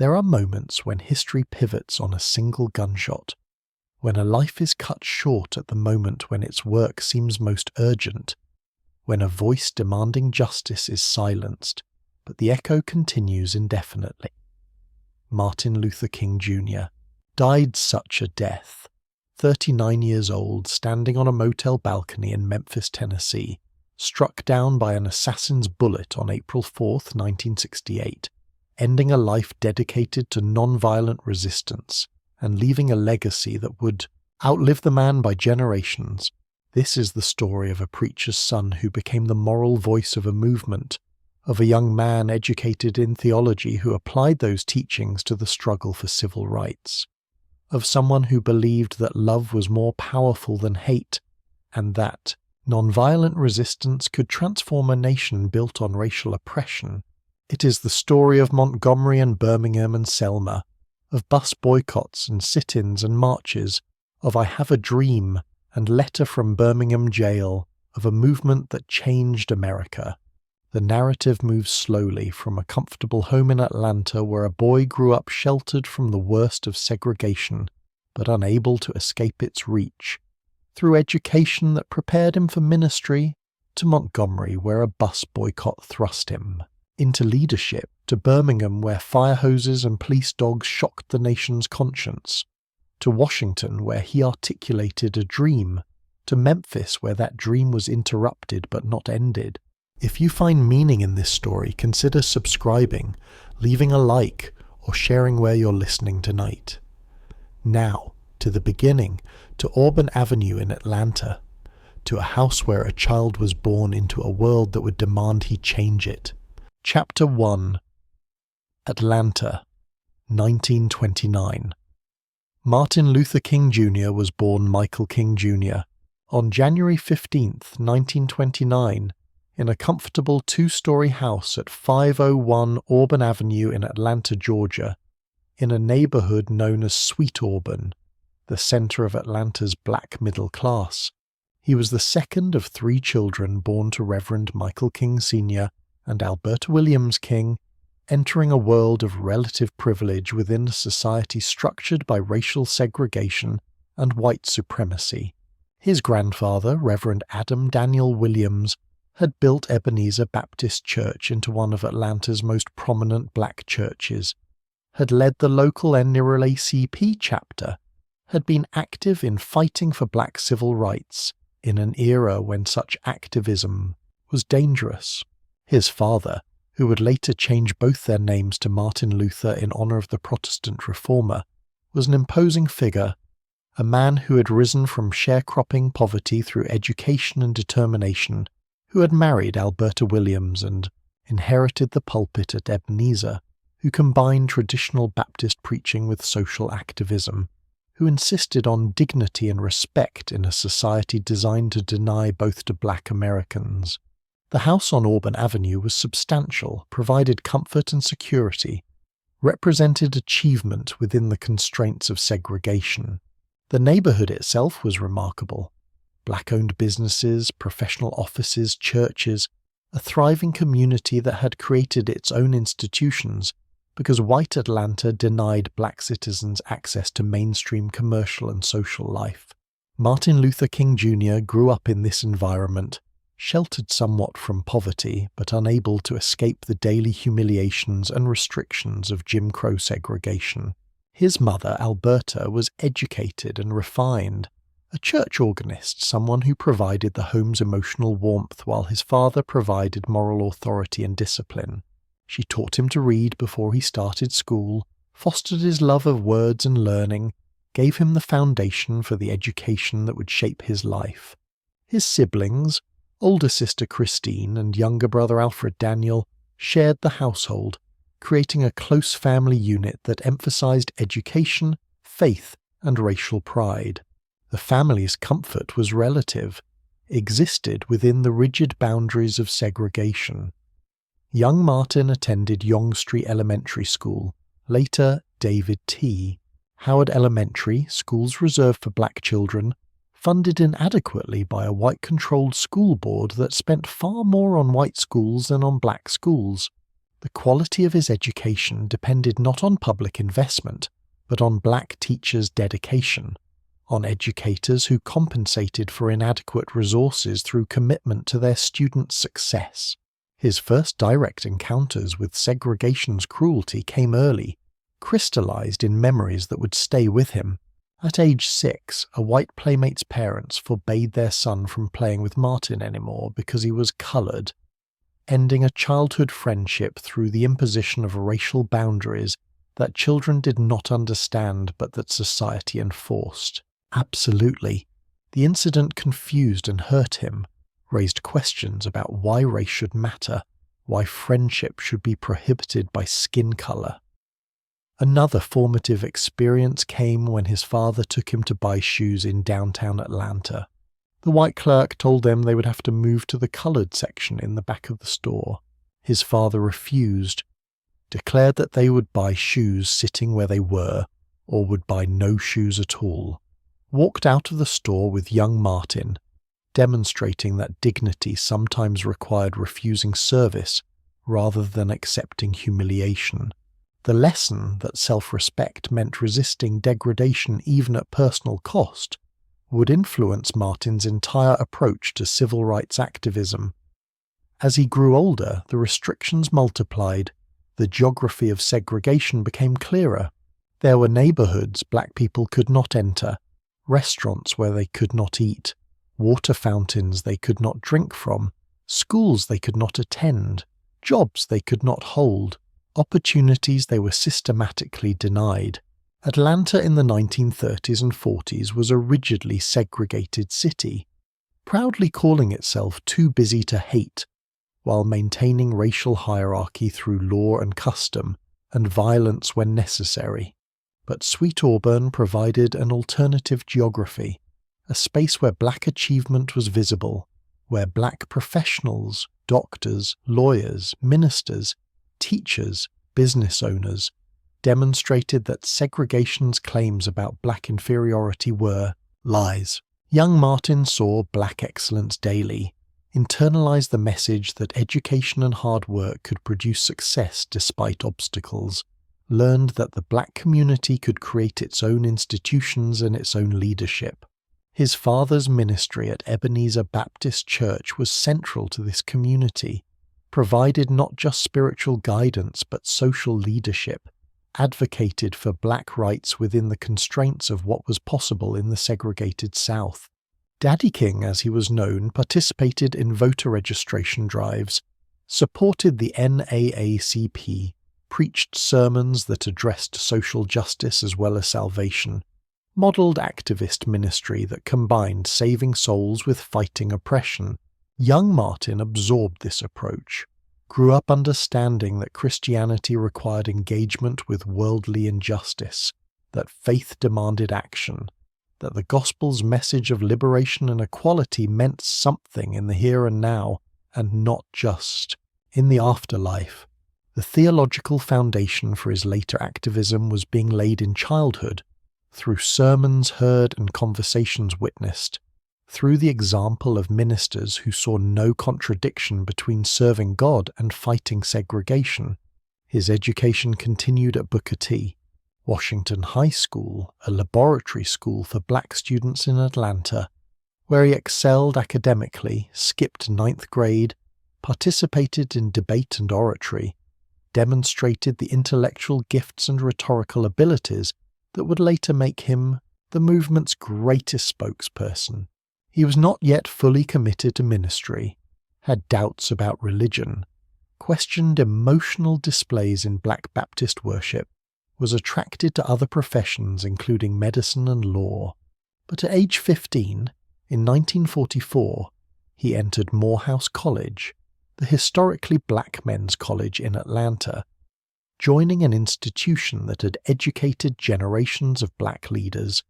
There are moments when history pivots on a single gunshot, when a life is cut short at the moment when its work seems most urgent, when a voice demanding justice is silenced, but the echo continues indefinitely. Martin Luther King Jr. died such a death, 39 years old, standing on a motel balcony in Memphis, Tennessee, struck down by an assassin's bullet on April 4, 1968, ending a life dedicated to non-violent resistance and leaving a legacy that would outlive the man by generations. This is the story of a preacher's son who became the moral voice of a movement, of a young man educated in theology who applied those teachings to the struggle for civil rights, of someone who believed that love was more powerful than hate, and that nonviolent resistance could transform a nation built on racial oppression. It is the story of Montgomery and Birmingham and Selma, of bus boycotts and sit-ins and marches, of I Have a Dream and Letter from Birmingham Jail, of a movement that changed America. The narrative moves slowly from a comfortable home in Atlanta where a boy grew up sheltered from the worst of segregation, but unable to escape its reach, through education that prepared him for ministry, to Montgomery where a bus boycott thrust him, into leadership, to Birmingham where fire hoses and police dogs shocked the nation's conscience, to Washington where he articulated a dream, to Memphis where that dream was interrupted but not ended. If you find meaning in this story, consider subscribing, leaving a like, or sharing where you're listening tonight. Now, to the beginning, to Auburn Avenue in Atlanta, to a house where a child was born into a world that would demand he change it. Chapter 1. Atlanta, 1929. Martin Luther King Jr. was born Michael King Jr. on January 15, 1929, in a comfortable two-story house at 501 Auburn Avenue in Atlanta, Georgia, in a neighborhood known as Sweet Auburn, the center of Atlanta's black middle class. He was the second of 3 children born to Reverend Michael King Sr. and Alberta Williams King, entering a world of relative privilege within a society structured by racial segregation and white supremacy. His grandfather, Reverend Adam Daniel Williams, had built Ebenezer Baptist Church into one of Atlanta's most prominent black churches, had led the local NAACP chapter, had been active in fighting for black civil rights in an era when such activism was dangerous. His father, who would later change both their names to Martin Luther in honor of the Protestant reformer, was an imposing figure, a man who had risen from sharecropping poverty through education and determination, who had married Alberta Williams and inherited the pulpit at Ebenezer, who combined traditional Baptist preaching with social activism, who insisted on dignity and respect in a society designed to deny both to black Americans. The house on Auburn Avenue was substantial, provided comfort and security, represented achievement within the constraints of segregation. The neighborhood itself was remarkable. Black-owned businesses, professional offices, churches, a thriving community that had created its own institutions because white Atlanta denied black citizens access to mainstream commercial and social life. Martin Luther King Jr. grew up in this environment, sheltered somewhat from poverty but unable to escape the daily humiliations and restrictions of Jim Crow segregation. His mother, Alberta, was educated and refined, a church organist, someone who provided the home's emotional warmth while his father provided moral authority and discipline. She taught him to read before he started school, fostered his love of words and learning, gave him the foundation for the education that would shape his life. His siblings, older sister Christine and younger brother Alfred Daniel, shared the household, creating a close family unit that emphasized education, faith, and racial pride. The family's comfort was relative, existed within the rigid boundaries of segregation. Young Martin attended Yonge Street Elementary School, later David T. Howard Elementary, schools reserved for black children, funded inadequately by a white-controlled school board that spent far more on white schools than on black schools. The quality of his education depended not on public investment, but on black teachers' dedication, on educators who compensated for inadequate resources through commitment to their students' success. His first direct encounters with segregation's cruelty came early, crystallized in memories that would stay with him. At age 6, a white playmate's parents forbade their son from playing with Martin anymore because he was colored, ending a childhood friendship through the imposition of racial boundaries that children did not understand but that society enforced. Absolutely. The incident confused and hurt him, raised questions about why race should matter, why friendship should be prohibited by skin color. Another formative experience came when his father took him to buy shoes in downtown Atlanta. The white clerk told them they would have to move to the colored section in the back of the store. His father refused, declared that they would buy shoes sitting where they were, or would buy no shoes at all. Walked out of the store with young Martin, demonstrating that dignity sometimes required refusing service rather than accepting humiliation. The lesson that self-respect meant resisting degradation even at personal cost would influence Martin's entire approach to civil rights activism. As he grew older, the restrictions multiplied, the geography of segregation became clearer. There were neighborhoods black people could not enter, restaurants where they could not eat, water fountains they could not drink from, schools they could not attend, jobs they could not hold, opportunities they were systematically denied. Atlanta in the 1930s and 40s was a rigidly segregated city, proudly calling itself too busy to hate, while maintaining racial hierarchy through law and custom, and violence when necessary. But Sweet Auburn provided an alternative geography, a space where black achievement was visible, where black professionals, doctors, lawyers, ministers, teachers, business owners, demonstrated that segregation's claims about black inferiority were lies. Young Martin saw black excellence daily, internalized the message that education and hard work could produce success despite obstacles, learned that the black community could create its own institutions and its own leadership. His father's ministry at Ebenezer Baptist Church was central to this community, provided not just spiritual guidance but social leadership, advocated for black rights within the constraints of what was possible in the segregated South. Daddy King, as he was known, participated in voter registration drives, supported the NAACP, preached sermons that addressed social justice as well as salvation, modeled activist ministry that combined saving souls with fighting oppression. Young Martin absorbed this approach, grew up understanding that Christianity required engagement with worldly injustice, that faith demanded action, that the gospel's message of liberation and equality meant something in the here and now, and not just in the afterlife. The theological foundation for his later activism was being laid in childhood, through sermons heard and conversations witnessed, through the example of ministers who saw no contradiction between serving God and fighting segregation. His education continued at Booker T, Washington High School, a laboratory school for black students in Atlanta, where he excelled academically, skipped 9th grade, participated in debate and oratory, demonstrated the intellectual gifts and rhetorical abilities that would later make him the movement's greatest spokesperson. He was not yet fully committed to ministry, had doubts about religion, questioned emotional displays in Black Baptist worship, was attracted to other professions including medicine and law. But at age 15, in 1944, he entered Morehouse College, the historically black men's college in Atlanta, joining an institution that had educated generations of black leaders,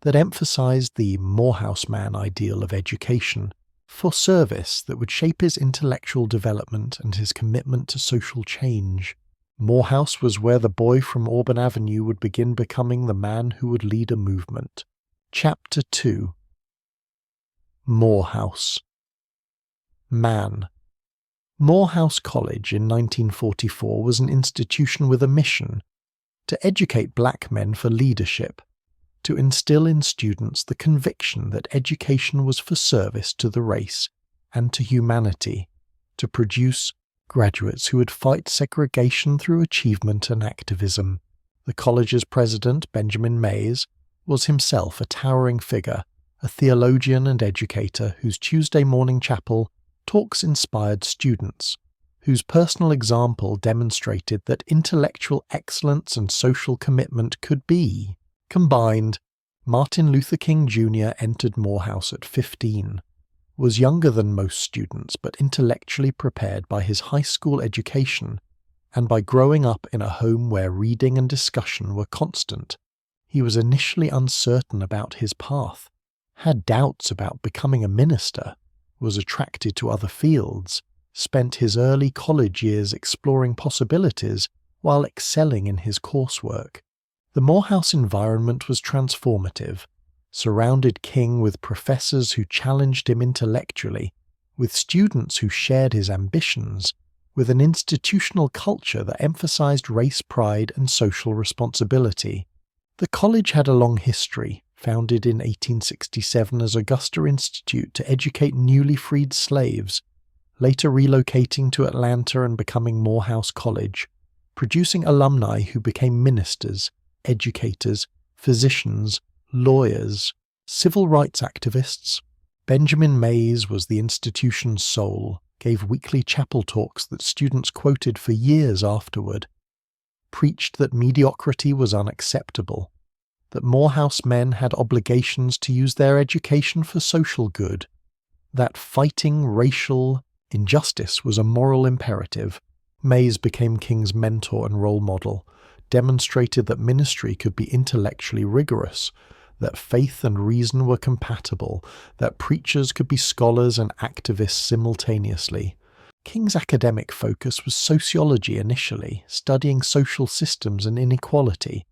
that emphasized the Morehouse man ideal of education for service that would shape his intellectual development and his commitment to social change. Morehouse was where the boy from Auburn Avenue would begin becoming the man who would lead a movement. Chapter 2. Morehouse. Man. Morehouse College in 1944 was an institution with a mission: to educate black men for leadership, to instill in students the conviction that education was for service to the race and to humanity, to produce graduates who would fight segregation through achievement and activism. The college's president, Benjamin Mays, was himself a towering figure, a theologian and educator whose Tuesday morning chapel talks inspired students, whose personal example demonstrated that intellectual excellence and social commitment could be combined. Martin Luther King Jr. entered Morehouse at 15, was younger than most students but intellectually prepared by his high school education and by growing up in a home where reading and discussion were constant. He was initially uncertain about his path, had doubts about becoming a minister, was attracted to other fields, spent his early college years exploring possibilities while excelling in his coursework. The Morehouse environment was transformative, surrounded King with professors who challenged him intellectually, with students who shared his ambitions, with an institutional culture that emphasized race pride and social responsibility. The college had a long history, founded in 1867 as Augusta Institute to educate newly freed slaves, later relocating to Atlanta and becoming Morehouse College, producing alumni who became ministers, educators, physicians, lawyers, civil rights activists. Benjamin Mays was the institution's soul, gave weekly chapel talks that students quoted for years afterward, preached that mediocrity was unacceptable, that Morehouse men had obligations to use their education for social good, that fighting racial injustice was a moral imperative. Mays became King's mentor and role model, demonstrated that ministry could be intellectually rigorous, that faith and reason were compatible, that preachers could be scholars and activists simultaneously. King's academic focus was sociology initially, studying social systems and inequality,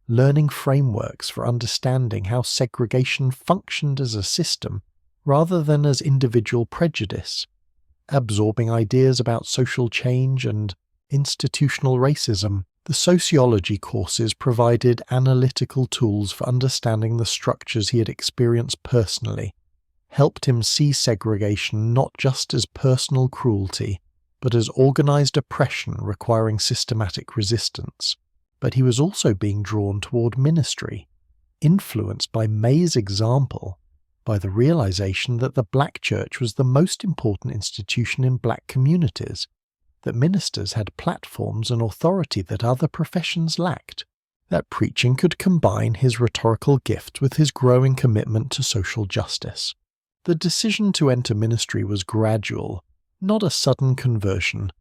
learning frameworks for understanding how segregation functioned as a system rather than as individual prejudice, absorbing ideas about social change and institutional racism. The sociology courses provided analytical tools for understanding the structures he had experienced personally, helped him see segregation not just as personal cruelty, but as organized oppression requiring systematic resistance. But he was also being drawn toward ministry, influenced by May's example, by the realization that the black church was the most important institution in black communities, that ministers had platforms and authority that other professions lacked, that preaching could combine his rhetorical gift with his growing commitment to social justice. The decision to enter ministry was gradual, not a sudden conversion,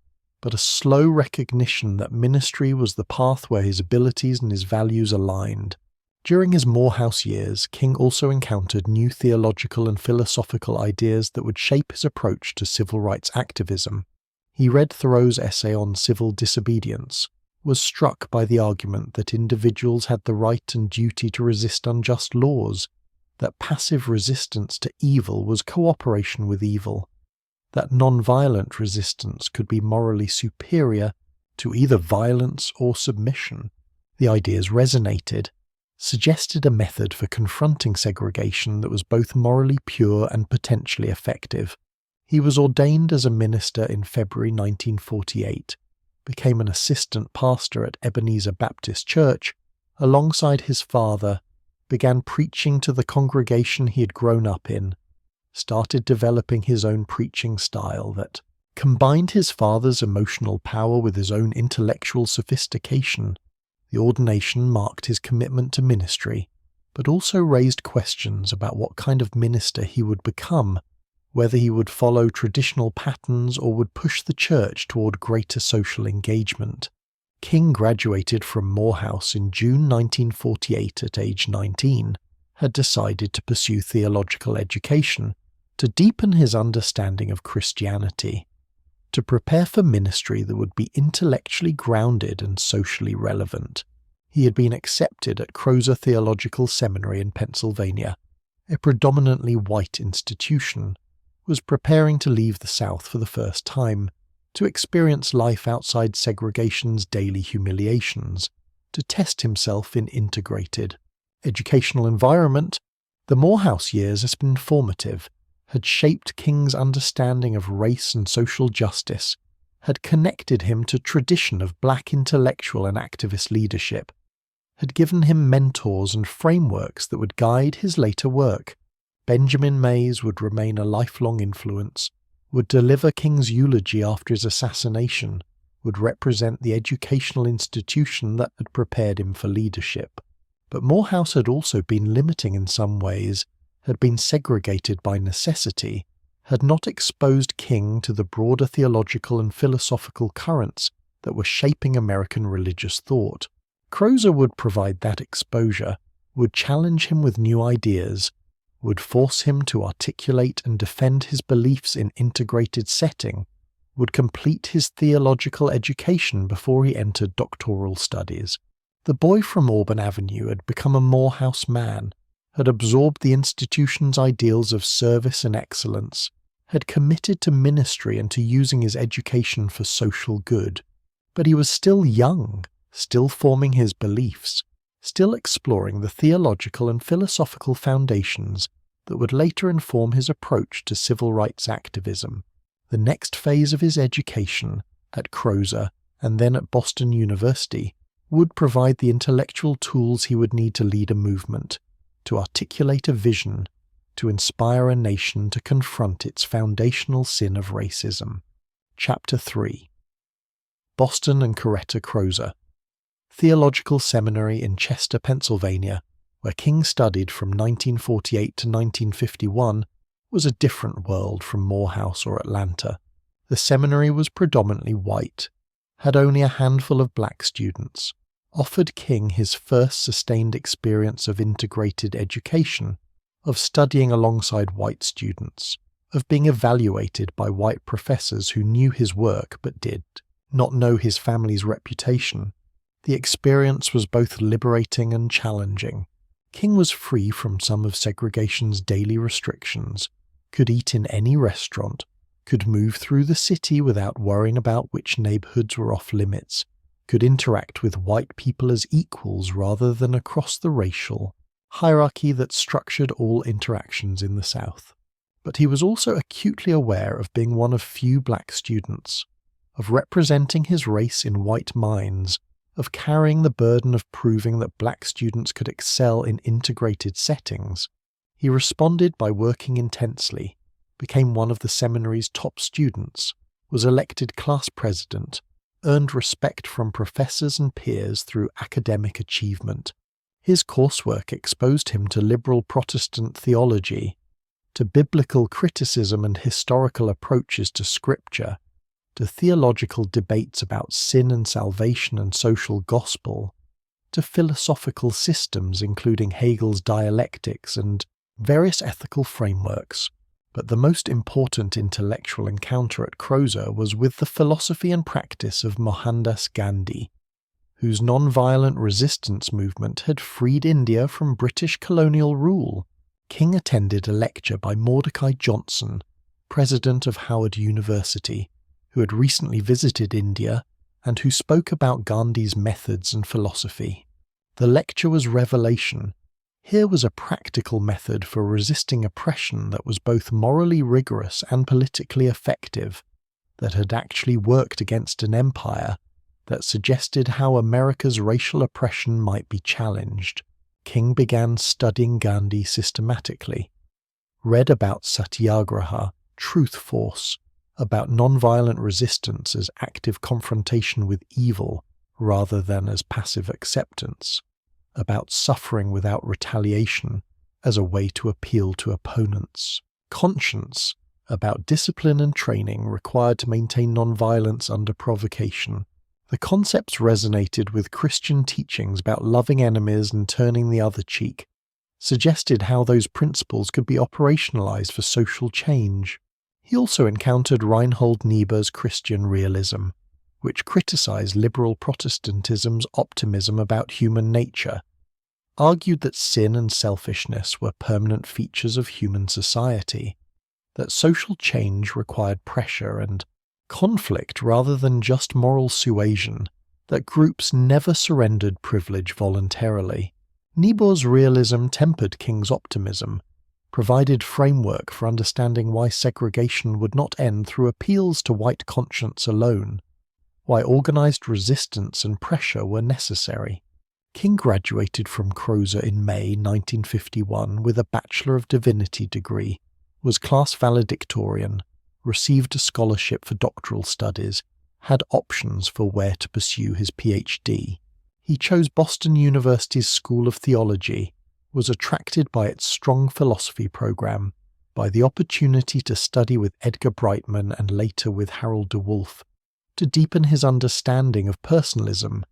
but a slow recognition that ministry was the path where his abilities and his values aligned. During his Morehouse years, King also encountered new theological and philosophical ideas that would shape his approach to civil rights activism. He read Thoreau's essay on civil disobedience, was struck by the argument that individuals had the right and duty to resist unjust laws, that passive resistance to evil was cooperation with evil, that non-violent resistance could be morally superior to either violence or submission. The ideas resonated, suggested a method for confronting segregation that was both morally pure and potentially effective. He was ordained as a minister in February 1948, became an assistant pastor at Ebenezer Baptist Church, alongside his father, began preaching to the congregation he had grown up in, started developing his own preaching style that combined his father's emotional power with his own intellectual sophistication. The ordination marked his commitment to ministry, but also raised questions about what kind of minister he would become, whether he would follow traditional patterns or would push the church toward greater social engagement. King graduated from Morehouse in June 1948 at age 19, had decided to pursue theological education, to deepen his understanding of Christianity, to prepare for ministry that would be intellectually grounded and socially relevant. He had been accepted at Crozer Theological Seminary in Pennsylvania, a predominantly white institution, was preparing to leave the South for the first time, to experience life outside segregation's daily humiliations, to test himself in integrated educational environment. The Morehouse years had been formative, had shaped King's understanding of race and social justice, had connected him to tradition of black intellectual and activist leadership, had given him mentors and frameworks that would guide his later work. Benjamin Mays would remain a lifelong influence, would deliver King's eulogy after his assassination, would represent the educational institution that had prepared him for leadership. But Morehouse had also been limiting in some ways, had been segregated by necessity, had not exposed King to the broader theological and philosophical currents that were shaping American religious thought. Crozer would provide that exposure, would challenge him with new ideas, would force him to articulate and defend his beliefs in integrated setting, would complete his theological education before he entered doctoral studies. The boy from Auburn Avenue had become a Morehouse man, had absorbed the institution's ideals of service and excellence, had committed to ministry and to using his education for social good. But he was still young, still forming his beliefs, still exploring the theological and philosophical foundations that would later inform his approach to civil rights activism. The next phase of his education, at Crozer and then at Boston University, would provide the intellectual tools he would need to lead a movement, to articulate a vision, to inspire a nation to confront its foundational sin of racism. Chapter 3. Boston and Coretta Crozer. Theological Seminary in Chester, Pennsylvania, where King studied from 1948 to 1951, was a different world from Morehouse or Atlanta. The seminary was predominantly white, had only a handful of black students, offered King his first sustained experience of integrated education, of studying alongside white students, of being evaluated by white professors who knew his work but did not know his family's reputation. The experience was both liberating and challenging. King was free from some of segregation's daily restrictions, could eat in any restaurant, could move through the city without worrying about which neighborhoods were off limits, could interact with white people as equals rather than across the racial hierarchy that structured all interactions in the South. But he was also acutely aware of being one of few black students, of representing his race in white minds, of carrying the burden of proving that black students could excel in integrated settings. He responded by working intensely, became one of the seminary's top students, was elected class president, earned respect from professors and peers through academic achievement. His coursework exposed him to liberal Protestant theology, to biblical criticism and historical approaches to scripture, to theological debates about sin and salvation and social gospel, to philosophical systems including Hegel's dialectics and various ethical frameworks. But the most important intellectual encounter at Crozer was with the philosophy and practice of Mohandas Gandhi, whose non-violent resistance movement had freed India from British colonial rule. King attended a lecture by Mordecai Johnson, president of Howard University, who had recently visited India and who spoke about Gandhi's methods and philosophy. The lecture was revelation. Here was a practical method for resisting oppression that was both morally rigorous and politically effective, that had actually worked against an empire, that suggested how America's racial oppression might be challenged. King began studying Gandhi systematically, read about satyagraha, truth force, about nonviolent resistance as active confrontation with evil rather than as passive acceptance, about suffering without retaliation as a way to appeal to opponents, conscience, about discipline and training required to maintain nonviolence under provocation. The concepts resonated with Christian teachings about loving enemies and turning the other cheek, suggested how those principles could be operationalized for social change. He also encountered Reinhold Niebuhr's Christian realism, which criticized liberal Protestantism's optimism about human nature, argued that sin and selfishness were permanent features of human society, that social change required pressure and conflict rather than just moral suasion, that groups never surrendered privilege voluntarily. Niebuhr's realism tempered King's optimism, provided framework for understanding why segregation would not end through appeals to white conscience alone, why organised resistance and pressure were necessary. King graduated from Crozer in May 1951 with a Bachelor of Divinity degree, was class valedictorian, received a scholarship for doctoral studies, had options for where to pursue his PhD. He chose Boston University's School of Theology, was attracted by its strong philosophy program, by the opportunity to study with Edgar Brightman and later with Harold de Wolf, to deepen his understanding of personalism,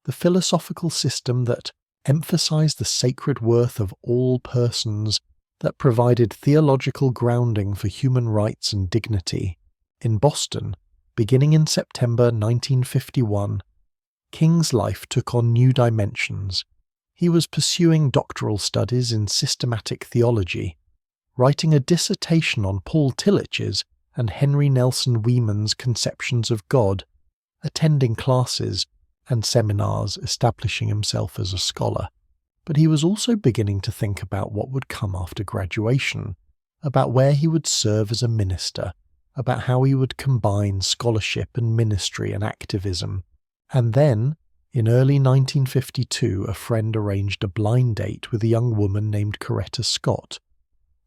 the philosophical system that emphasized the sacred worth of all persons, that provided theological grounding for human rights and dignity. In Boston, beginning in September 1951, King's life took on new dimensions. He was pursuing doctoral studies in systematic theology, writing a dissertation on Paul Tillich's and Henry Nelson Wieman's conceptions of God, attending classes and seminars, establishing himself as a scholar. But he was also beginning to think about what would come after graduation, about where he would serve as a minister, about how he would combine scholarship and ministry and activism. And then, in early 1952, a friend arranged a blind date with a young woman named Coretta Scott,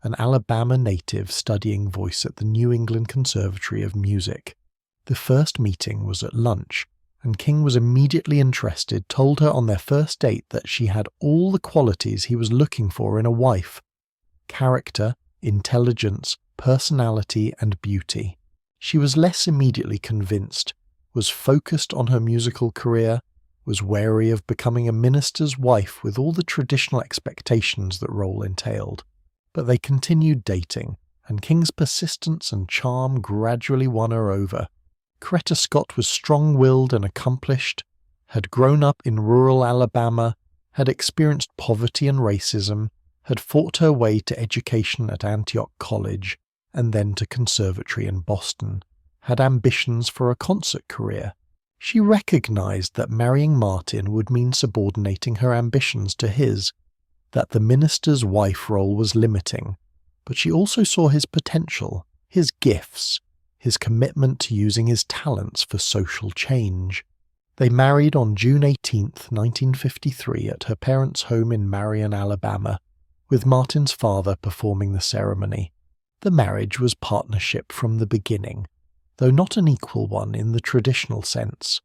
an Alabama native studying voice at the New England Conservatory of Music. The first meeting was at lunch, and King was immediately interested, told her on their first date that she had all the qualities he was looking for in a wife: character, intelligence, personality, and beauty. She was less immediately convinced, was focused on her musical career, was wary of becoming a minister's wife with all the traditional expectations that role entailed. But they continued dating, and King's persistence and charm gradually won her over. Coretta Scott was strong-willed and accomplished, had grown up in rural Alabama, had experienced poverty and racism, had fought her way to education at Antioch College and then to conservatory in Boston, had ambitions for a concert career. She recognized that marrying Martin would mean subordinating her ambitions to his, that the minister's wife role was limiting, but she also saw his potential, his gifts, his commitment to using his talents for social change. They married on June 18, 1953 at her parents' home in Marion, Alabama, with Martin's father performing the ceremony. The marriage was partnership from the beginning, though not an equal one in the traditional sense.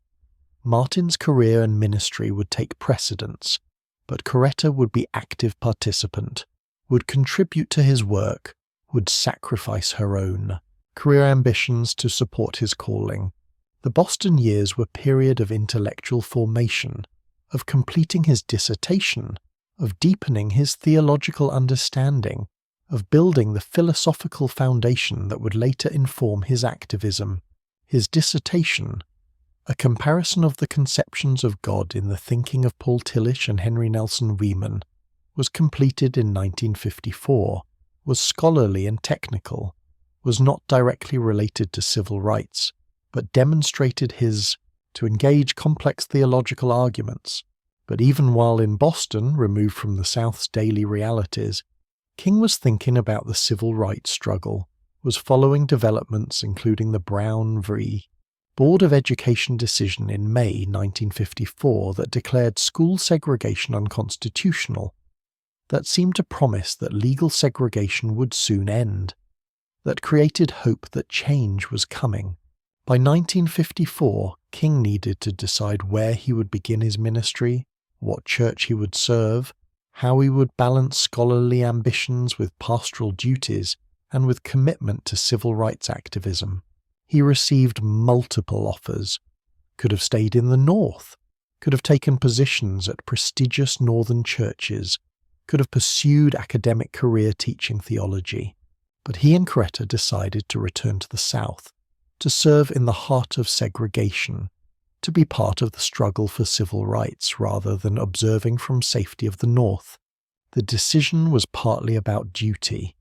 Martin's career and ministry would take precedence, but Coretta would be active participant, would contribute to his work, would sacrifice her own career ambitions to support his calling. The Boston years were a period of intellectual formation, of completing his dissertation, of deepening his theological understanding, of building the philosophical foundation that would later inform his activism. His dissertation, a comparison of the conceptions of God in the thinking of Paul Tillich and Henry Nelson Wieman, was completed in 1954, was scholarly and technical, was not directly related to civil rights, but demonstrated his to engage complex theological arguments. But even while in Boston, removed from the South's daily realities, King was thinking about the civil rights struggle, was following developments including the Brown v. Board of Education decision in May 1954 that declared school segregation unconstitutional, that seemed to promise that legal segregation would soon end, that created hope that change was coming. By 1954, King needed to decide where he would begin his ministry, what church he would serve, how he would balance scholarly ambitions with pastoral duties and with commitment to civil rights activism. He received multiple offers, could have stayed in the North, could have taken positions at prestigious northern churches, could have pursued academic career teaching theology. But he and Coretta decided to return to the South, to serve in the heart of segregation, to be part of the struggle for civil rights rather than observing from safety of the North. The decision was partly about duty.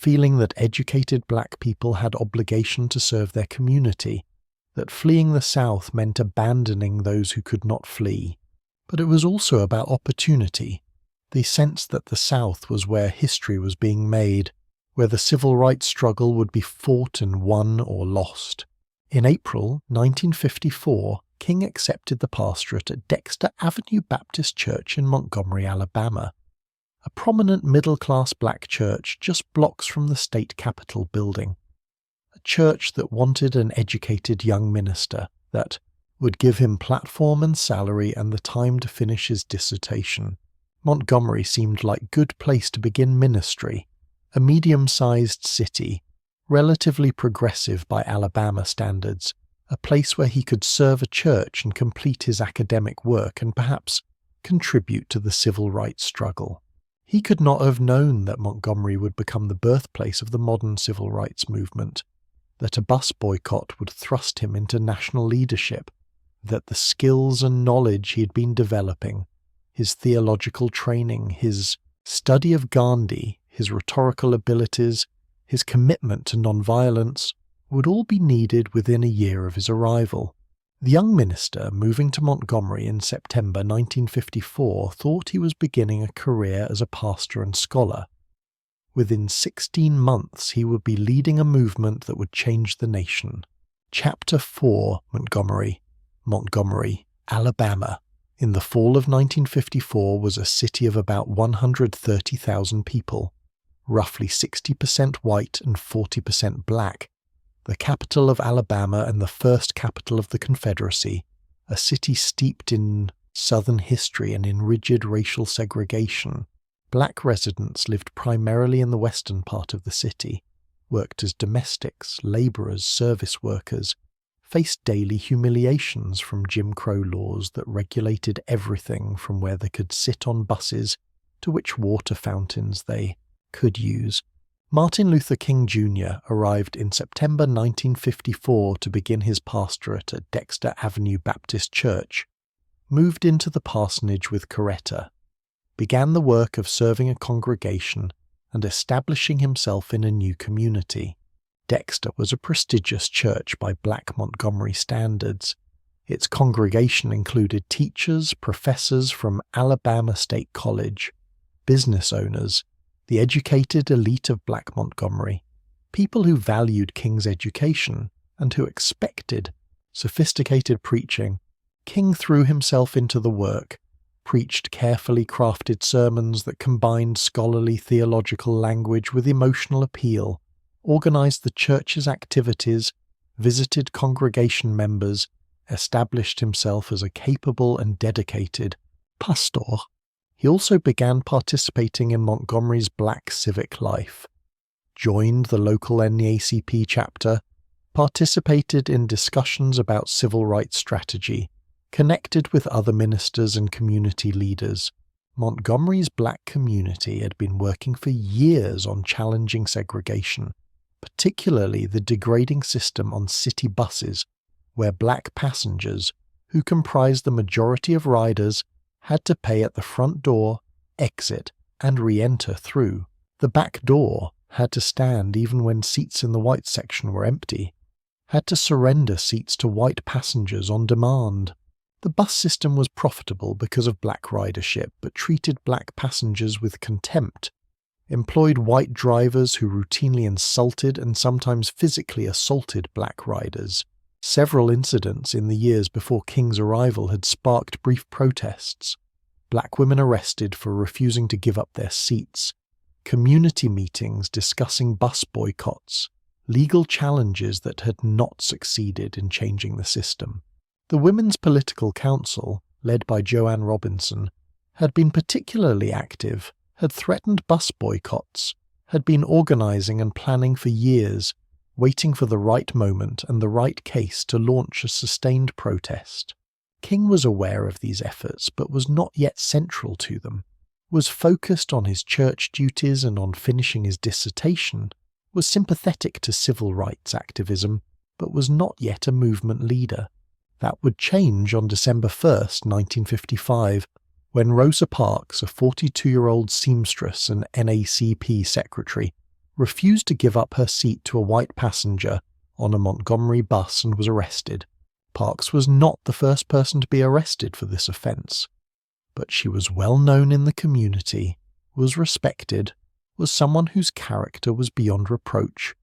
feeling that educated black people had obligation to serve their community, that fleeing the South meant abandoning those who could not flee. But it was also about opportunity, the sense that the South was where history was being made, where the civil rights struggle would be fought and won or lost. In April 1954, King accepted the pastorate at Dexter Avenue Baptist Church in Montgomery, Alabama, a prominent middle-class black church just blocks from the state capitol building. A church that wanted an educated young minister that would give him platform and salary and the time to finish his dissertation. Montgomery seemed like a good place to begin ministry, a medium-sized city, relatively progressive by Alabama standards, a place where he could serve a church and complete his academic work and perhaps contribute to the civil rights struggle. He could not have known that Montgomery would become the birthplace of the modern civil rights movement, that a bus boycott would thrust him into national leadership, that the skills and knowledge he had been developing, his theological training, his study of Gandhi, his rhetorical abilities, his commitment to nonviolence, would all be needed within a year of his arrival. The young minister, moving to Montgomery in September 1954, thought he was beginning a career as a pastor and scholar. Within 16 months, he would be leading a movement that would change the nation. Chapter 4, Montgomery, Alabama. In the fall of 1954 was a city of about 130,000 people, roughly 60% white and 40% black, the capital of Alabama and the first capital of the Confederacy, a city steeped in Southern history and in rigid racial segregation. Black residents lived primarily in the western part of the city, worked as domestics, laborers, service workers, faced daily humiliations from Jim Crow laws that regulated everything from where they could sit on buses to which water fountains they could use. Martin Luther King Jr. arrived in September 1954 to begin his pastorate at Dexter Avenue Baptist Church, moved into the parsonage with Coretta, began the work of serving a congregation and establishing himself in a new community. Dexter was a prestigious church by Black Montgomery standards. Its congregation included teachers, professors from Alabama State College, business owners, the educated elite of Black Montgomery, people who valued King's education and who expected sophisticated preaching. King threw himself into the work, preached carefully crafted sermons that combined scholarly theological language with emotional appeal, organized the church's activities, visited congregation members, established himself as a capable and dedicated pastor. He also began participating in Montgomery's black civic life, joined the local NAACP chapter, participated in discussions about civil rights strategy, connected with other ministers and community leaders. Montgomery's black community had been working for years on challenging segregation, particularly the degrading system on city buses, where black passengers, who comprised the majority of riders, had to pay at the front door, exit, and re-enter through. The back door had to stand even when seats in the white section were empty, had to surrender seats to white passengers on demand. The bus system was profitable because of black ridership, but treated black passengers with contempt, employed white drivers who routinely insulted and sometimes physically assaulted black riders. Several incidents in the years before King's arrival had sparked brief protests. Black women arrested for refusing to give up their seats, community meetings discussing bus boycotts, legal challenges that had not succeeded in changing the system. The Women's Political Council, led by Joanne Robinson, had been particularly active, had threatened bus boycotts, had been organizing and planning for years, waiting for the right moment and the right case to launch a sustained protest. King was aware of these efforts but was not yet central to them, was focused on his church duties and on finishing his dissertation, was sympathetic to civil rights activism but was not yet a movement leader. That would change on December 1st, 1955, when Rosa Parks, a 42-year-old seamstress and NAACP secretary, refused to give up her seat to a white passenger on a Montgomery bus and was arrested. Parks was not the first person to be arrested for this offence, but she was well known in the community, was respected, was someone whose character was beyond reproach,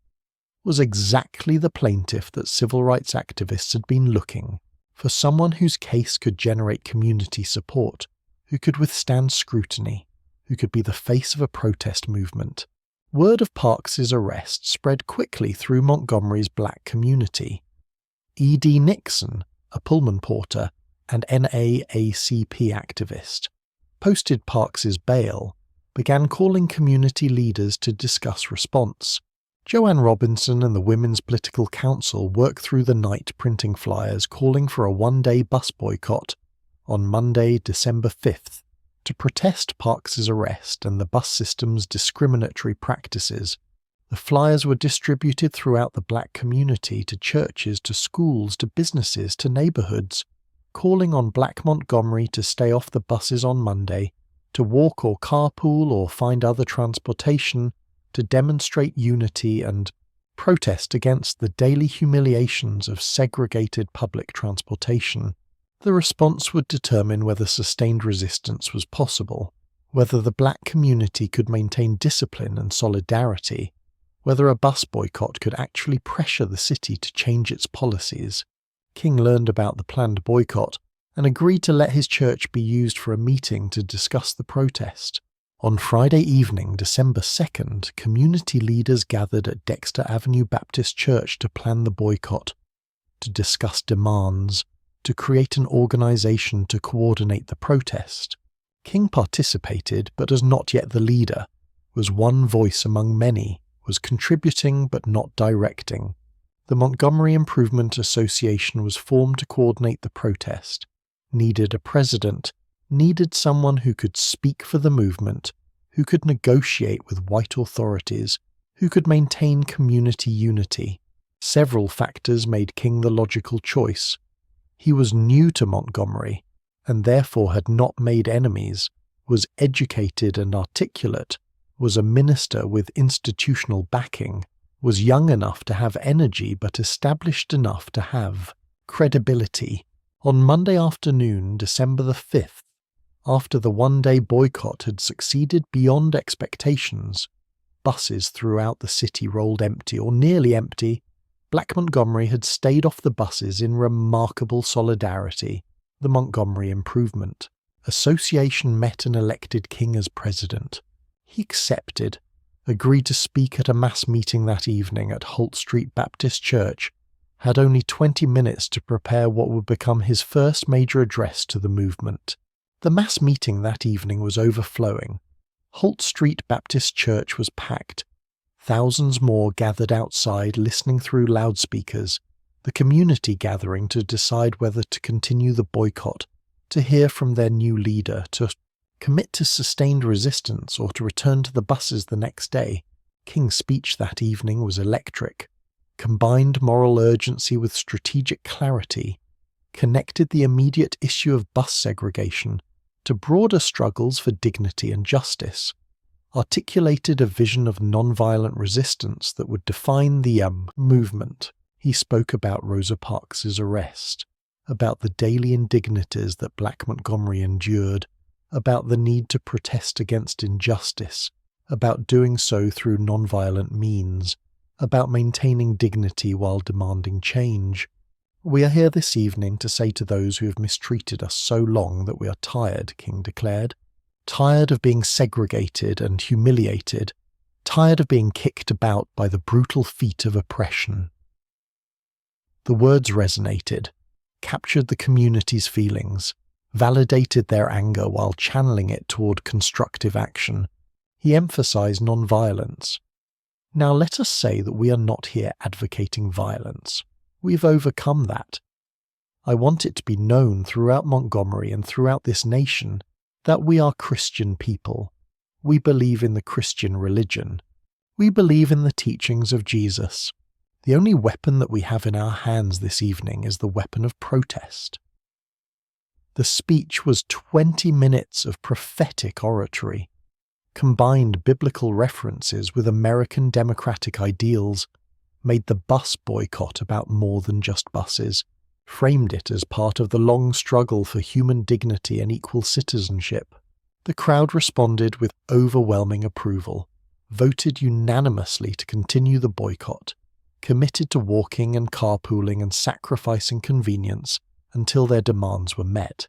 was exactly the plaintiff that civil rights activists had been looking for, someone whose case could generate community support, who could withstand scrutiny, who could be the face of a protest movement. Word of Parks's arrest spread quickly through Montgomery's black community. E.D. Nixon, a Pullman porter and NAACP activist, posted Parks's bail, began calling community leaders to discuss response. Joanne Robinson and the Women's Political Council worked through the night printing flyers calling for a one-day bus boycott on Monday, December 5th, to protest Parks's arrest and the bus system's discriminatory practices. The flyers were distributed throughout the black community to churches, to schools, to businesses, to neighborhoods, calling on Black Montgomery to stay off the buses on Monday, to walk or carpool or find other transportation, to demonstrate unity and protest against the daily humiliations of segregated public transportation. The response would determine whether sustained resistance was possible, whether the black community could maintain discipline and solidarity, whether a bus boycott could actually pressure the city to change its policies. King learned about the planned boycott and agreed to let his church be used for a meeting to discuss the protest. On Friday evening, December 2nd, community leaders gathered at Dexter Avenue Baptist Church to plan the boycott, to discuss demands, to create an organization to coordinate the protest. King participated, but as not yet the leader, was one voice among many, was contributing but not directing. The Montgomery Improvement Association was formed to coordinate the protest, needed a president, needed someone who could speak for the movement, who could negotiate with white authorities, who could maintain community unity. Several factors made King the logical choice. He was new to Montgomery, and therefore had not made enemies, was educated and articulate, was a minister with institutional backing, was young enough to have energy but established enough to have credibility. On Monday afternoon, December the 5th, after the one-day boycott had succeeded beyond expectations, buses throughout the city rolled empty or nearly empty. Black Montgomery had stayed off the buses in remarkable solidarity. The Montgomery Improvement Association met and elected King as president. He accepted, agreed to speak at a mass meeting that evening at Holt Street Baptist Church, had only 20 minutes to prepare what would become his first major address to the movement. The mass meeting that evening was overflowing. Holt Street Baptist Church was packed. Thousands more gathered outside listening through loudspeakers, the community gathering to decide whether to continue the boycott, to hear from their new leader, to commit to sustained resistance or to return to the buses the next day. King's speech that evening was electric, combined moral urgency with strategic clarity, connected the immediate issue of bus segregation to broader struggles for dignity and justice, articulated a vision of nonviolent resistance that would define the movement. He spoke about Rosa Parks's arrest, about the daily indignities that Black Montgomery endured, about the need to protest against injustice, about doing so through nonviolent means, about maintaining dignity while demanding change. "We are here this evening to say to those who have mistreated us so long that we are tired," King declared. Tired of being segregated and humiliated, tired of being kicked about by the brutal feet of oppression. The words resonated, captured the community's feelings, validated their anger while channeling it toward constructive action. He emphasized nonviolence. Now let us say that we are not here advocating violence. We've overcome that. I want it to be known throughout Montgomery and throughout this nation that we are Christian people. We believe in the Christian religion. We believe in the teachings of Jesus. The only weapon that we have in our hands this evening is the weapon of protest. The speech was 20 minutes of prophetic oratory, combined biblical references with American democratic ideals, made the bus boycott about more than just buses, framed it as part of the long struggle for human dignity and equal citizenship. The crowd responded with overwhelming approval, voted unanimously to continue the boycott, committed to walking and carpooling and sacrificing convenience until their demands were met.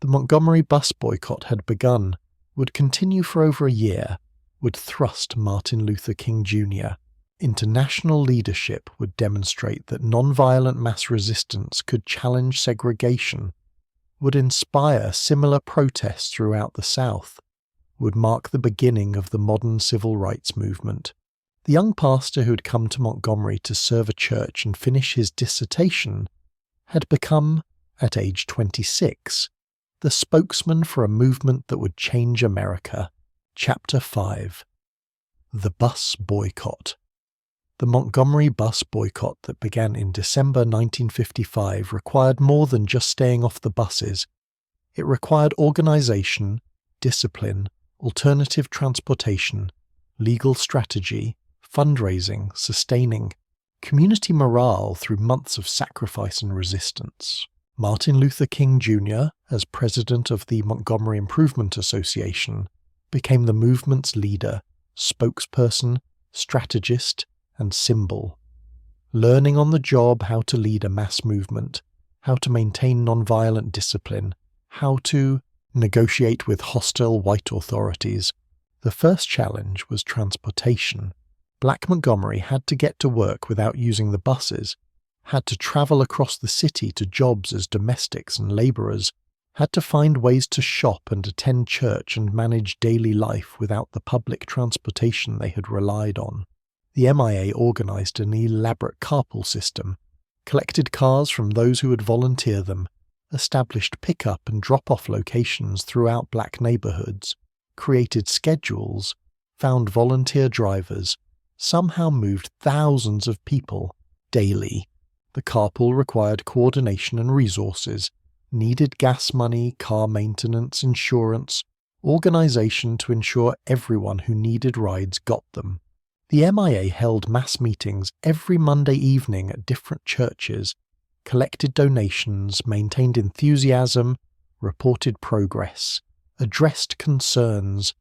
The Montgomery bus boycott had begun, would continue for over a year, would thrust Martin Luther King Jr. into national leadership, would demonstrate that nonviolent mass resistance could challenge segregation, would inspire similar protests throughout the South, would mark the beginning of the modern civil rights movement. The young pastor who had come to Montgomery to serve a church and finish his dissertation had become, at age 26, the spokesman for a movement that would change America. Chapter 5. The Bus Boycott. The Montgomery bus boycott that began in December 1955 required more than just staying off the buses. It required organization, discipline, alternative transportation, legal strategy, fundraising, sustaining, community morale through months of sacrifice and resistance. Martin Luther King Jr., as president of the Montgomery Improvement Association, became the movement's leader, spokesperson, strategist, and symbol. Learning on the job how to lead a mass movement, how to maintain nonviolent discipline, how to negotiate with hostile white authorities. The first challenge was transportation. Black Montgomery had to get to work without using the buses, had to travel across the city to jobs as domestics and laborers, had to find ways to shop and attend church and manage daily life without the public transportation they had relied on. The MIA organized an elaborate carpool system, collected cars from those who would volunteer them, established pick-up and drop-off locations throughout black neighborhoods, created schedules, found volunteer drivers, somehow moved thousands of people daily. The carpool required coordination and resources, needed gas money, car maintenance, insurance, organization to ensure everyone who needed rides got them. The MIA held mass meetings every Monday evening at different churches, collected donations, maintained enthusiasm, reported progress, addressed concerns,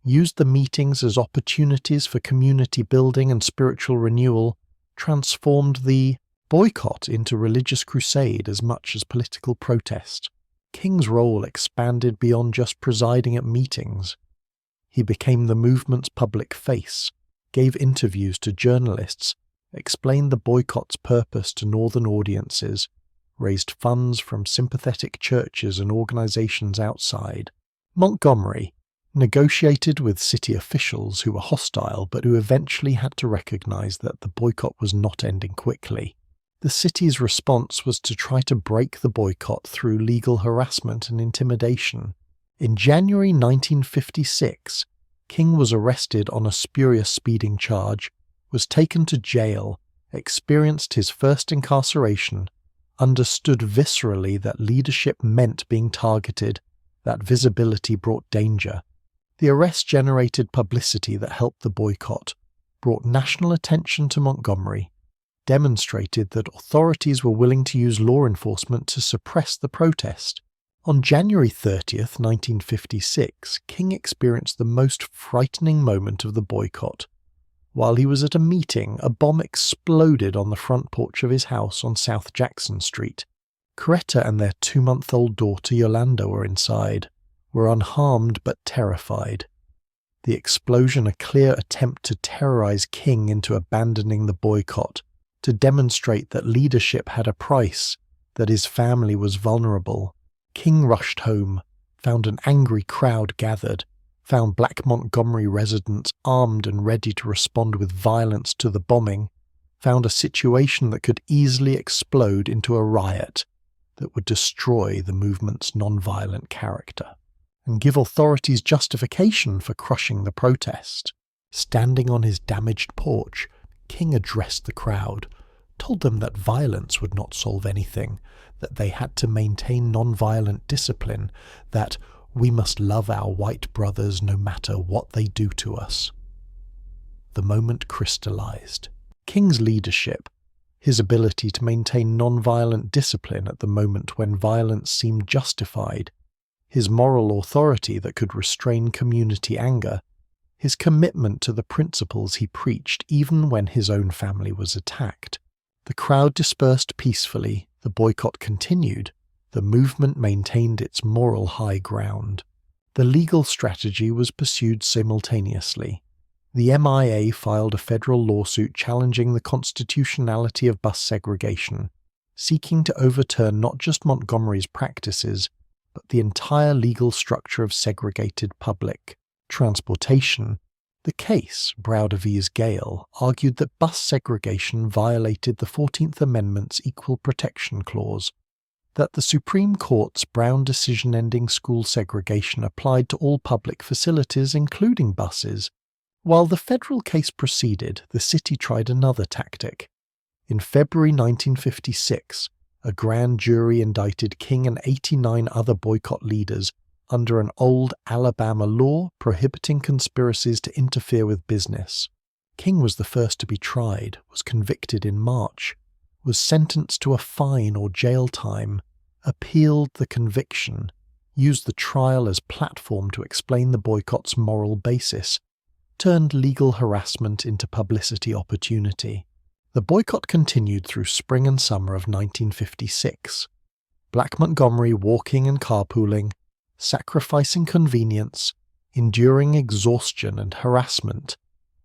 used the meetings as opportunities for community building and spiritual renewal, transformed the boycott into religious crusade as much as political protest. King's role expanded beyond just presiding at meetings. He became the movement's public face, gave interviews to journalists, explained the boycott's purpose to northern audiences, raised funds from sympathetic churches and organizations outside. Montgomery negotiated with city officials who were hostile but who eventually had to recognize that the boycott was not ending quickly. The city's response was to try to break the boycott through legal harassment and intimidation. In January 1956, King was arrested on a spurious speeding charge, was taken to jail, experienced his first incarceration, understood viscerally that leadership meant being targeted, that visibility brought danger. The arrest generated publicity that helped the boycott, brought national attention to Montgomery, demonstrated that authorities were willing to use law enforcement to suppress the protest. On January 30th, 1956, King experienced the most frightening moment of the boycott. While he was at a meeting, a bomb exploded on the front porch of his house on South Jackson Street. Coretta and their 2-month-old daughter Yolanda were inside, were unharmed but terrified. The explosion a clear attempt to terrorize King into abandoning the boycott, to demonstrate that leadership had a price, that his family was vulnerable. King rushed home, found an angry crowd gathered, found Black Montgomery residents armed and ready to respond with violence to the bombing, found a situation that could easily explode into a riot that would destroy the movement's nonviolent character, and give authorities justification for crushing the protest. Standing on his damaged porch, King addressed the crowd, told them that violence would not solve anything, that they had to maintain nonviolent discipline, that We must love our white brothers no matter what they do to us. The moment crystallized. King's leadership, his ability to maintain non-violent discipline at the moment when violence seemed justified, his moral authority that could restrain community anger, his commitment to the principles he preached even when his own family was attacked. The crowd dispersed peacefully, the boycott continued, the movement maintained its moral high ground. The legal strategy was pursued simultaneously. The MIA filed a federal lawsuit challenging the constitutionality of bus segregation, seeking to overturn not just Montgomery's practices, but the entire legal structure of segregated public transportation. The case, Browder v. Gale, argued that bus segregation violated the 14th Amendment's Equal Protection Clause, that the Supreme Court's Brown decision ending school segregation applied to all public facilities, including buses. While the federal case proceeded, the city tried another tactic. In February 1956, a grand jury indicted King and 89 other boycott leaders under an old Alabama law prohibiting conspiracies to interfere with business. King was the first to be tried, was convicted in March, was sentenced to a fine or jail time, appealed the conviction, used the trial as platform to explain the boycott's moral basis, turned legal harassment into publicity opportunity. The boycott continued through spring and summer of 1956. Black Montgomery walking and carpooling, sacrificing convenience, enduring exhaustion and harassment,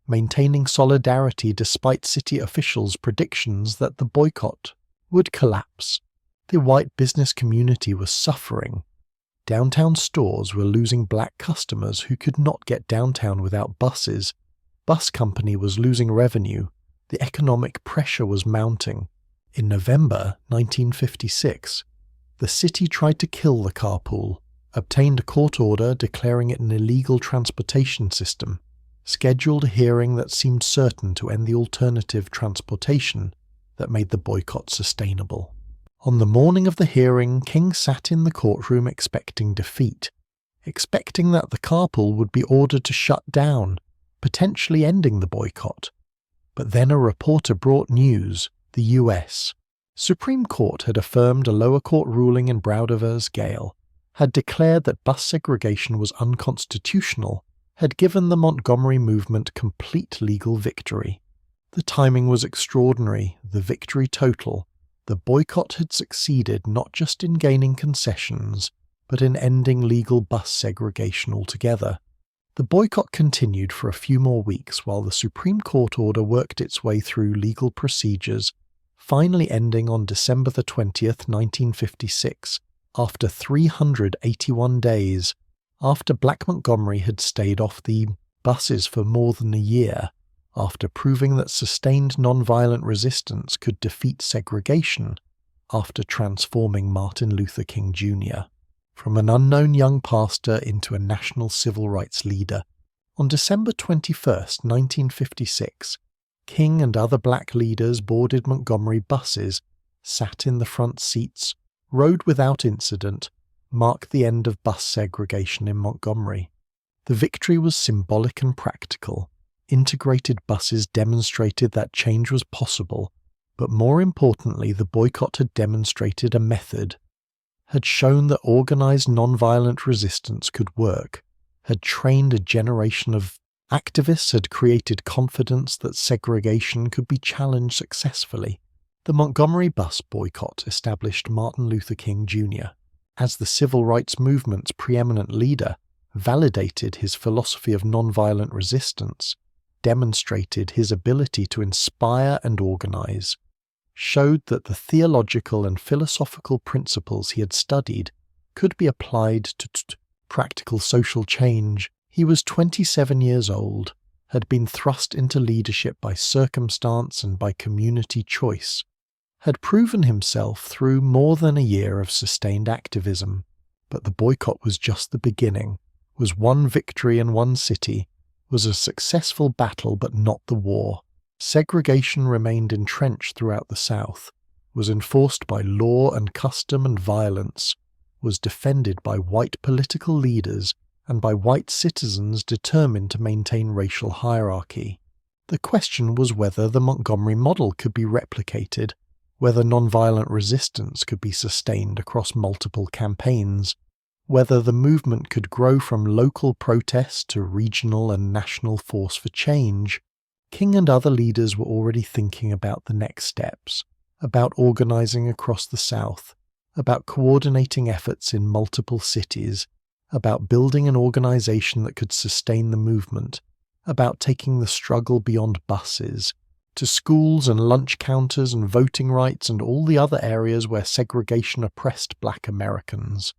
maintaining solidarity despite city officials' predictions that the boycott would collapse. The white business community was suffering. Downtown stores were losing black customers who could not get downtown without buses. Bus company was losing revenue. The economic pressure was mounting. In November 1956, the city tried to kill the carpool, obtained a court order declaring it an illegal transportation system, scheduled a hearing that seemed certain to end the alternative transportation that made the boycott sustainable. On the morning of the hearing, King sat in the courtroom expecting defeat, expecting that the carpool would be ordered to shut down, potentially ending the boycott. But then a reporter brought news. The U.S. Supreme Court had affirmed a lower court ruling in Browder v. Gale, had declared that bus segregation was unconstitutional, had given the Montgomery movement complete legal victory. The timing was extraordinary, the victory total. The boycott had succeeded not just in gaining concessions, but in ending legal bus segregation altogether. The boycott continued for a few more weeks while the Supreme Court order worked its way through legal procedures, finally ending on December 20th, 1956, after 381 days, after Black Montgomery had stayed off the buses for more than a year, after proving that sustained nonviolent resistance could defeat segregation, after transforming Martin Luther King Jr. from an unknown young pastor into a national civil rights leader. On December 21st, 1956, King and other black leaders boarded Montgomery buses, sat in the front seats, rode without incident, marked the end of bus segregation in Montgomery. The victory was symbolic and practical. Integrated buses demonstrated that change was possible, but more importantly, the boycott had demonstrated a method, had shown that organized nonviolent resistance could work, had trained a generation of activists, had created confidence that segregation could be challenged successfully. The Montgomery bus boycott established Martin Luther King Jr. as the civil rights movement's preeminent leader, validated his philosophy of nonviolent resistance, demonstrated his ability to inspire and organize, showed that the theological and philosophical principles he had studied could be applied to practical social change. He was 27 years old, had been thrust into leadership by circumstance and by community choice, had proven himself through more than a year of sustained activism. But the boycott was just the beginning, was one victory in one city, was a successful battle but not the war. Segregation remained entrenched throughout the South, was enforced by law and custom and violence, was defended by white political leaders and by white citizens determined to maintain racial hierarchy. The question was whether the Montgomery model could be replicated, whether nonviolent resistance could be sustained across multiple campaigns, whether the movement could grow from local protest to regional and national force for change. King and other leaders were already thinking about the next steps, about organizing across the South, about coordinating efforts in multiple cities, about building an organization that could sustain the movement, about taking the struggle beyond buses, to schools and lunch counters and voting rights and all the other areas where segregation oppressed Black Americans.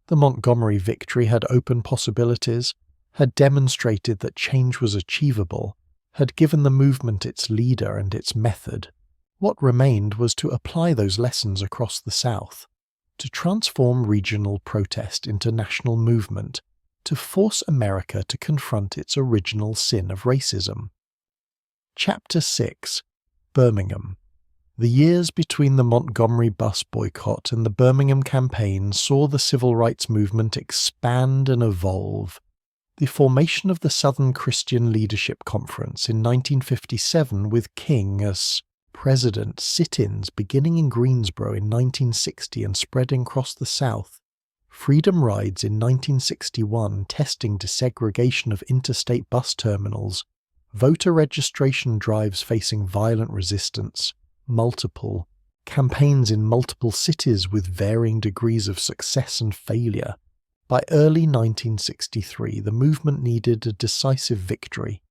The Montgomery victory had opened possibilities, had demonstrated that change was achievable, had given the movement its leader and its method. What remained was to apply those lessons across the South, to transform regional protest into national movement, to force America to confront its original sin of racism. Chapter 6: Birmingham. The years between the Montgomery bus boycott and the Birmingham campaign saw the civil rights movement expand and evolve. The formation of the Southern Christian Leadership Conference in 1957 with King as president, sit-ins beginning in Greensboro in 1960 and spreading across the South, freedom rides in 1961 testing desegregation of interstate bus terminals, voter registration drives facing violent resistance, multiple campaigns in multiple cities with varying degrees of success and failure. By early 1963, the movement needed a decisive victory,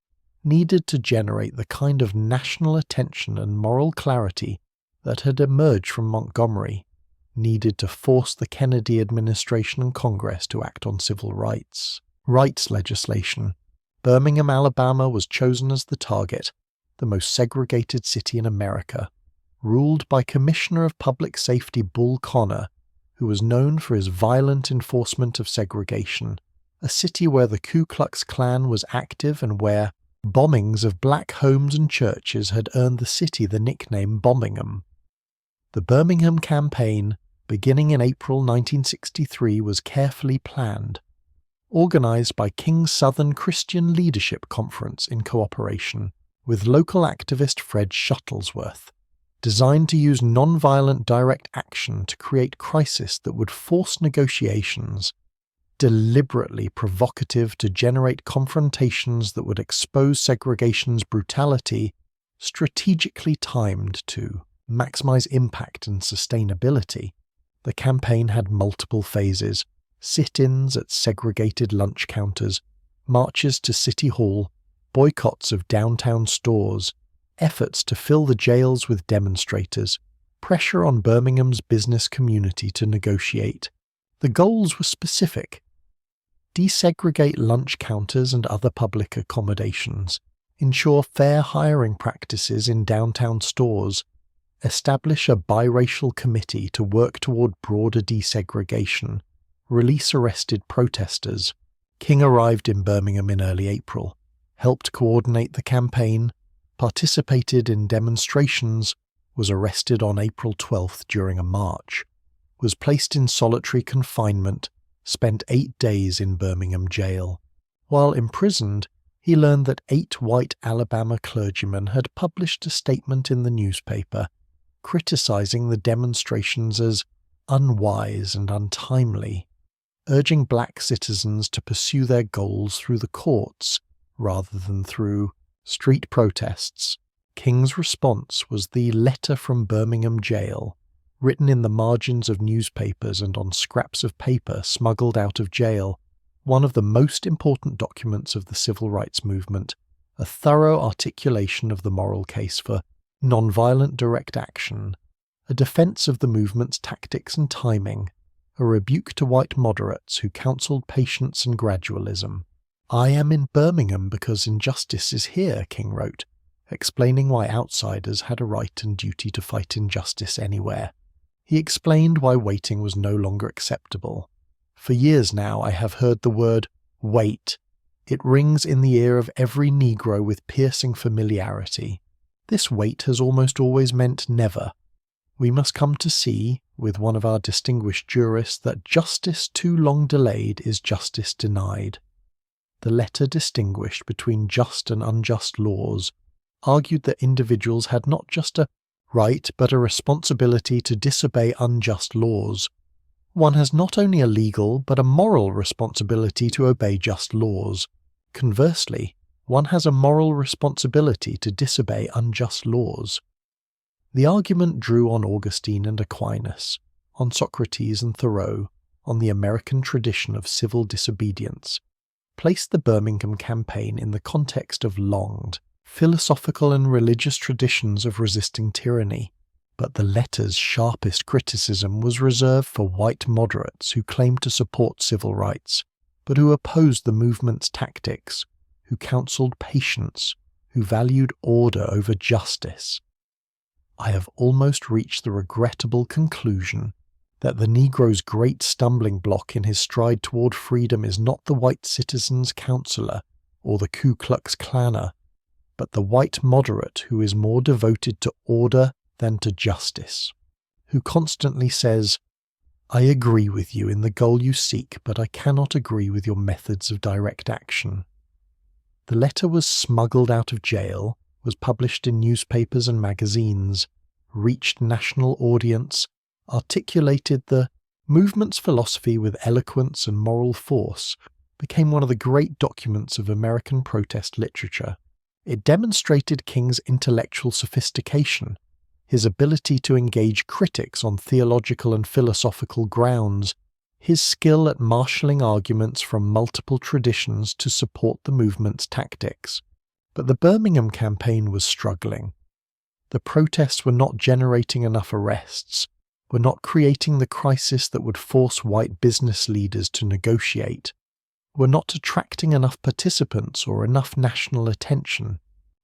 needed to generate the kind of national attention and moral clarity that had emerged from Montgomery, needed to force the Kennedy administration and Congress to act on civil rights legislation. Birmingham, Alabama was chosen as the target, the most segregated city in America, ruled by Commissioner of Public Safety Bull Connor, who was known for his violent enforcement of segregation, a city where the Ku Klux Klan was active and where bombings of black homes and churches had earned the city the nickname Bombingham. The Birmingham campaign, beginning in April 1963, was carefully planned, organized by King's Southern Christian Leadership Conference in cooperation with local activist Fred Shuttlesworth, designed to use nonviolent direct action to create crisis that would force negotiations, deliberately provocative to generate confrontations that would expose segregation's brutality, strategically timed to maximize impact and sustainability. The campaign had multiple phases: sit-ins at segregated lunch counters, marches to City Hall, boycotts of downtown stores, efforts to fill the jails with demonstrators, pressure on Birmingham's business community to negotiate. The goals were specific: desegregate lunch counters and other public accommodations, ensure fair hiring practices in downtown stores, establish a biracial committee to work toward broader desegregation, release arrested protesters. King arrived in Birmingham in early April, helped coordinate the campaign, participated in demonstrations, was arrested on April 12th during a march, was placed in solitary confinement, spent 8 days in Birmingham jail. While imprisoned, he learned that 8 white Alabama clergymen had published a statement in the newspaper criticizing the demonstrations as unwise and untimely, urging black citizens to pursue their goals through the courts rather than through street protests. King's response was the Letter from Birmingham Jail, written in the margins of newspapers and on scraps of paper smuggled out of jail, one of the most important documents of the civil rights movement, a thorough articulation of the moral case for nonviolent direct action, a defense of the movement's tactics and timing, a rebuke to white moderates who counseled patience and gradualism. "I am in Birmingham because injustice is here," King wrote, explaining why outsiders had a right and duty to fight injustice anywhere. He explained why waiting was no longer acceptable. "For years now I have heard the word, 'wait.' It rings in the ear of every Negro with piercing familiarity. This wait has almost always meant never. We must come to see, with one of our distinguished jurists that justice too long delayed is justice denied. The letter distinguished between just and unjust laws, argued that individuals had not just a right but a responsibility to disobey unjust laws. One has not only a legal but a moral responsibility to obey just laws. Conversely, one has a moral responsibility to disobey unjust laws. The argument drew on Augustine and Aquinas, on Socrates and Thoreau, on the American tradition of civil disobedience, placed the Birmingham campaign in the context of longed, philosophical and religious traditions of resisting tyranny, but the letter's sharpest criticism was reserved for white moderates who claimed to support civil rights, but who opposed the movement's tactics, who counselled patience, who valued order over justice. I have almost reached the regrettable conclusion that the Negro's great stumbling block in his stride toward freedom is not the white citizen's counselor or the Ku Klux Klanner, but the white moderate who is more devoted to order than to justice, who constantly says, "I agree with you in the goal you seek, but I cannot agree with your methods of direct action." The letter was smuggled out of jail, was published in newspapers and magazines, reached national audience, articulated the movement's philosophy with eloquence and moral force, became one of the great documents of American protest literature. It demonstrated King's intellectual sophistication, his ability to engage critics on theological and philosophical grounds, his skill at marshalling arguments from multiple traditions to support the movement's tactics. But the Birmingham campaign was struggling. The protests were not generating enough arrests, were not creating the crisis that would force white business leaders to negotiate, were not attracting enough participants or enough national attention.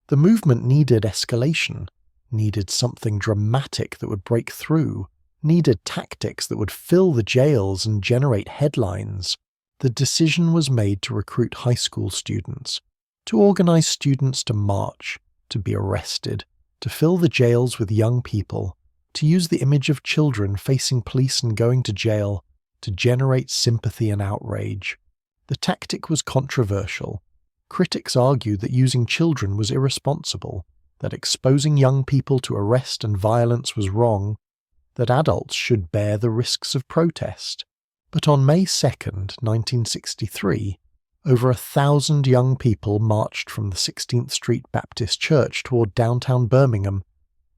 The movement needed escalation, needed something dramatic that would break through, needed tactics that would fill the jails and generate headlines. The decision was made to recruit high school students, to organize students to march, to be arrested, to fill the jails with young people, to use the image of children facing police and going to jail, to generate sympathy and outrage. The tactic was controversial. Critics argued that using children was irresponsible, that exposing young people to arrest and violence was wrong, that adults should bear the risks of protest. But on May 2nd, 1963, over 1,000 young people marched from the 16th Street Baptist Church toward downtown Birmingham,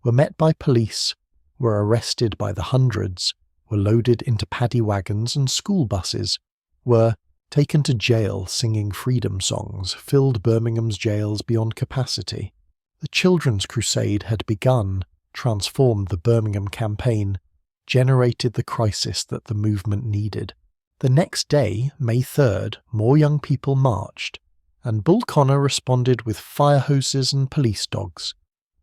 were met by police, were arrested by the hundreds, were loaded into paddy wagons and school buses, were taken to jail singing freedom songs, filled Birmingham's jails beyond capacity. The Children's Crusade had begun, transformed the Birmingham campaign, generated the crisis that the movement needed. The next day, May 3rd, more young people marched, and Bull Connor responded with fire hoses and police dogs.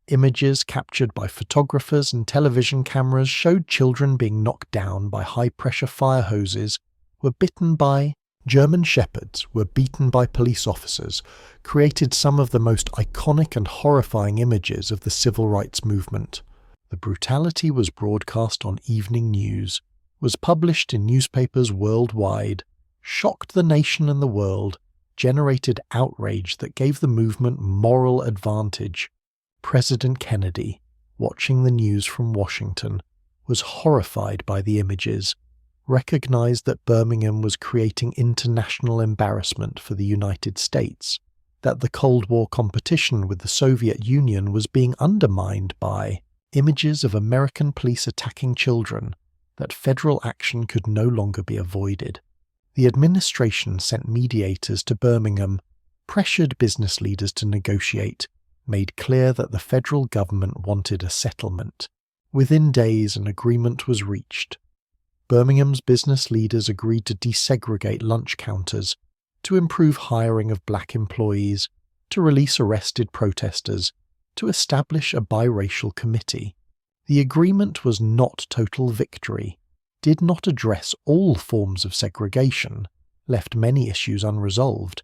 Images captured by photographers and television cameras showed children being knocked down by high-pressure fire hoses, were bitten by German shepherds, were beaten by police officers, created some of the most iconic and horrifying images of the civil rights movement. The brutality was broadcast on evening news, was published in newspapers worldwide, shocked the nation and the world, generated outrage that gave the movement moral advantage. President Kennedy, watching the news from Washington, was horrified by the images, recognized that Birmingham was creating international embarrassment for the United States, that the Cold War competition with the Soviet Union was being undermined by images of American police attacking children, that federal action could no longer be avoided. The administration sent mediators to Birmingham, pressured business leaders to negotiate, made clear that the federal government wanted a settlement. Within days, an agreement was reached. Birmingham's business leaders agreed to desegregate lunch counters, to improve hiring of black employees, to release arrested protesters, to establish a biracial committee. The agreement was not total victory, did not address all forms of segregation, left many issues unresolved,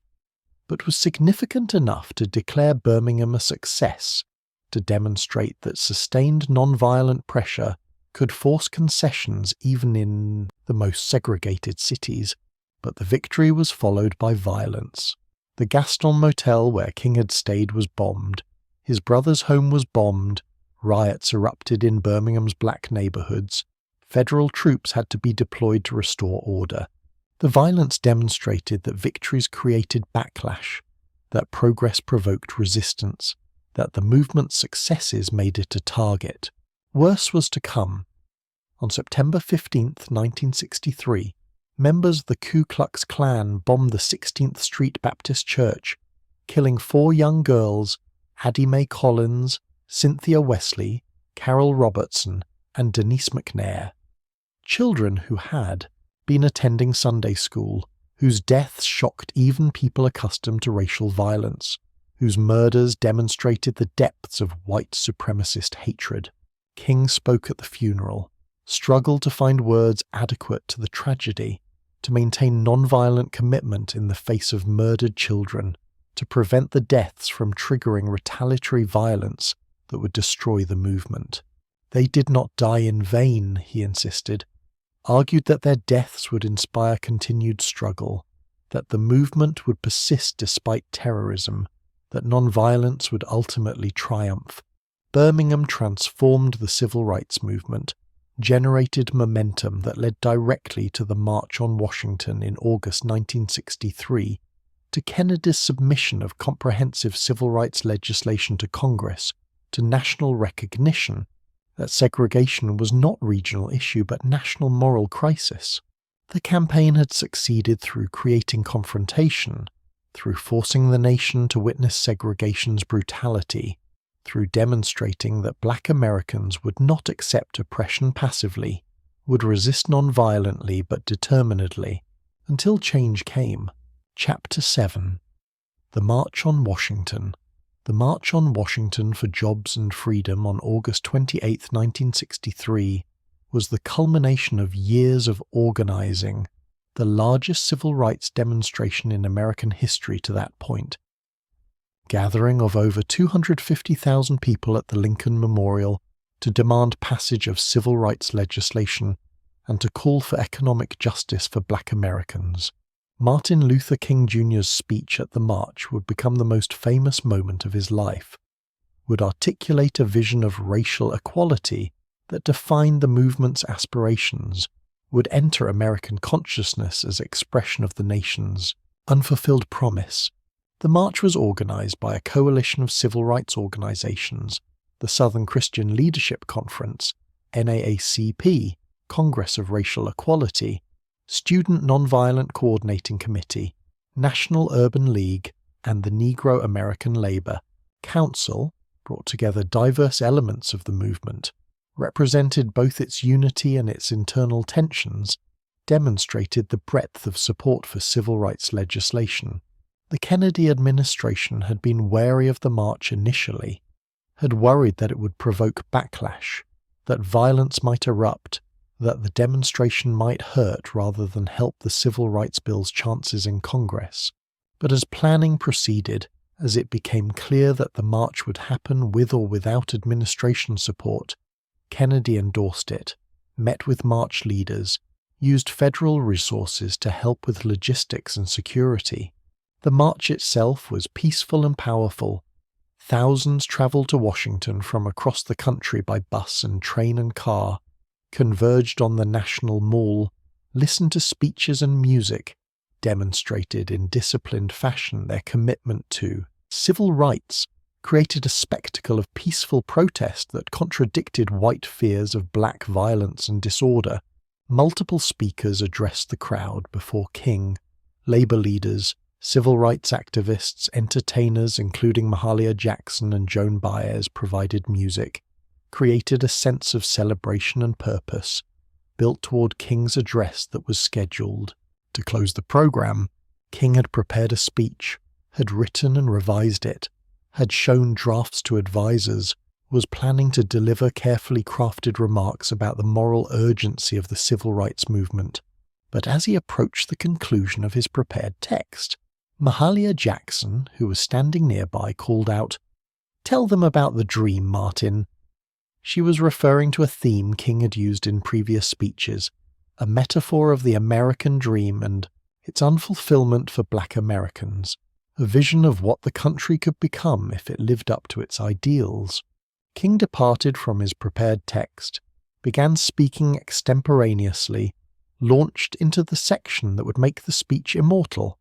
but was significant enough to declare Birmingham a success, to demonstrate that sustained nonviolent pressure could force concessions even in the most segregated cities, but the victory was followed by violence. The Gaston Motel where King had stayed was bombed, his brother's home was bombed, riots erupted in Birmingham's black neighbourhoods, federal troops had to be deployed to restore order. The violence demonstrated that victories created backlash, that progress provoked resistance, that the movement's successes made it a target. Worse was to come. On September 15, 1963, members of the Ku Klux Klan bombed the 16th Street Baptist Church, killing 4 young girls, Addie Mae Collins, Cynthia Wesley, Carol Robertson, and Denise McNair. Children who had been attending Sunday school, whose deaths shocked even people accustomed to racial violence, whose murders demonstrated the depths of white supremacist hatred. King spoke at the funeral, struggled to find words adequate to the tragedy, to maintain nonviolent commitment in the face of murdered children, to prevent the deaths from triggering retaliatory violence that would destroy the movement. They did not die in vain, he insisted, argued that their deaths would inspire continued struggle, that the movement would persist despite terrorism, that nonviolence would ultimately triumph. Birmingham transformed the civil rights movement, generated momentum that led directly to the March on Washington in August 1963, to Kennedy's submission of comprehensive civil rights legislation to Congress, to national recognition that segregation was not a regional issue but national moral crisis. The campaign had succeeded through creating confrontation, through forcing the nation to witness segregation's brutality, through demonstrating that black Americans would not accept oppression passively, would resist non-violently but determinedly, until change came. Chapter 7. The March on Washington. The March on Washington for Jobs and Freedom on August 28, 1963, was the culmination of years of organizing, the largest civil rights demonstration in American history to that point. Gathering of over 250,000 people at the Lincoln Memorial to demand passage of civil rights legislation and to call for economic justice for black Americans. Martin Luther King Jr.'s speech at the march would become the most famous moment of his life, would articulate a vision of racial equality that defined the movement's aspirations, would enter American consciousness as expression of the nation's unfulfilled promise. The march was organized by a coalition of civil rights organizations, the Southern Christian Leadership Conference, NAACP, Congress of Racial Equality, Student Nonviolent Coordinating Committee, National Urban League, and the Negro American Labor Council brought together diverse elements of the movement, represented both its unity and its internal tensions, demonstrated the breadth of support for civil rights legislation. The Kennedy administration had been wary of the march initially, had worried that it would provoke backlash, that violence might erupt, that the demonstration might hurt rather than help the Civil Rights Bill's chances in Congress. But as planning proceeded, as it became clear that the march would happen with or without administration support, Kennedy endorsed it, met with march leaders, used federal resources to help with logistics and security. The march itself was peaceful and powerful. Thousands traveled to Washington from across the country by bus and train and car, converged on the National Mall, listened to speeches and music, demonstrated in disciplined fashion their commitment to civil rights, created a spectacle of peaceful protest that contradicted white fears of black violence and disorder. Multiple speakers addressed the crowd before King, labor leaders, civil rights activists, entertainers including Mahalia Jackson and Joan Baez provided music, created a sense of celebration and purpose, built toward King's address that was scheduled. To close the program, King had prepared a speech, had written and revised it, had shown drafts to advisors, was planning to deliver carefully crafted remarks about the moral urgency of the civil rights movement. But as he approached the conclusion of his prepared text, Mahalia Jackson, who was standing nearby, called out, "Tell them about the dream, Martin." She was referring to a theme King had used in previous speeches, a metaphor of the American dream and its unfulfillment for Black Americans, a vision of what the country could become if it lived up to its ideals. King departed from his prepared text, began speaking extemporaneously, launched into the section that would make the speech immortal.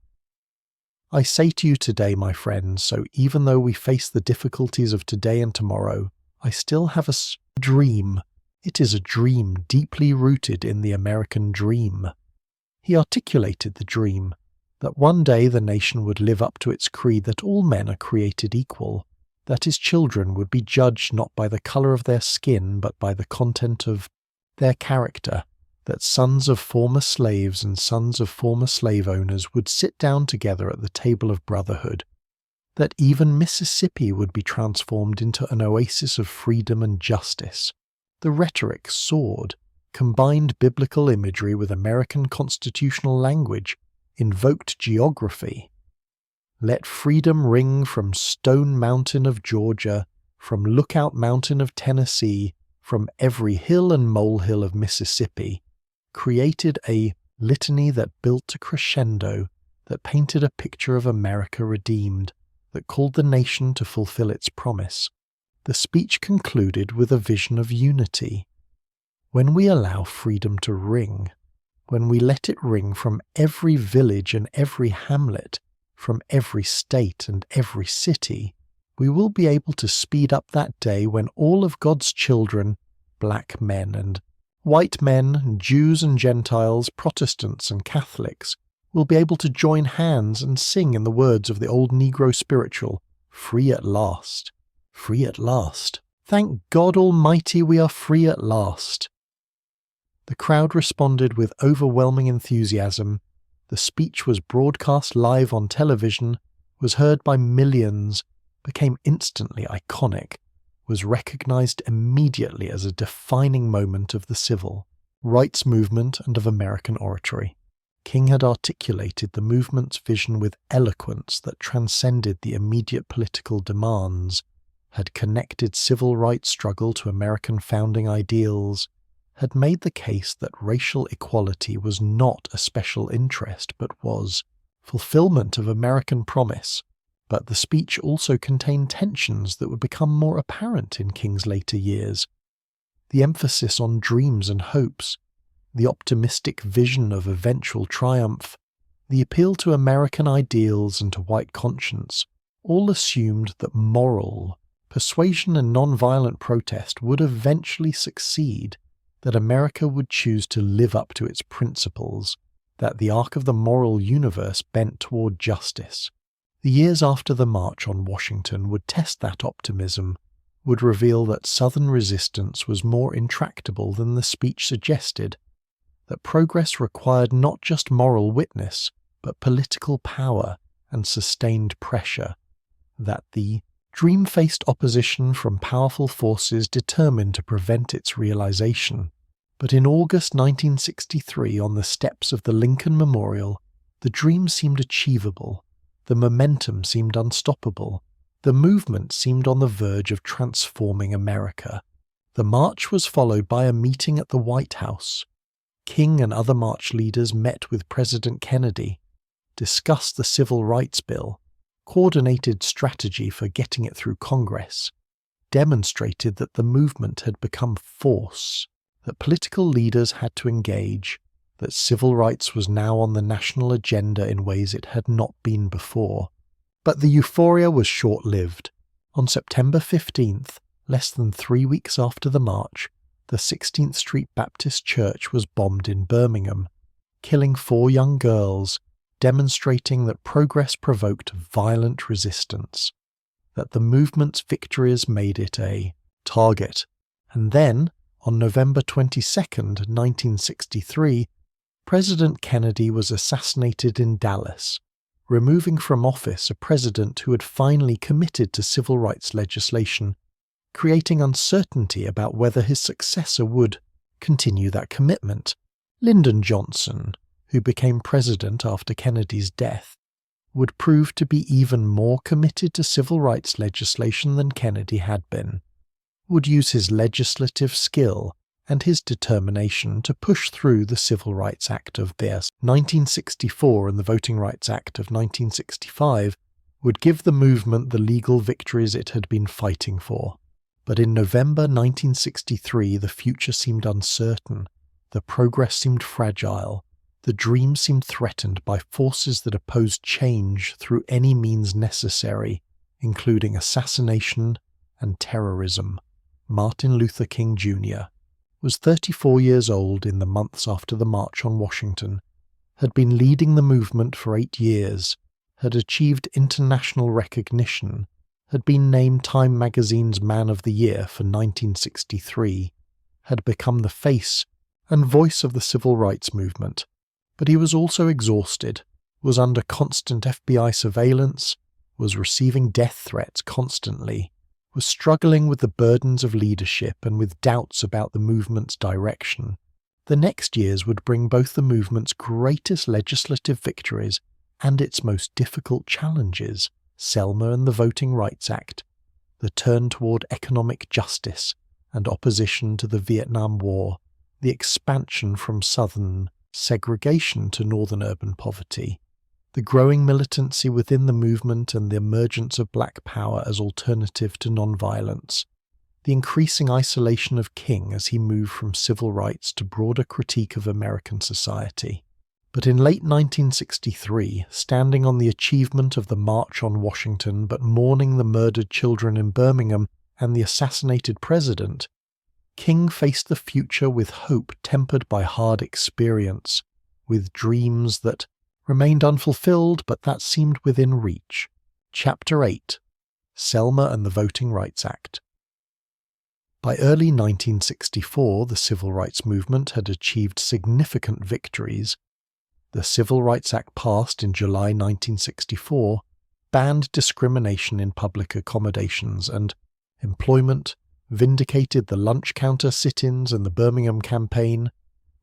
I say to you today, my friends, so even though we face the difficulties of today and tomorrow, I still have a dream. It is a dream deeply rooted in the American dream. He articulated the dream, that one day the nation would live up to its creed that all men are created equal, that his children would be judged not by the colour of their skin but by the content of their character, that sons of former slaves and sons of former slave owners would sit down together at the table of brotherhood, that even Mississippi would be transformed into an oasis of freedom and justice. The rhetoric soared, combined biblical imagery with American constitutional language, invoked geography. Let freedom ring from Stone Mountain of Georgia, from Lookout Mountain of Tennessee, from every hill and molehill of Mississippi, created a litany that built a crescendo, that painted a picture of America redeemed, that called the nation to fulfill its promise. The speech concluded with a vision of unity. When we allow freedom to ring, when we let it ring from every village and every hamlet, from every state and every city, we will be able to speed up that day when all of God's children, black men and white men, Jews and Gentiles, Protestants and Catholics, will be able to join hands and sing in the words of the old Negro spiritual, "Free at last, free at last. Thank God Almighty we are free at last." The crowd responded with overwhelming enthusiasm. The speech was broadcast live on television, was heard by millions, became instantly iconic, was recognized immediately as a defining moment of the civil rights movement and of American oratory. King had articulated the movement's vision with eloquence that transcended the immediate political demands, had connected civil rights struggle to American founding ideals, had made the case that racial equality was not a special interest but was fulfillment of American promise. But the speech also contained tensions that would become more apparent in King's later years. The emphasis on dreams and hopes, the optimistic vision of eventual triumph, the appeal to American ideals and to white conscience, all assumed that moral persuasion and nonviolent protest would eventually succeed, that America would choose to live up to its principles, that the arc of the moral universe bent toward justice. The years after the March on Washington would test that optimism, would reveal that Southern resistance was more intractable than the speech suggested, that progress required not just moral witness, but political power and sustained pressure, that the dream-faced opposition from powerful forces determined to prevent its realization. But in August 1963, on the steps of the Lincoln Memorial, the dream seemed achievable, the momentum seemed unstoppable, the movement seemed on the verge of transforming America. The march was followed by a meeting at the White House. King and other march leaders met with President Kennedy, discussed the Civil Rights Bill, coordinated strategy for getting it through Congress, demonstrated that the movement had become force, that political leaders had to engage, that civil rights was now on the national agenda in ways it had not been before. But the euphoria was short-lived. On September 15th, less than 3 weeks after the march, the 16th Street Baptist Church was bombed in Birmingham, killing 4 young girls, demonstrating that progress provoked violent resistance, that the movement's victories made it a target. And then, on November 22nd, 1963, President Kennedy was assassinated in Dallas, removing from office a president who had finally committed to civil rights legislation, creating uncertainty about whether his successor would continue that commitment. Lyndon Johnson, who became president after Kennedy's death, would prove to be even more committed to civil rights legislation than Kennedy had been. would use his legislative skill and his determination to push through the Civil Rights Act of 1964 and the Voting Rights Act of 1965 would give the movement the legal victories it had been fighting for. But in November 1963, the future seemed uncertain, the progress seemed fragile, the dream seemed threatened by forces that opposed change through any means necessary, including assassination and terrorism. Martin Luther King Jr. was 34 years old in the months after the March on Washington, had been leading the movement for 8 years, had achieved international recognition, had been named Time magazine's Man of the Year for 1963, had become the face and voice of the civil rights movement, but he was also exhausted, was under constant FBI surveillance, was receiving death threats constantly, was struggling with the burdens of leadership and with doubts about the movement's direction. The next years would bring both the movement's greatest legislative victories and its most difficult challenges, Selma and the Voting Rights Act, the turn toward economic justice and opposition to the Vietnam War, the expansion from Southern segregation to Northern urban poverty, the growing militancy within the movement and the emergence of Black power as alternative to nonviolence, the increasing isolation of King as he moved from civil rights to broader critique of American society. But in late 1963, standing on the achievement of the March on Washington but mourning the murdered children in Birmingham and the assassinated president, King faced the future with hope tempered by hard experience, with dreams that remained unfulfilled but that seemed within reach. Chapter 8: Selma and the Voting Rights Act. By early 1964, the civil rights movement had achieved significant victories. The Civil Rights Act passed in July 1964 banned discrimination in public accommodations and employment, vindicated the lunch counter sit-ins and the Birmingham campaign,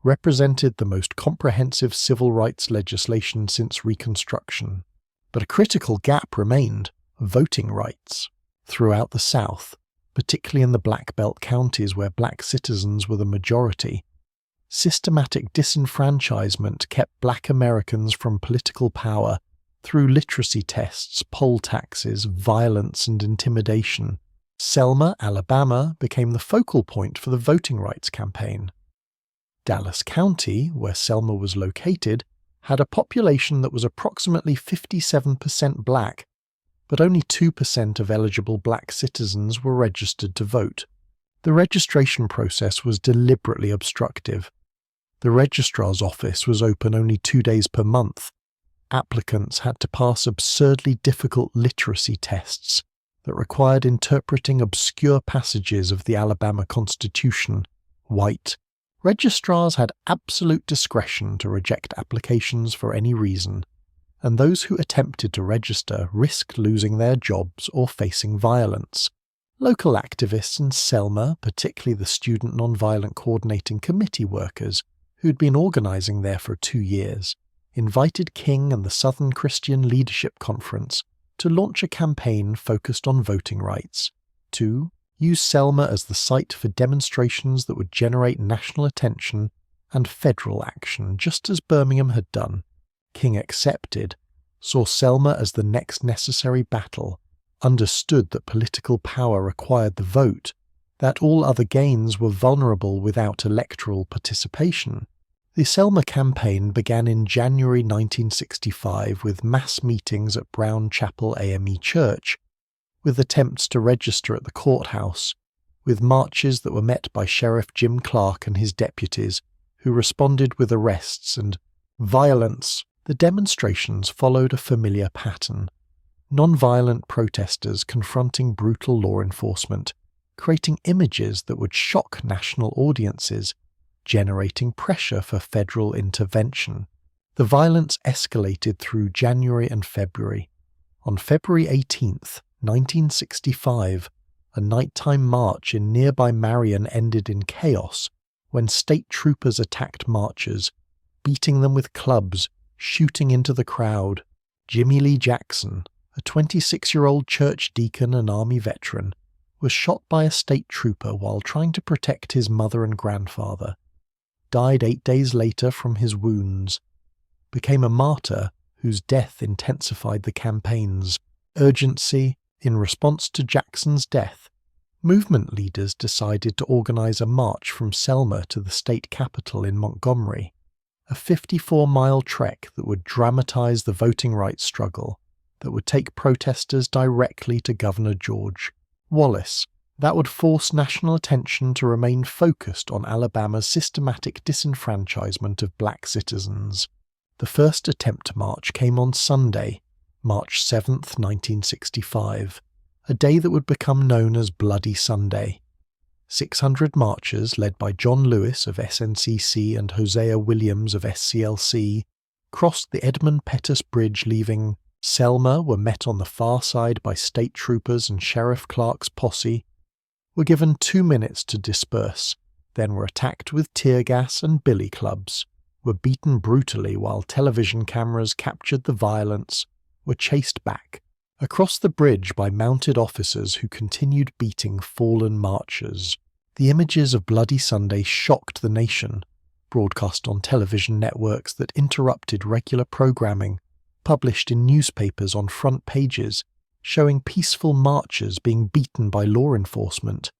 represented the most comprehensive civil rights legislation since Reconstruction. But a critical gap remained: voting rights. Throughout the South, particularly in the Black Belt counties where black citizens were the majority, systematic disenfranchisement kept Black Americans from political power through literacy tests, poll taxes, violence, and intimidation. Selma, Alabama, became the focal point for the voting rights campaign. Dallas County, where Selma was located, had a population that was approximately 57% black, but only 2% of eligible black citizens were registered to vote. The registration process was deliberately obstructive. The registrar's office was open only 2 days per month. Applicants had to pass absurdly difficult literacy tests that required interpreting obscure passages of the Alabama Constitution. White registrars had absolute discretion to reject applications for any reason, and those who attempted to register risked losing their jobs or facing violence. Local activists in Selma, particularly the Student Nonviolent Coordinating Committee workers, who'd been organizing there for 2 years, invited King and the Southern Christian Leadership Conference to launch a campaign focused on voting rights, to use Selma as the site for demonstrations that would generate national attention and federal action, just as Birmingham had done. King accepted, saw Selma as the next necessary battle, understood that political power required the vote, that all other gains were vulnerable without electoral participation. The Selma campaign began in January 1965 with mass meetings at Brown Chapel AME Church, with attempts to register at the courthouse, with marches that were met by Sheriff Jim Clark and his deputies, who responded with arrests and violence. The demonstrations followed a familiar pattern: non-violent protesters confronting brutal law enforcement, creating images that would shock national audiences, generating pressure for federal intervention. The violence escalated through January and February. On February 18th, 1965, a nighttime march in nearby Marion ended in chaos when state troopers attacked marchers, beating them with clubs, shooting into the crowd. Jimmy Lee Jackson, a 26-year-old church deacon and Army veteran, was shot by a state trooper while trying to protect his mother and grandfather, died 8 days later from his wounds, became a martyr whose death intensified the campaign's urgency. In response to Jackson's death, movement leaders decided to organize a march from Selma to the state capital in Montgomery, a 54-mile trek that would dramatize the voting rights struggle, that would take protesters directly to Governor George Wallace, that would force national attention to remain focused on Alabama's systematic disenfranchisement of black citizens. The first attempt to march came on Sunday, March 7, 1965, a day that would become known as Bloody Sunday. 600 marchers, led by John Lewis of SNCC and Hosea Williams of SCLC, crossed the Edmund Pettus Bridge leaving Selma, were met on the far side by state troopers and Sheriff Clark's posse, were given 2 minutes to disperse, then were attacked with tear gas and billy clubs, were beaten brutally while television cameras captured the violence, were chased back across the bridge by mounted officers who continued beating fallen marchers. The images of Bloody Sunday shocked the nation, broadcast on television networks that interrupted regular programming, published in newspapers on front pages, showing peaceful marchers being beaten by law enforcement,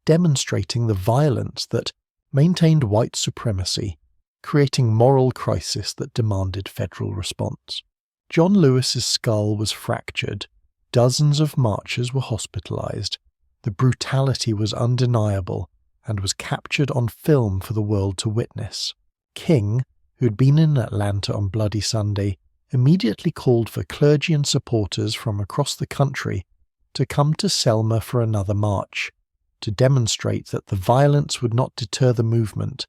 demonstrating the violence that maintained white supremacy, creating moral crisis that demanded federal response. John Lewis's skull was fractured. Dozens of marchers were hospitalized. The brutality was undeniable and was captured on film for the world to witness. King, who had been in Atlanta on Bloody Sunday, immediately called for clergy and supporters from across the country to come to Selma for another march, to demonstrate that the violence would not deter the movement,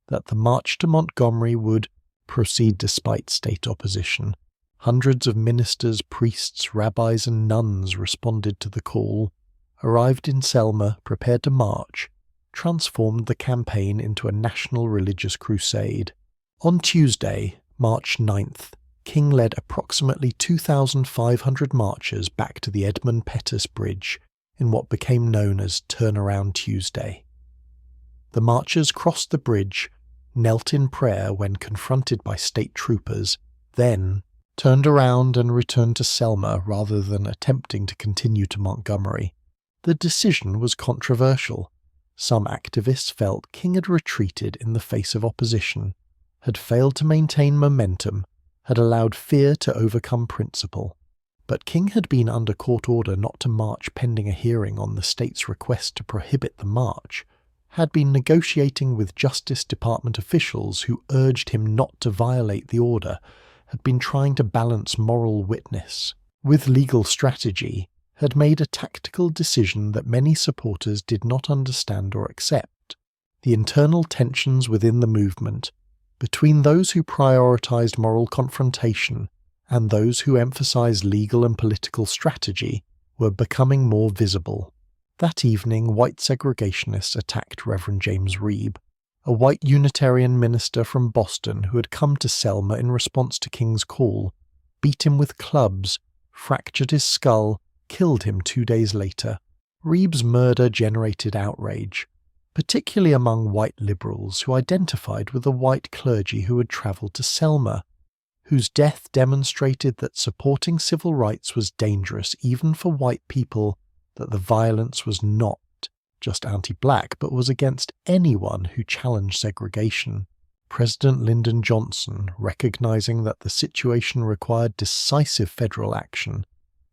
that the march to Montgomery would proceed despite state opposition. Hundreds of ministers, priests, rabbis, and nuns responded to the call, arrived in Selma, prepared to march, transformed the campaign into a national religious crusade. On Tuesday, March 9th, King led approximately 2,500 marchers back to the Edmund Pettus Bridge in what became known as Turnaround Tuesday. The marchers crossed the bridge, knelt in prayer when confronted by state troopers, then turned around and returned to Selma rather than attempting to continue to Montgomery. The decision was controversial. Some activists felt King had retreated in the face of opposition, had failed to maintain momentum, had allowed fear to overcome principle. But King had been under court order not to march pending a hearing on the state's request to prohibit the march, had been negotiating with Justice Department officials who urged him not to violate the order, had been trying to balance moral witness with legal strategy, had made a tactical decision that many supporters did not understand or accept. The internal tensions within the movement, between those who prioritized moral confrontation and those who emphasized legal and political strategy, were becoming more visible. That evening, white segregationists attacked Reverend James Reeb, a white Unitarian minister from Boston who had come to Selma in response to King's call, beat him with clubs, fractured his skull, killed him 2 days later. Reeb's murder generated outrage, particularly among white liberals who identified with the white clergy who had travelled to Selma, whose death demonstrated that supporting civil rights was dangerous even for white people, that the violence was not just anti-black, but was against anyone who challenged segregation. President Lyndon Johnson, recognizing that the situation required decisive federal action,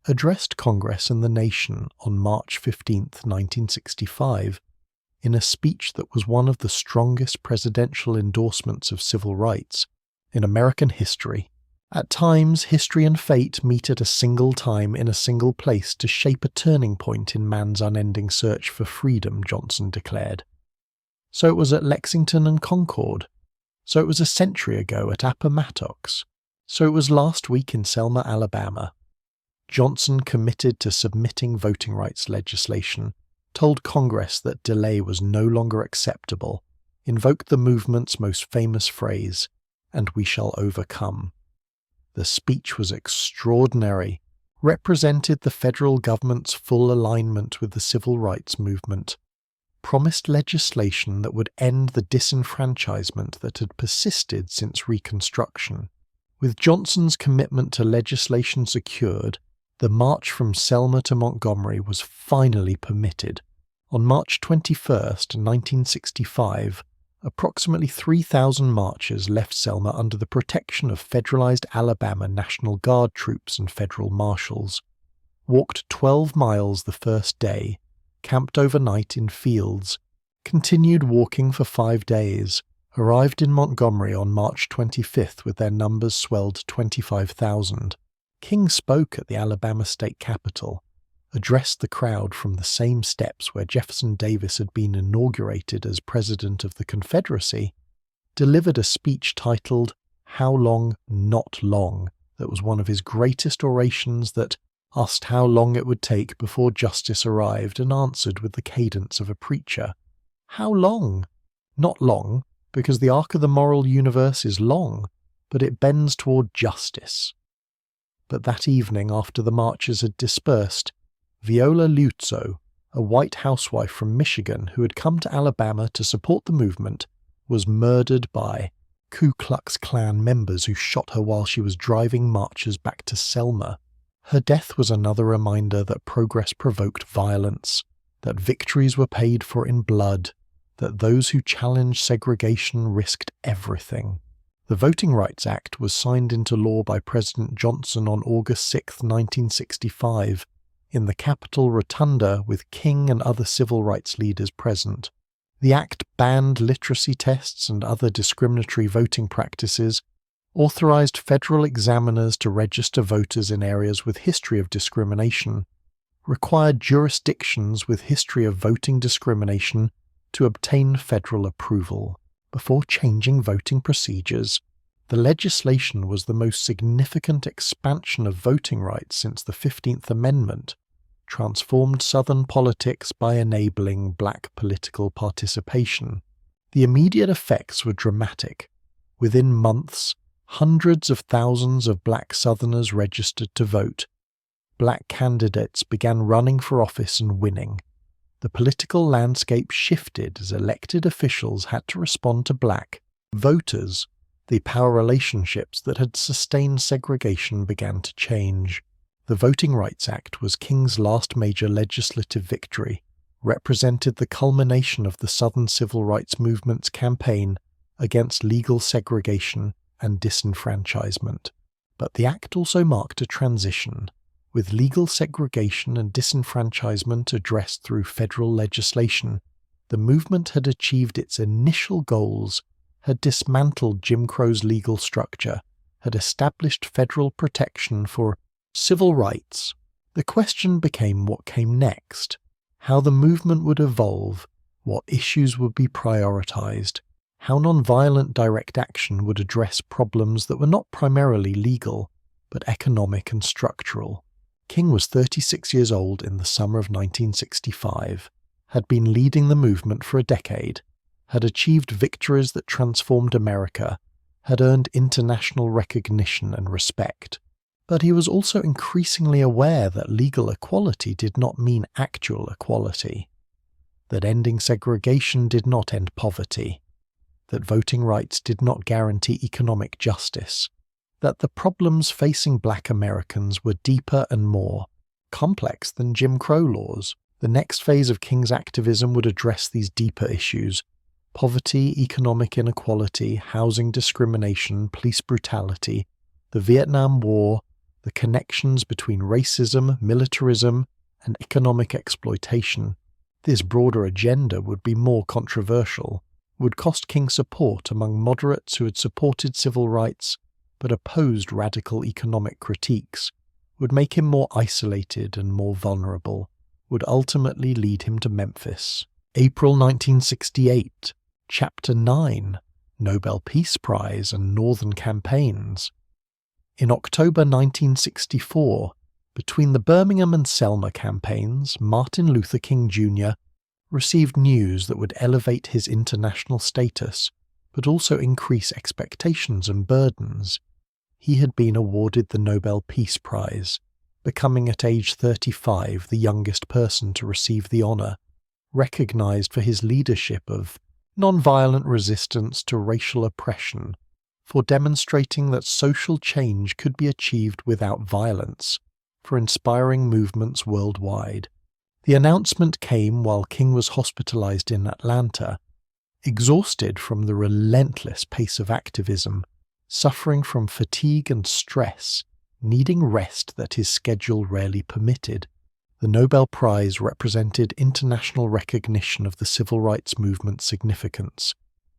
addressed Congress and the nation on March 15, 1965, in a speech that was one of the strongest presidential endorsements of civil rights in American history. At times, history and fate meet at a single time in a single place to shape a turning point in man's unending search for freedom, Johnson declared. So it was at Lexington and Concord. So it was a century ago at Appomattox. So it was last week in Selma, Alabama. Johnson committed to submitting voting rights legislation, told Congress that delay was no longer acceptable, invoked the movement's most famous phrase, "and we shall overcome." The speech was extraordinary, represented the federal government's full alignment with the civil rights movement, promised legislation that would end the disenfranchisement that had persisted since Reconstruction. With Johnson's commitment to legislation secured, the march from Selma to Montgomery was finally permitted. On March 21, 1965, approximately 3,000 marchers left Selma under the protection of federalized Alabama National Guard troops and federal marshals, walked 12 miles the first day, camped overnight in fields, continued walking for 5 days, arrived in Montgomery on March 25th with their numbers swelled to 25,000. King spoke at the Alabama state capitol, addressed the crowd from the same steps where Jefferson Davis had been inaugurated as President of the Confederacy, delivered a speech titled "How Long, Not Long," that was one of his greatest orations, that asked how long it would take before justice arrived and answered with the cadence of a preacher. How long? Not long, because the arc of the moral universe is long, but it bends toward justice. But that evening, after the marchers had dispersed, Viola Luzzo, a white housewife from Michigan who had come to Alabama to support the movement, was murdered by Ku Klux Klan members who shot her while she was driving marchers back to Selma. Her death was another reminder that progress provoked violence, that victories were paid for in blood, that those who challenged segregation risked everything. The Voting Rights Act was signed into law by President Johnson on August 6, 1965, in the Capitol Rotunda with King and other civil rights leaders present. The act banned literacy tests and other discriminatory voting practices, authorized federal examiners to register voters in areas with history of discrimination, required jurisdictions with history of voting discrimination to obtain federal approval before changing voting procedures. The legislation was the most significant expansion of voting rights since the 15th Amendment, transformed Southern politics by enabling black political participation. The immediate effects were dramatic. Within months, hundreds of thousands of black Southerners registered to vote. Black candidates began running for office and winning. The political landscape shifted as elected officials had to respond to black voters. The power relationships that had sustained segregation began to change. The Voting Rights Act was King's last major legislative victory, represented the culmination of the Southern Civil Rights Movement's campaign against legal segregation and disenfranchisement. But the act also marked a transition, with legal segregation and disenfranchisement addressed through federal legislation. The movement had achieved its initial goals, had dismantled Jim Crow's legal structure, had established federal protection for civil rights. The question became what came next, how the movement would evolve, what issues would be prioritized, how nonviolent direct action would address problems that were not primarily legal, but economic and structural. King was 36 years old in the summer of 1965, had been leading the movement for a decade, had achieved victories that transformed America, had earned international recognition and respect. But he was also increasingly aware that legal equality did not mean actual equality, that ending segregation did not end poverty, that voting rights did not guarantee economic justice, that the problems facing black Americans were deeper and more complex than Jim Crow laws. The next phase of King's activism would address these deeper issues: poverty, economic inequality, housing discrimination, police brutality, the Vietnam War, the connections between racism, militarism, and economic exploitation. This broader agenda would be more controversial, would cost King support among moderates who had supported civil rights but opposed radical economic critiques, would make him more isolated and more vulnerable, would ultimately lead him to Memphis. April 1968, Chapter 9, Nobel Peace Prize and Northern Campaigns. In October 1964, between the Birmingham and Selma campaigns, Martin Luther King Jr. received news that would elevate his international status, but also increase expectations and burdens. He had been awarded the Nobel Peace Prize, becoming at age 35 the youngest person to receive the honour, recognised for his leadership of non-violent resistance to racial oppression, for demonstrating that social change could be achieved without violence, for inspiring movements worldwide. The announcement came while King was hospitalized in Atlanta, exhausted from the relentless pace of activism, suffering from fatigue and stress, needing rest that his schedule rarely permitted. The Nobel Prize represented international recognition of the civil rights movement's significance,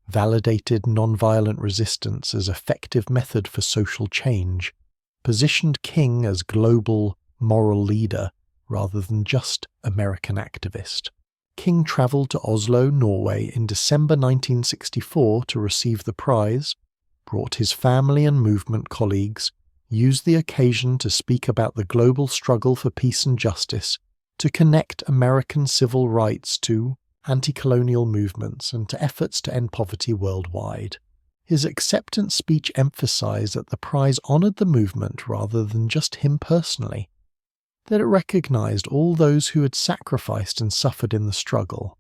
validated nonviolent resistance as effective method for social change, positioned King as global moral leader rather than just American activist. King travelled to Oslo, Norway in December 1964 to receive the prize, brought his family and movement colleagues, used the occasion to speak about the global struggle for peace and justice, to connect American civil rights to anti-colonial movements and to efforts to end poverty worldwide. His acceptance speech emphasized that the prize honored the movement rather than just him personally, that it recognized all those who had sacrificed and suffered in the struggle.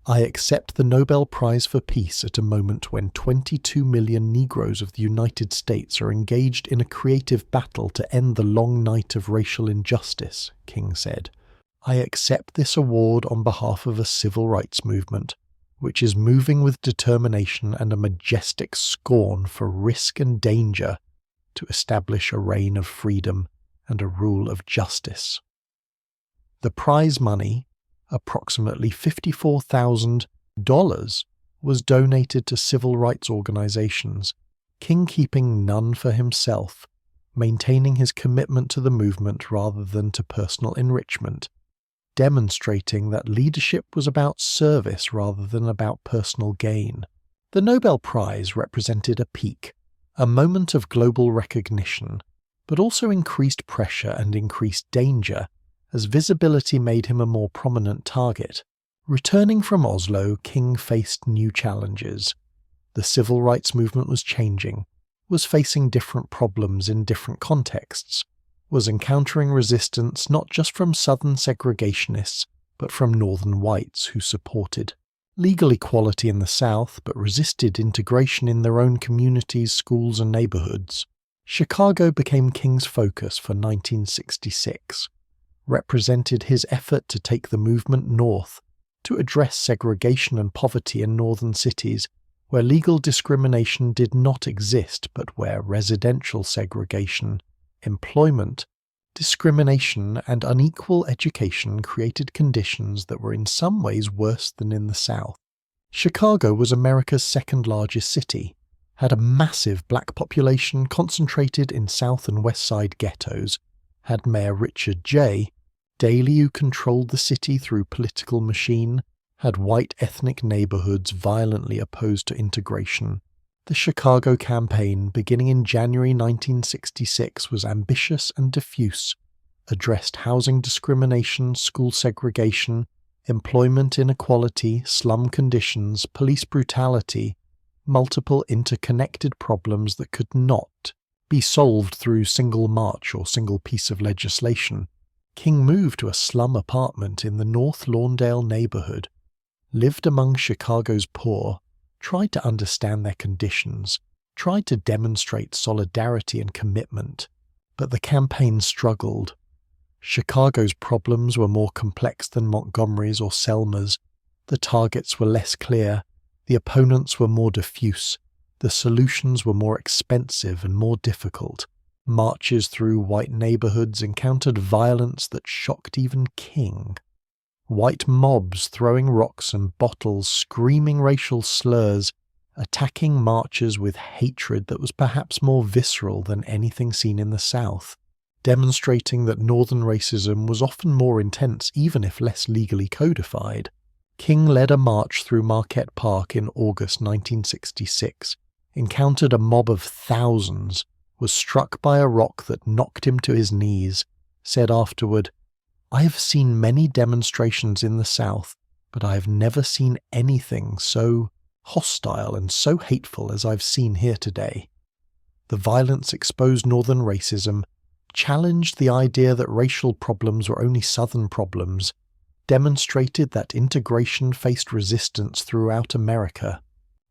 I accept the Nobel Prize for Peace at a moment when 22 million Negroes of the United States are engaged in a creative battle to end the long night of racial injustice, King said. I accept this award on behalf of a civil rights movement, which is moving with determination and a majestic scorn for risk and danger to establish a reign of freedom and a rule of justice. The prize money, approximately $54,000, was donated to civil rights organizations, King keeping none for himself, maintaining his commitment to the movement rather than to personal enrichment, demonstrating that leadership was about service rather than about personal gain. The Nobel Prize represented a peak, a moment of global recognition, but also increased pressure and increased danger, as visibility made him a more prominent target. Returning from Oslo, King faced new challenges. The civil rights movement was changing, was facing different problems in different contexts, was encountering resistance not just from Southern segregationists, but from Northern whites who supported legal equality in the South but resisted integration in their own communities, schools and neighborhoods. Chicago became King's focus for 1966, represented his effort to take the movement north, to address segregation and poverty in northern cities where legal discrimination did not exist but where residential segregation, employment, discrimination and unequal education created conditions that were in some ways worse than in the South. Chicago was America's second largest city, had a massive black population concentrated in South and West Side ghettos, had Mayor Richard J. Daley who controlled the city through political machine, had white ethnic neighborhoods violently opposed to integration. The Chicago campaign, beginning in January 1966, was ambitious and diffuse, addressed housing discrimination, school segregation, employment inequality, slum conditions, police brutality, multiple interconnected problems that could not be solved through single march or single piece of legislation. King moved to a slum apartment in the North Lawndale neighborhood, lived among Chicago's poor, tried to understand their conditions, tried to demonstrate solidarity and commitment, but the campaign struggled. Chicago's problems were more complex than Montgomery's or Selma's, the targets were less clear, the opponents were more diffuse, the solutions were more expensive and more difficult. Marches through white neighborhoods encountered violence that shocked even King. White mobs throwing rocks and bottles, screaming racial slurs, attacking marchers with hatred that was perhaps more visceral than anything seen in the South, demonstrating that Northern racism was often more intense even if less legally codified. King led a march through Marquette Park in August 1966, encountered a mob of thousands, was struck by a rock that knocked him to his knees, said afterward, "I have seen many demonstrations in the South, but I have never seen anything so hostile and so hateful as I've seen here today." The violence exposed Northern racism, challenged the idea that racial problems were only Southern problems, demonstrated that integration faced resistance throughout America.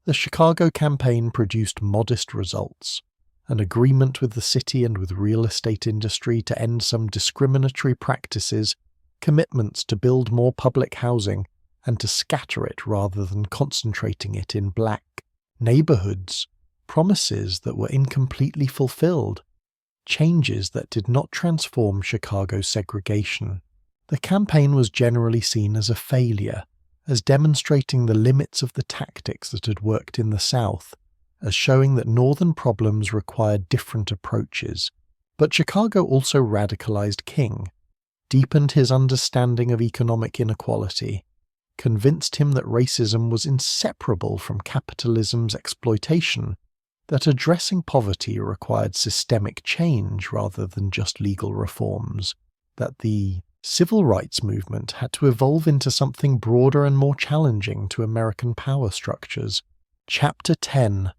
The Chicago campaign produced modest results: an agreement with the city and with real estate industry to end some discriminatory practices, commitments to build more public housing and to scatter it rather than concentrating it in black neighborhoods, promises that were incompletely fulfilled, changes that did not transform Chicago's segregation. The campaign was generally seen as a failure, as demonstrating the limits of the tactics that had worked in the South, as showing that Northern problems required different approaches. But Chicago also radicalized King, deepened his understanding of economic inequality, convinced him that racism was inseparable from capitalism's exploitation, that addressing poverty required systemic change rather than just legal reforms, that the civil rights movement had to evolve into something broader and more challenging to American power structures. Chapter 10: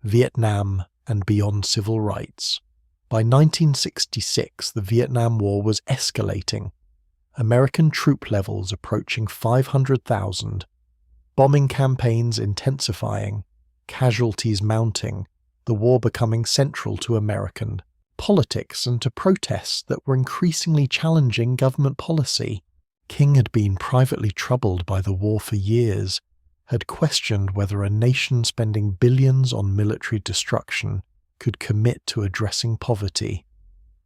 Vietnam and Beyond Civil Rights. By 1966, the Vietnam War was escalating, American troop levels approaching 500,000, bombing campaigns intensifying, casualties mounting, the war becoming central to American politics and to protests that were increasingly challenging government policy. King had been privately troubled by the war for years, had questioned whether a nation spending billions on military destruction could commit to addressing poverty,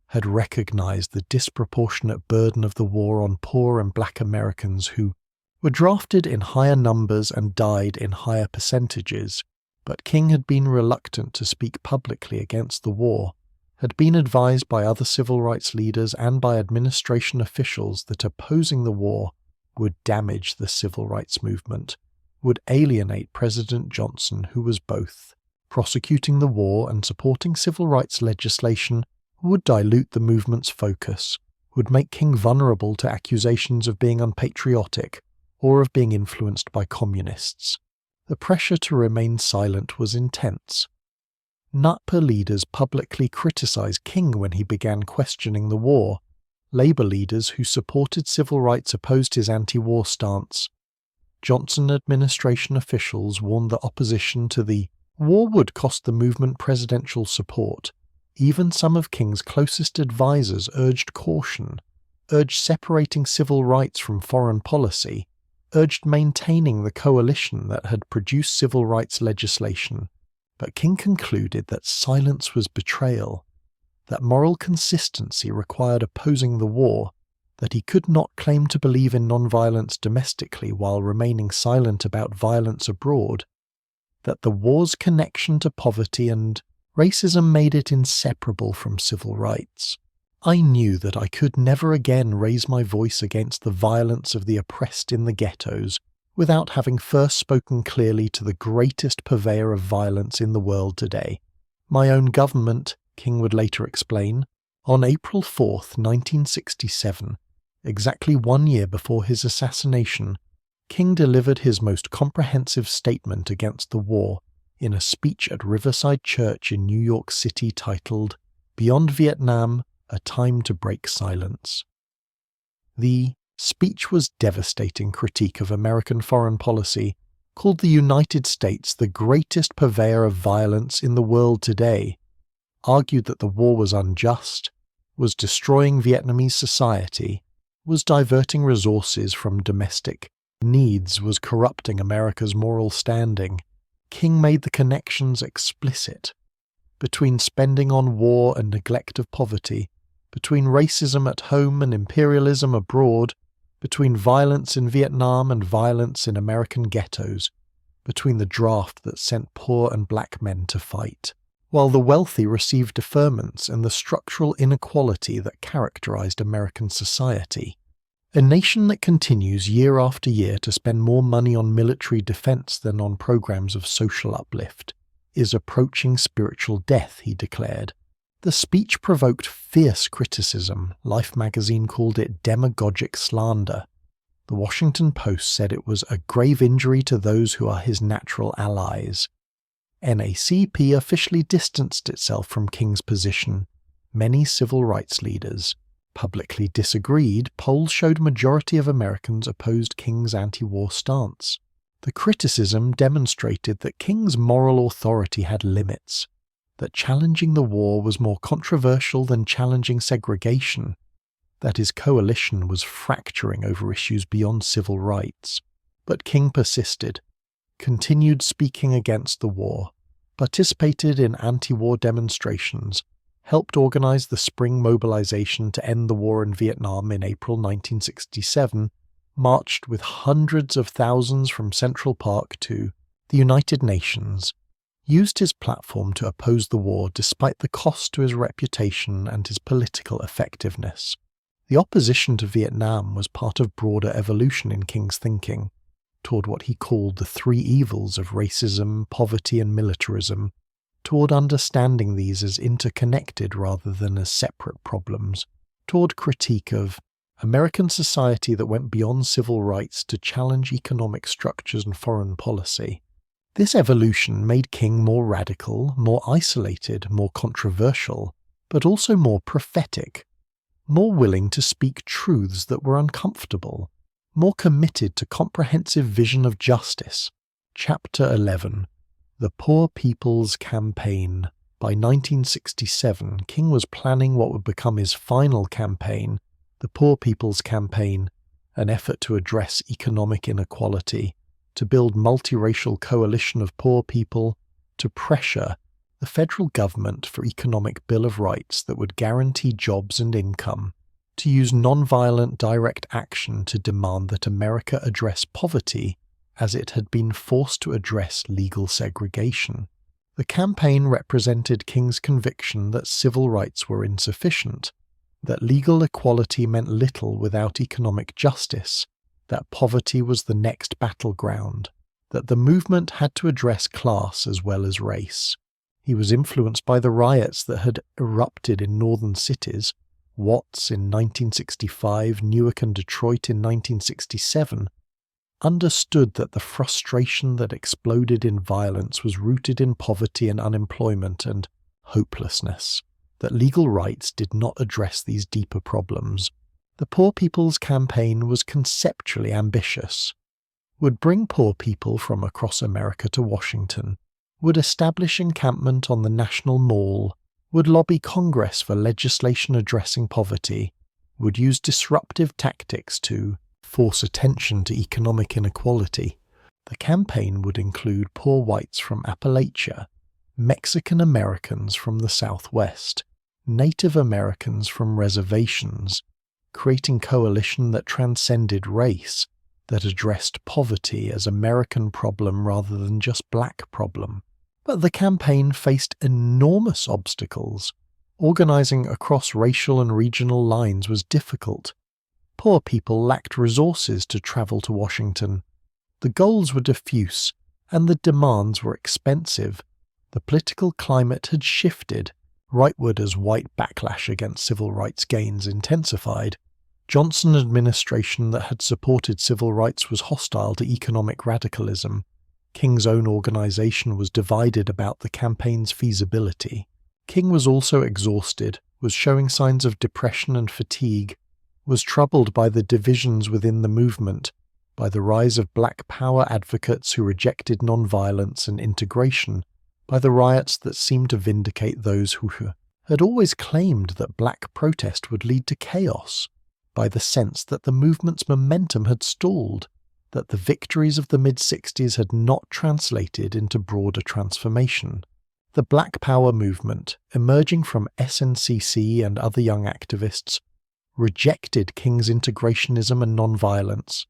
had recognized the disproportionate burden of the war on poor and black Americans who were drafted in higher numbers and died in higher percentages. But King had been reluctant to speak publicly against the war, had been advised by other civil rights leaders and by administration officials that opposing the war would damage the civil rights movement, would alienate President Johnson, who was both. Prosecuting the war and supporting civil rights legislation would dilute the movement's focus, would make King vulnerable to accusations of being unpatriotic or of being influenced by communists. The pressure to remain silent was intense. NUPA leaders publicly criticized King when he began questioning the war. Labor leaders who supported civil rights opposed his anti-war stance. Johnson administration officials warned that opposition to the war would cost the movement presidential support. Even some of King's closest advisers urged caution, urged separating civil rights from foreign policy, urged maintaining the coalition that had produced civil rights legislation. But King concluded that silence was betrayal, that moral consistency required opposing the war, that he could not claim to believe in nonviolence domestically while remaining silent about violence abroad, that the war's connection to poverty and racism made it inseparable from civil rights. I knew that I could never again raise my voice against the violence of the oppressed in the ghettos without having first spoken clearly to the greatest purveyor of violence in the world today, my own government. King would later explain. On April 4, 1967, exactly 1 year before his assassination, King delivered his most comprehensive statement against the war in a speech at Riverside Church in New York City titled "Beyond Vietnam, A Time to Break Silence." The speech was devastating critique of American foreign policy, called the United States the greatest purveyor of violence in the world today, argued that the war was unjust, was destroying Vietnamese society, was diverting resources from domestic needs, was corrupting America's moral standing. King made the connections explicit between spending on war and neglect of poverty, between racism at home and imperialism abroad, between violence in Vietnam and violence in American ghettos, between the draft that sent poor and black men to fight, while the wealthy received deferments, and the structural inequality that characterized American society. A nation that continues year after year to spend more money on military defense than on programs of social uplift is approaching spiritual death, he declared. The speech provoked fierce criticism. Life magazine called it demagogic slander. The Washington Post said it was a grave injury to those who are his natural allies. NACP officially distanced itself from King's position, many civil rights leaders publicly disagreed, polls showed a majority of Americans opposed King's anti-war stance. The criticism demonstrated that King's moral authority had limits, that challenging the war was more controversial than challenging segregation, that his coalition was fracturing over issues beyond civil rights. But King persisted, continued speaking against the war, participated in anti-war demonstrations, helped organize the spring mobilization to end the war in Vietnam in April 1967, marched with hundreds of thousands from Central Park to the United Nations, used his platform to oppose the war despite the cost to his reputation and his political effectiveness. The opposition to Vietnam was part of broader evolution in King's thinking, toward what he called the three evils of racism, poverty, and militarism, toward understanding these as interconnected rather than as separate problems, toward critique of American society that went beyond civil rights to challenge economic structures and foreign policy. This evolution made King more radical, more isolated, more controversial, but also more prophetic, more willing to speak truths that were uncomfortable, more committed to comprehensive vision of justice. Chapter 11. The Poor People's Campaign. By 1967, King was planning what would become his final campaign, the Poor People's Campaign, an effort to address economic inequality, to build multiracial coalition of poor people, to pressure the federal government for economic Bill of Rights that would guarantee jobs and income, to use nonviolent direct action to demand that America address poverty as it had been forced to address legal segregation. The campaign represented King's conviction that civil rights were insufficient, that legal equality meant little without economic justice, that poverty was the next battleground, that the movement had to address class as well as race. He was influenced by the riots that had erupted in northern cities, Watts in 1965, Newark and Detroit in 1967, understood that the frustration that exploded in violence was rooted in poverty and unemployment and hopelessness, that legal rights did not address these deeper problems. The Poor People's Campaign was conceptually ambitious, would bring poor people from across America to Washington, would establish encampment on the National Mall, would lobby Congress for legislation addressing poverty, would use disruptive tactics to force attention to economic inequality. The campaign would include poor whites from Appalachia, Mexican Americans from the Southwest, Native Americans from reservations, creating coalition that transcended race, that addressed poverty as American problem rather than just black problem. But the campaign faced enormous obstacles. Organizing across racial and regional lines was difficult. Poor people lacked resources to travel to Washington. The goals were diffuse, and the demands were expensive. The political climate had shifted, rightward as white backlash against civil rights gains intensified. Johnson administration that had supported civil rights was hostile to economic radicalism. King's own organization was divided about the campaign's feasibility. King was also exhausted, was showing signs of depression and fatigue, was troubled by the divisions within the movement, by the rise of black power advocates who rejected nonviolence and integration, by the riots that seemed to vindicate those who had always claimed that black protest would lead to chaos, by the sense that the movement's momentum had stalled, that the victories of the mid-60s had not translated into broader transformation. The Black Power movement, emerging from SNCC and other young activists, rejected King's integrationism and nonviolence,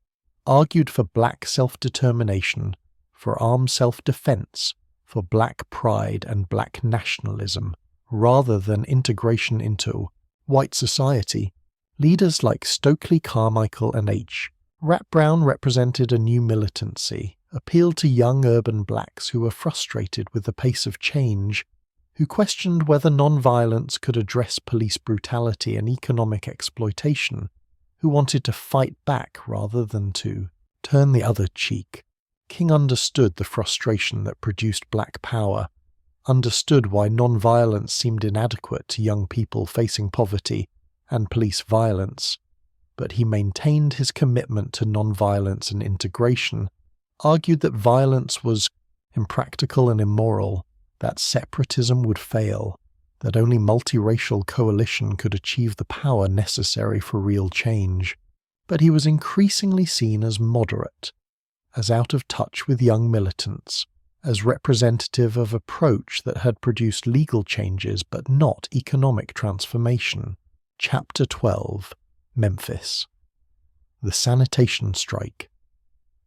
argued for black self-determination, for armed self-defense, for black pride and black nationalism, rather than integration into white society. Leaders like Stokely Carmichael and H. Rat Brown represented a new militancy, appealed to young urban blacks who were frustrated with the pace of change, who questioned whether nonviolence could address police brutality and economic exploitation, who wanted to fight back rather than to turn the other cheek. King understood the frustration that produced black power, understood why non-violence seemed inadequate to young people facing poverty and police violence, but he maintained his commitment to non-violence and integration, argued that violence was impractical and immoral, that separatism would fail, that only multiracial coalition could achieve the power necessary for real change. But he was increasingly seen as moderate, as out of touch with young militants, as representative of approach that had produced legal changes but not economic transformation. Chapter 12. Memphis. The Sanitation Strike.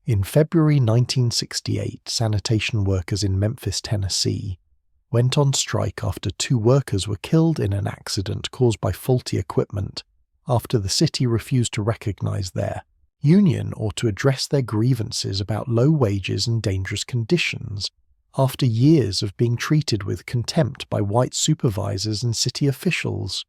In February 1968, sanitation workers in Memphis, Tennessee, went on strike after 2 workers were killed in an accident caused by faulty equipment after the city refused to recognize their union or to address their grievances about low wages and dangerous conditions after years of being treated with contempt by white supervisors and city officials.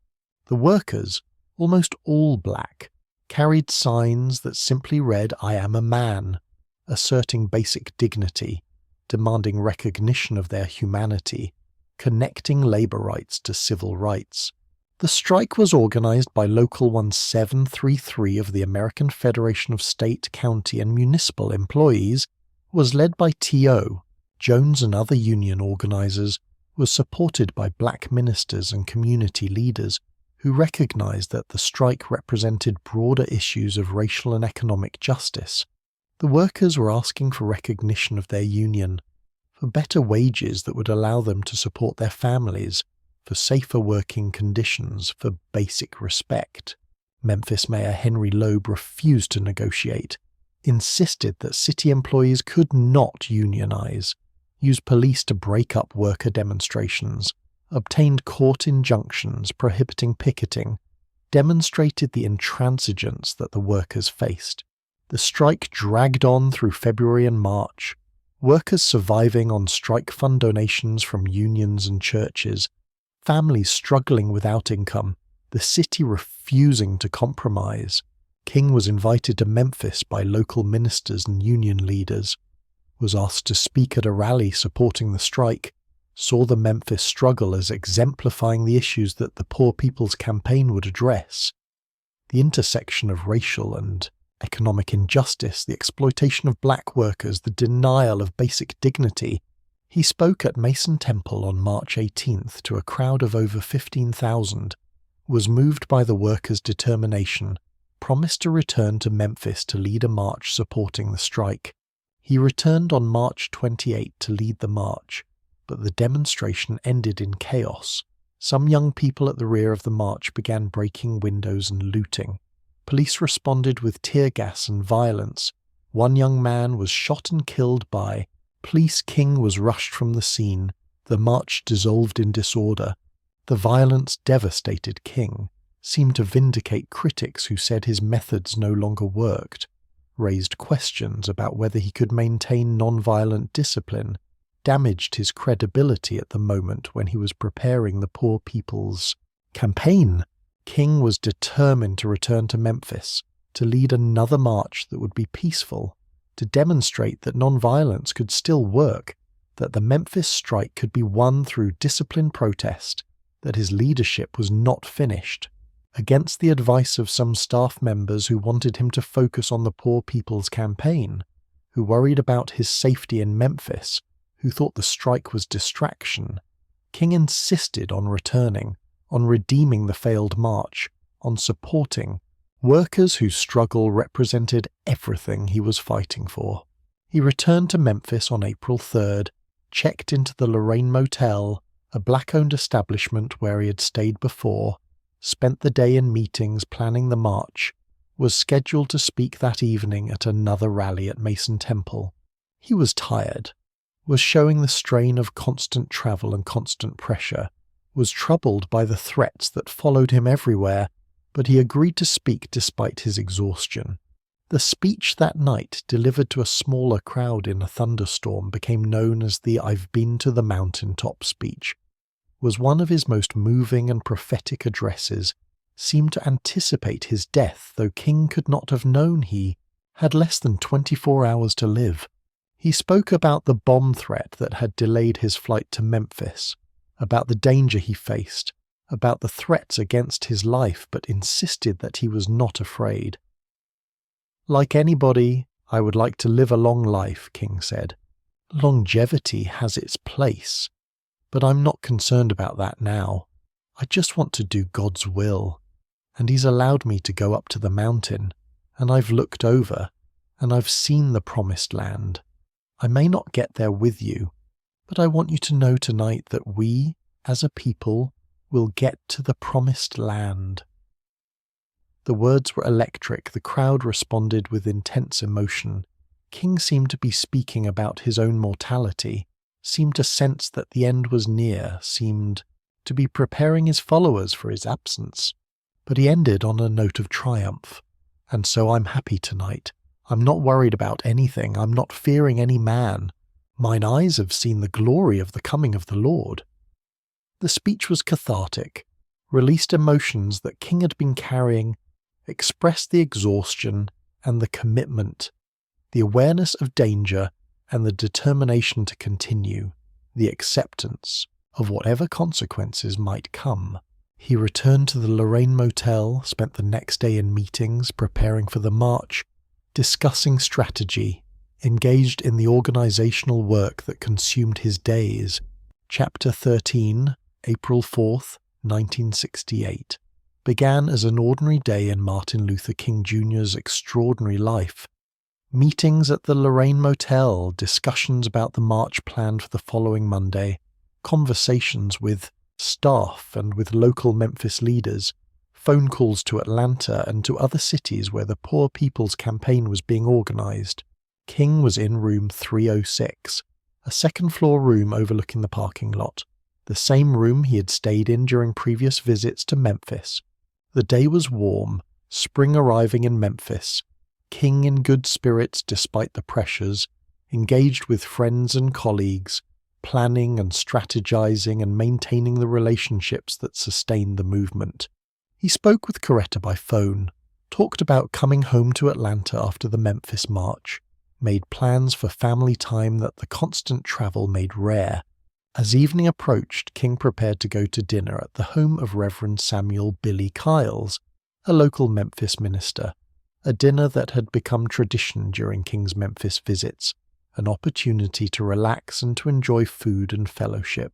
The workers, almost all black, carried signs that simply read, "I am a man," asserting basic dignity, demanding recognition of their humanity, connecting labor rights to civil rights. The strike was organized by Local 1733 of the American Federation of State, County, and Municipal Employees, was led by T.O. Jones and other union organizers, was supported by black ministers and community leaders who recognized that the strike represented broader issues of racial and economic justice. The workers were asking for recognition of their union, for better wages that would allow them to support their families, for safer working conditions, for basic respect. Memphis Mayor Henry Loeb refused to negotiate, insisted that city employees could not unionize, used police to break up worker demonstrations, obtained court injunctions prohibiting picketing, demonstrated the intransigence that the workers faced. The strike dragged on through February and March, workers surviving on strike fund donations from unions and churches, families struggling without income, the city refusing to compromise. King was invited to Memphis by local ministers and union leaders, was asked to speak at a rally supporting the strike, saw the Memphis struggle as exemplifying the issues that the Poor People's Campaign would address: the intersection of racial and economic injustice, the exploitation of black workers, the denial of basic dignity. He spoke at Mason Temple on March 18th to a crowd of over 15,000, was moved by the workers' determination, promised to return to Memphis to lead a march supporting the strike. He returned on March 28 to lead the march, but the demonstration ended in chaos. Some young people at the rear of the march began breaking windows and looting. Police responded with tear gas and violence. One young man was shot and killed by police. King was rushed from the scene. The march dissolved in disorder. The violence devastated King, seemed to vindicate critics who said his methods no longer worked, raised questions about whether he could maintain non-violent discipline, damaged his credibility at the moment when he was preparing the Poor People's Campaign. King was determined to return to Memphis, to lead another march that would be peaceful, to demonstrate that non-violence could still work, that the Memphis strike could be won through disciplined protest, that his leadership was not finished. Against the advice of some staff members who wanted him to focus on the Poor People's Campaign, who worried about his safety in Memphis, who thought the strike was distraction, King insisted on returning, on redeeming the failed march, on supporting workers whose struggle represented everything he was fighting for. He returned to Memphis on April 3rd, checked into the Lorraine Motel, a black-owned establishment where he had stayed before, spent the day in meetings planning the march, was scheduled to speak that evening at another rally at Mason Temple. He was tired, was showing the strain of constant travel and constant pressure, was troubled by the threats that followed him everywhere, but he agreed to speak despite his exhaustion. The speech that night, delivered to a smaller crowd in a thunderstorm, became known as the "I've been to the mountaintop" speech, was one of his most moving and prophetic addresses, seemed to anticipate his death, though King could not have known he had less than 24 hours to live. He spoke about the bomb threat that had delayed his flight to Memphis, about the danger he faced, about the threats against his life, but insisted that he was not afraid. "Like anybody, I would like to live a long life," King said. "Longevity has its place, but I'm not concerned about that now. I just want to do God's will. And He's allowed me to go up to the mountain, and I've looked over, and I've seen the promised land. I may not get there with you, but I want you to know tonight that we, as a people, will get to the promised land." The words were electric. The crowd responded with intense emotion. King seemed to be speaking about his own mortality, seemed to sense that the end was near, seemed to be preparing his followers for his absence. But he ended on a note of triumph. "And so I'm happy tonight. I'm not worried about anything. I'm not fearing any man. Mine eyes have seen the glory of the coming of the Lord." The speech was cathartic, released emotions that King had been carrying, expressed the exhaustion and the commitment, the awareness of danger and the determination to continue, the acceptance of whatever consequences might come. He returned to the Lorraine Motel, spent the next day in meetings, preparing for the march, discussing strategy, engaged in the organizational work that consumed his days. Chapter 13, April 4th, 1968, began as an ordinary day in Martin Luther King Jr.'s extraordinary life. Meetings at the Lorraine Motel, discussions about the march planned for the following Monday, conversations with staff and with local Memphis leaders, phone calls to Atlanta and to other cities where the Poor People's Campaign was being organized. King was in room 306, a second-floor room overlooking the parking lot, the same room he had stayed in during previous visits to Memphis. The day was warm, spring arriving in Memphis. King in good spirits despite the pressures, engaged with friends and colleagues, planning and strategizing and maintaining the relationships that sustained the movement. He spoke with Coretta by phone, talked about coming home to Atlanta after the Memphis march, made plans for family time that the constant travel made rare. As evening approached, King prepared to go to dinner at the home of Reverend Samuel Billy Kiles, a local Memphis minister, a dinner that had become tradition during King's Memphis visits, an opportunity to relax and to enjoy food and fellowship.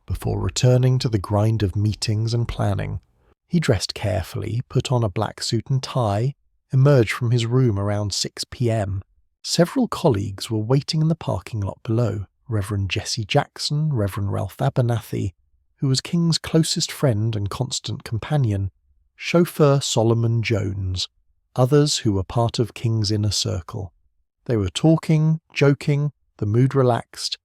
Before returning to the grind of meetings and planning, he dressed carefully, put on a black suit and tie, emerged from his room around 6 p.m. Several colleagues were waiting in the parking lot below. Reverend Jesse Jackson, Reverend Ralph Abernathy, who was King's closest friend and constant companion, chauffeur Solomon Jones, others who were part of King's inner circle. They were talking, joking, the mood relaxed.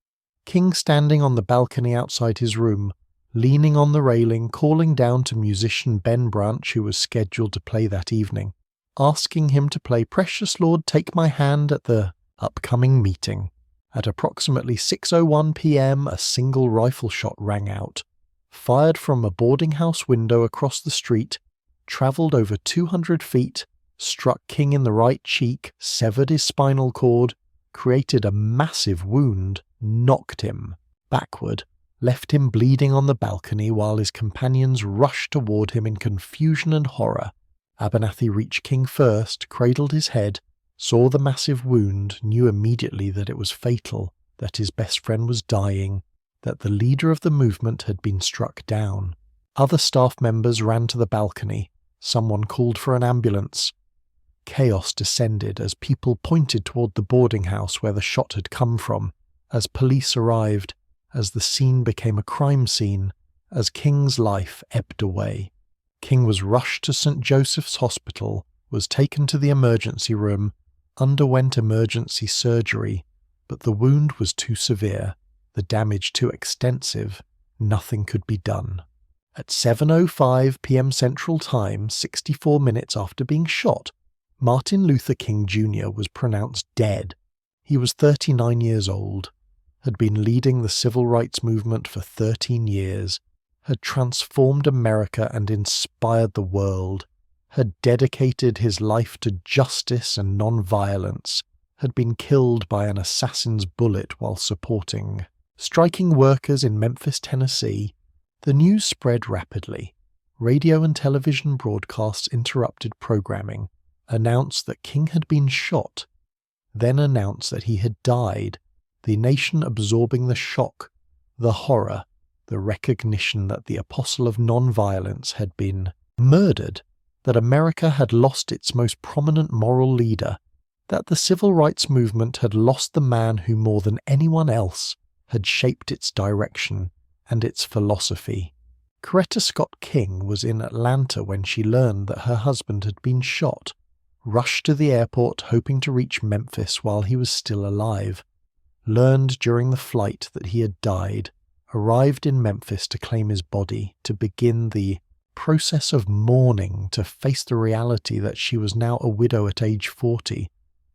King standing on the balcony outside his room, leaning on the railing, calling down to musician Ben Branch, who was scheduled to play that evening, asking him to play Precious Lord Take My Hand at the upcoming meeting. At approximately 6:01 p.m. a single rifle shot rang out, fired from a boarding house window across the street, travelled over 200 feet, struck King in the right cheek, severed his spinal cord, created a massive wound, knocked him backward, left him bleeding on the balcony while his companions rushed toward him in confusion and horror. Abernathy reached King first, cradled his head, saw the massive wound, knew immediately that it was fatal, that his best friend was dying, that the leader of the movement had been struck down. Other staff members ran to the balcony. Someone called for an ambulance. Chaos descended as people pointed toward the boarding house where the shot had come from, as police arrived, as the scene became a crime scene, as King's life ebbed away. King was rushed to St. Joseph's Hospital, was taken to the emergency room, underwent emergency surgery, but the wound was too severe, the damage too extensive, nothing could be done. At 7:05 p.m. Central Time, 64 minutes after being shot, Martin Luther King Jr. was pronounced dead. He was 39 years old, had been leading the civil rights movement for 13 years, had transformed America and inspired the world, had dedicated his life to justice and non-violence, had been killed by an assassin's bullet while striking workers in Memphis, Tennessee. The news spread rapidly. Radio and television broadcasts interrupted programming, announced that King had been shot, then announced that he had died, the nation absorbing the shock, the horror, the recognition that the apostle of nonviolence had been murdered, that America had lost its most prominent moral leader, that the civil rights movement had lost the man who more than anyone else had shaped its direction and its philosophy. Coretta Scott King was in Atlanta when she learned that her husband had been shot, rushed to the airport hoping to reach Memphis while he was still alive, learned during the flight that he had died, arrived in Memphis to claim his body, to begin the process of mourning, to face the reality that she was now a widow at age 40,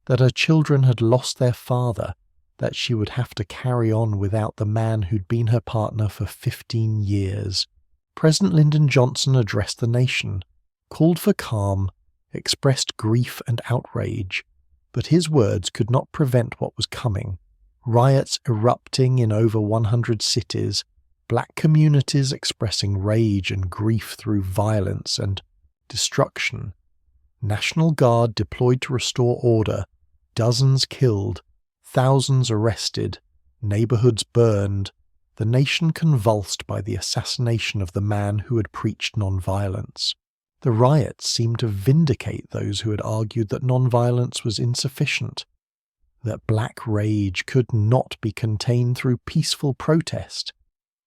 that her children had lost their father, that she would have to carry on without the man who'd been her partner for 15 years. President Lyndon Johnson addressed the nation, called for calm, expressed grief and outrage, but his words could not prevent what was coming. Riots erupting in over 100 cities, black communities expressing rage and grief through violence and destruction. National Guard deployed to restore order, dozens killed, thousands arrested, neighborhoods burned, the nation convulsed by the assassination of the man who had preached nonviolence. The riots seemed to vindicate those who had argued that nonviolence was insufficient, that black rage could not be contained through peaceful protest,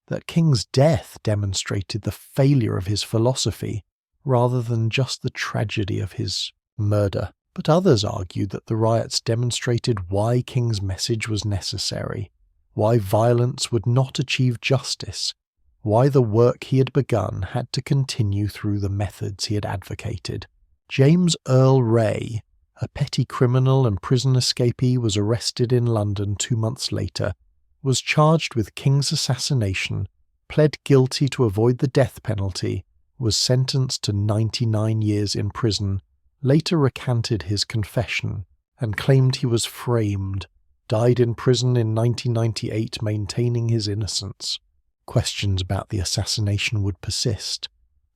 that King's death demonstrated the failure of his philosophy rather than just the tragedy of his murder. But others argued that the riots demonstrated why King's message was necessary, why violence would not achieve justice, why the work he had begun had to continue through the methods he had advocated. James Earl Ray, a petty criminal and prison escapee, was arrested in London 2 months later, was charged with King's assassination, pled guilty to avoid the death penalty, was sentenced to 99 years in prison, later recanted his confession, and claimed he was framed, died in prison in 1998 maintaining his innocence. Questions about the assassination would persist,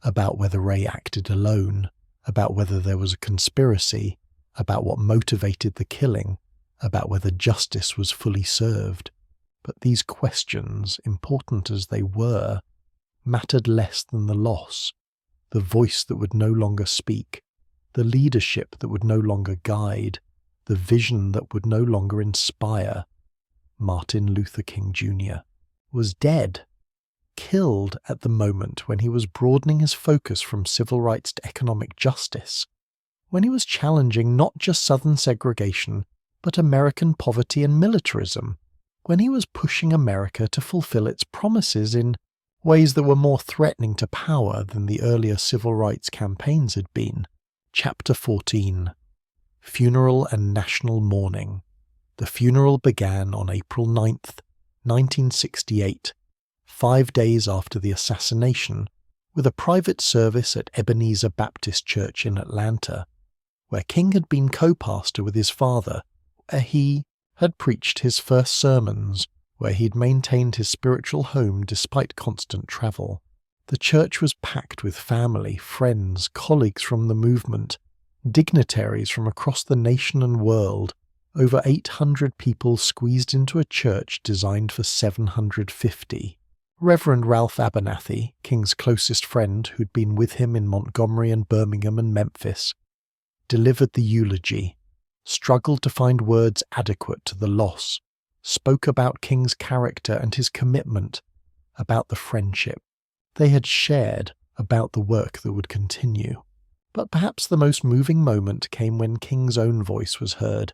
about whether Ray acted alone, about whether there was a conspiracy, about what motivated the killing, about whether justice was fully served. But these questions, important as they were, mattered less than the loss, the voice that would no longer speak, the leadership that would no longer guide, the vision that would no longer inspire. Martin Luther King Jr. was dead, killed at the moment when he was broadening his focus from civil rights to economic justice, when he was challenging not just Southern segregation, but American poverty and militarism, when he was pushing America to fulfill its promises in ways that were more threatening to power than the earlier civil rights campaigns had been. Chapter 14. Funeral and National Mourning. The funeral began on April 9th, 1968, 5 days after the assassination, with a private service at Ebenezer Baptist Church in Atlanta, where King had been co-pastor with his father, where he had preached his first sermons, where he'd maintained his spiritual home despite constant travel. The church was packed with family, friends, colleagues from the movement, dignitaries from across the nation and world, over 800 people squeezed into a church designed for 750. Reverend Ralph Abernathy, King's closest friend who'd been with him in Montgomery and Birmingham and Memphis, delivered the eulogy, struggled to find words adequate to the loss, spoke about King's character and his commitment, about the friendship they had shared, about the work that would continue. But perhaps the most moving moment came when King's own voice was heard,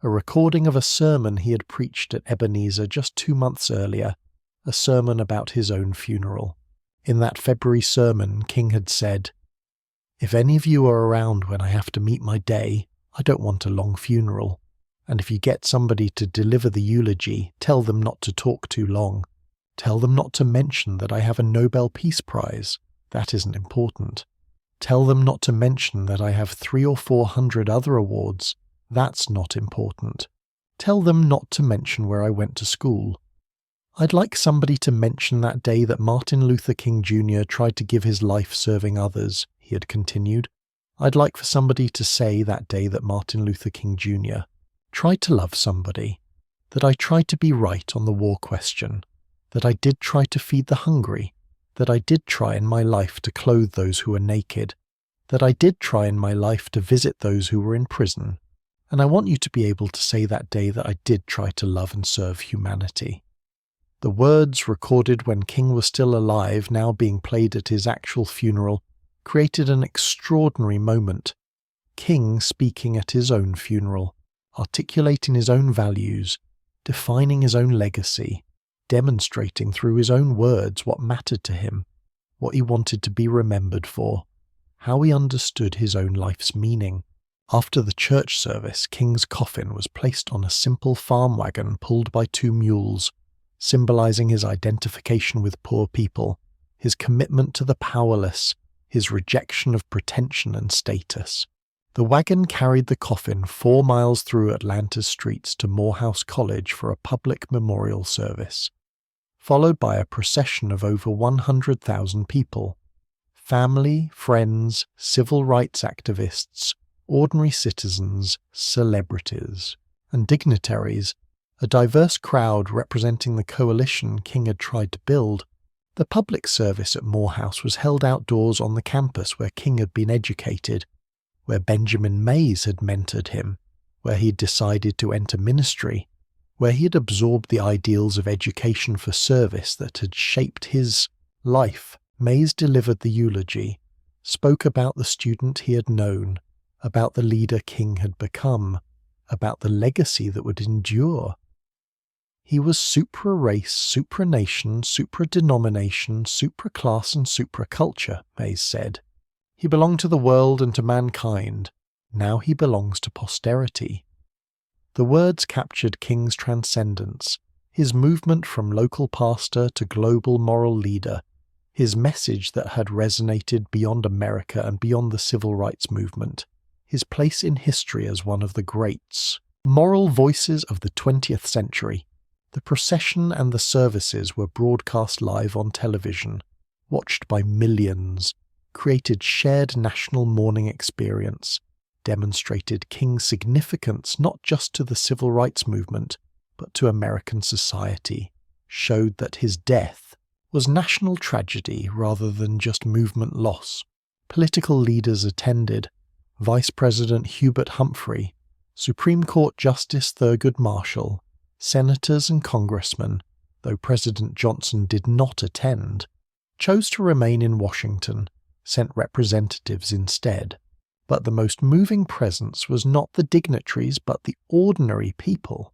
a recording of a sermon he had preached at Ebenezer just 2 months earlier, a sermon about his own funeral. In that February sermon, King had said, "If any of you are around when I have to meet my day, I don't want a long funeral. And if you get somebody to deliver the eulogy, tell them not to talk too long. Tell them not to mention that I have a Nobel Peace Prize. That isn't important. Tell them not to mention that I have 300 or 400 other awards. That's not important. Tell them not to mention where I went to school. I'd like somebody to mention that day that Martin Luther King Jr. tried to give his life serving others," he had continued. "I'd like for somebody to say that day that Martin Luther King Jr. tried to love somebody, that I tried to be right on the war question, that I did try to feed the hungry, that I did try in my life to clothe those who were naked, that I did try in my life to visit those who were in prison, and I want you to be able to say that day that I did try to love and serve humanity." The words, recorded when King was still alive, now being played at his actual funeral, created an extraordinary moment. King speaking at his own funeral, articulating his own values, defining his own legacy, demonstrating through his own words what mattered to him, what he wanted to be remembered for, how he understood his own life's meaning. After the church service, King's coffin was placed on a simple farm wagon pulled by 2 mules, symbolizing his identification with poor people, his commitment to the powerless, his rejection of pretension and status. The wagon carried the coffin 4 miles through Atlanta's streets to Morehouse College for a public memorial service, followed by a procession of over 100,000 people. Family, friends, civil rights activists, ordinary citizens, celebrities, and dignitaries, a diverse crowd representing the coalition King had tried to build. The public service at Morehouse was held outdoors on the campus where King had been educated, where Benjamin Mays had mentored him, where he had decided to enter ministry, where he had absorbed the ideals of education for service that had shaped his life. Mays delivered the eulogy, spoke about the student he had known, about the leader King had become, about the legacy that would endure. He was supra-race, supra-nation, supra-denomination, supra-class and supra-culture, Mays said. He belonged to the world and to mankind. Now he belongs to posterity. The words captured King's transcendence, his movement from local pastor to global moral leader, his message that had resonated beyond America and beyond the civil rights movement, his place in history as one of the greats, moral voices of the 20th century. The procession and the services were broadcast live on television, watched by millions, created shared national mourning experience, demonstrated King's significance not just to the civil rights movement, but to American society, showed that his death was national tragedy rather than just movement loss. Political leaders attended: Vice President Hubert Humphrey, Supreme Court Justice Thurgood Marshall, senators and congressmen, though President Johnson did not attend, chose to remain in Washington, sent representatives instead. But the most moving presence was not the dignitaries but the ordinary people,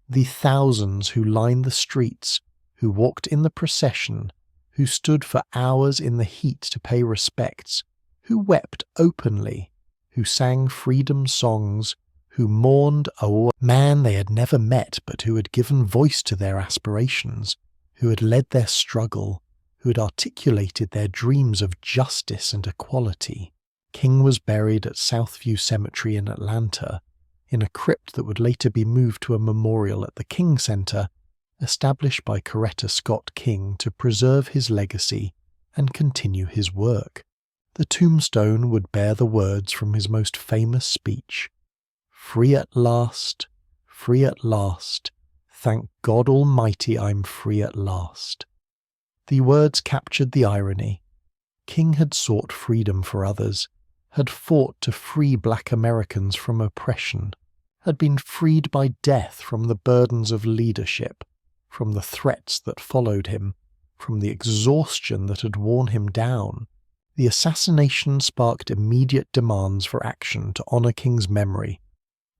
the thousands who lined the streets, who walked in the procession, who stood for hours in the heat to pay respects, who wept openly, who sang freedom songs, who mourned a man they had never met but who had given voice to their aspirations, who had led their struggle, who had articulated their dreams of justice and equality. King was buried at Southview Cemetery in Atlanta, in a crypt that would later be moved to a memorial at the King Center, established by Coretta Scott King to preserve his legacy and continue his work. The tombstone would bear the words from his most famous speech: free at last, thank God Almighty I'm free at last. The words captured the irony. King had sought freedom for others, had fought to free black Americans from oppression, had been freed by death from the burdens of leadership, from the threats that followed him, from the exhaustion that had worn him down. The assassination sparked immediate demands for action to honor King's memory.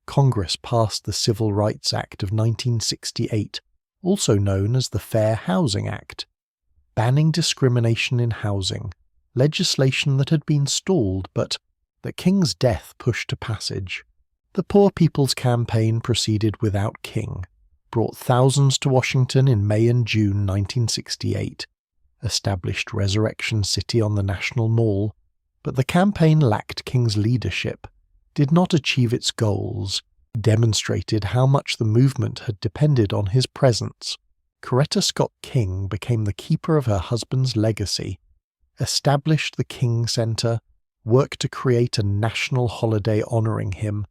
Congress passed the Civil Rights Act of 1968, also known as the Fair Housing Act, banning discrimination in housing, legislation that had been stalled but that King's death pushed to passage. The Poor People's Campaign proceeded without King, brought thousands to Washington in May and June 1968, established Resurrection City on the National Mall, but the campaign lacked King's leadership, did not achieve its goals, demonstrated how much the movement had depended on his presence. Coretta Scott King became the keeper of her husband's legacy, established the King Center, worked to create a national holiday honoring him,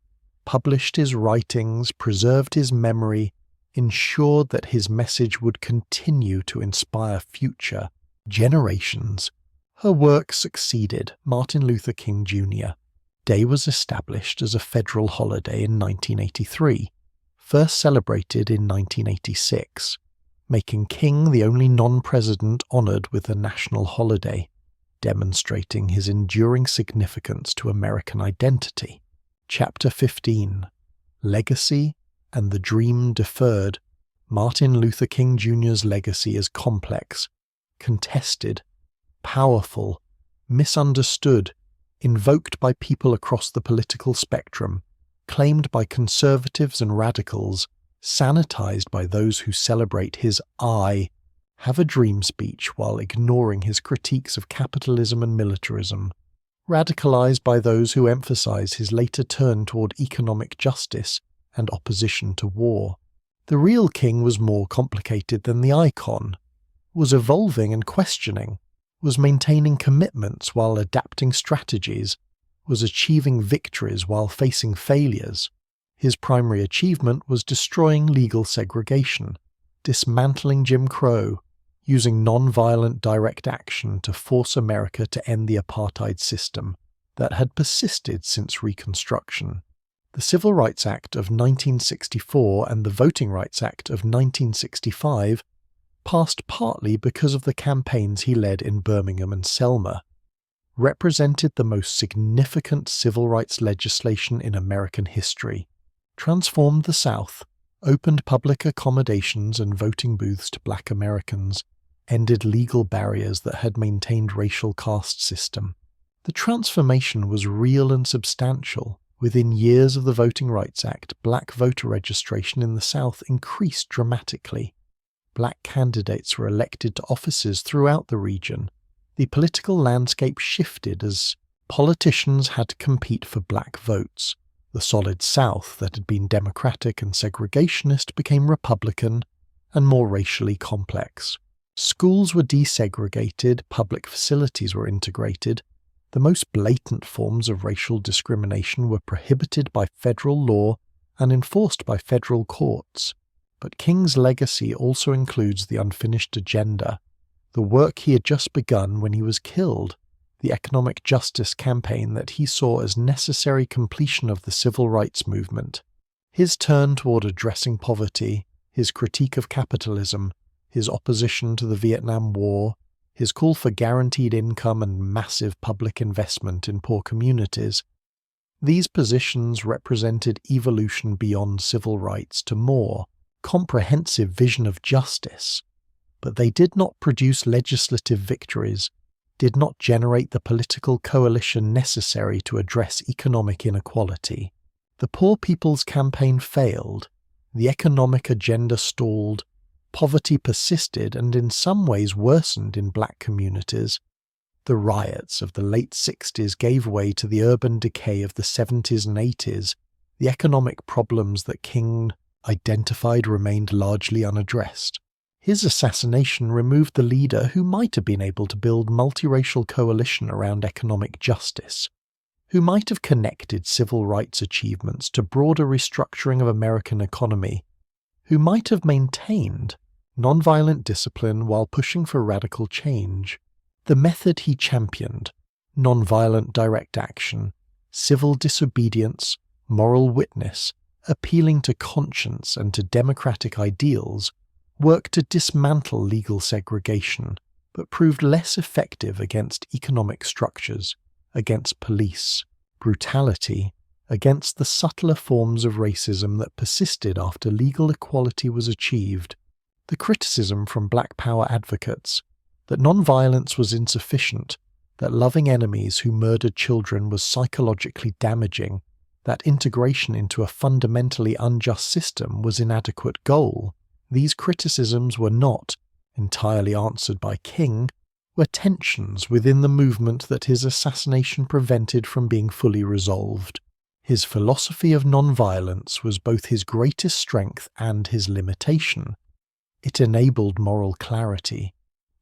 published his writings, preserved his memory, ensured that his message would continue to inspire future generations. Her work succeeded Martin Luther King Jr. Day was established as a federal holiday in 1983, first celebrated in 1986, making King the only non-president honored with a national holiday, demonstrating his enduring significance to American identity. Chapter 15: Legacy and the Dream Deferred. Martin Luther King Jr.'s legacy is complex, contested, powerful, misunderstood, invoked by people across the political spectrum, claimed by conservatives and radicals, sanitized by those who celebrate his "I have a dream" speech while ignoring his critiques of capitalism and militarism, radicalized by those who emphasize his later turn toward economic justice and opposition to war. The real King was more complicated than the icon, was evolving and questioning, was maintaining commitments while adapting strategies, was achieving victories while facing failures. His primary achievement was destroying legal segregation, dismantling Jim Crow, using non-violent direct action to force America to end the apartheid system that had persisted since Reconstruction. The Civil Rights Act of 1964 and the Voting Rights Act of 1965 passed partly because of the campaigns he led in Birmingham and Selma, represented the most significant civil rights legislation in American history, transformed the South, opened public accommodations and voting booths to Black Americans, ended legal barriers that had maintained racial caste system. The transformation was real and substantial. Within years of the Voting Rights Act, black voter registration in the South increased dramatically. Black candidates were elected to offices throughout the region. The political landscape shifted as politicians had to compete for black votes. The solid South that had been Democratic and segregationist became Republican and more racially complex. Schools were desegregated, public facilities were integrated. The most blatant forms of racial discrimination were prohibited by federal law and enforced by federal courts. But King's legacy also includes the unfinished agenda, the work he had just begun when he was killed, the economic justice campaign that he saw as necessary completion of the civil rights movement, his turn toward addressing poverty, his critique of capitalism, his opposition to the Vietnam War, his call for guaranteed income and massive public investment in poor communities. These positions represented evolution beyond civil rights to more comprehensive vision of justice, but they did not produce legislative victories, did not generate the political coalition necessary to address economic inequality. The Poor People's Campaign failed, the economic agenda stalled, poverty persisted and in some ways worsened in black communities. The riots of the late 60s gave way to the urban decay of the 70s and 80s. The economic problems that King identified remained largely unaddressed. His assassination removed the leader who might have been able to build multiracial coalition around economic justice, who might have connected civil rights achievements to broader restructuring of American economy, who might have maintained nonviolent discipline while pushing for radical change. The method he championed, nonviolent direct action, civil disobedience, moral witness, appealing to conscience and to democratic ideals, worked to dismantle legal segregation, but proved less effective against economic structures, against police, brutality, against the subtler forms of racism that persisted after legal equality was achieved. The criticism from Black Power advocates that nonviolence was insufficient, that loving enemies who murdered children was psychologically damaging, that integration into a fundamentally unjust system was inadequate goal. These criticisms were not entirely answered by King, were tensions within the movement that his assassination prevented from being fully resolved. His philosophy of nonviolence was both his greatest strength and his limitation. It enabled moral clarity.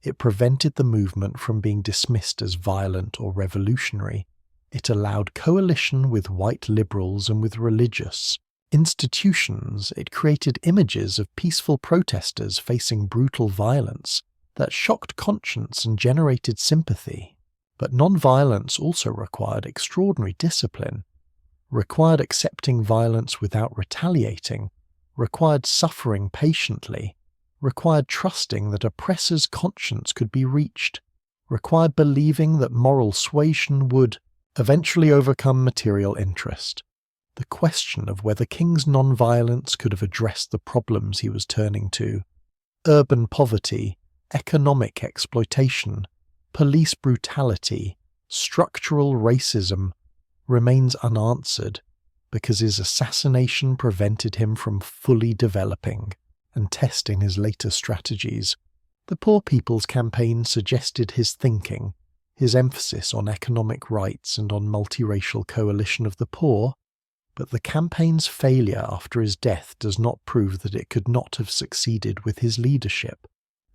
It prevented the movement from being dismissed as violent or revolutionary. It allowed coalition with white liberals and with religious institutions. It created images of peaceful protesters facing brutal violence that shocked conscience and generated sympathy. But nonviolence also required extraordinary discipline, required accepting violence without retaliating, required suffering patiently, required trusting that oppressor's conscience could be reached, required believing that moral suasion would eventually overcome material interest. The question of whether King's nonviolence could have addressed the problems he was turning to, urban poverty, economic exploitation, police brutality, structural racism, remains unanswered because his assassination prevented him from fully developing and testing his later strategies. The Poor People's Campaign suggested his thinking, his emphasis on economic rights and on multiracial coalition of the poor, but the campaign's failure after his death does not prove that it could not have succeeded with his leadership.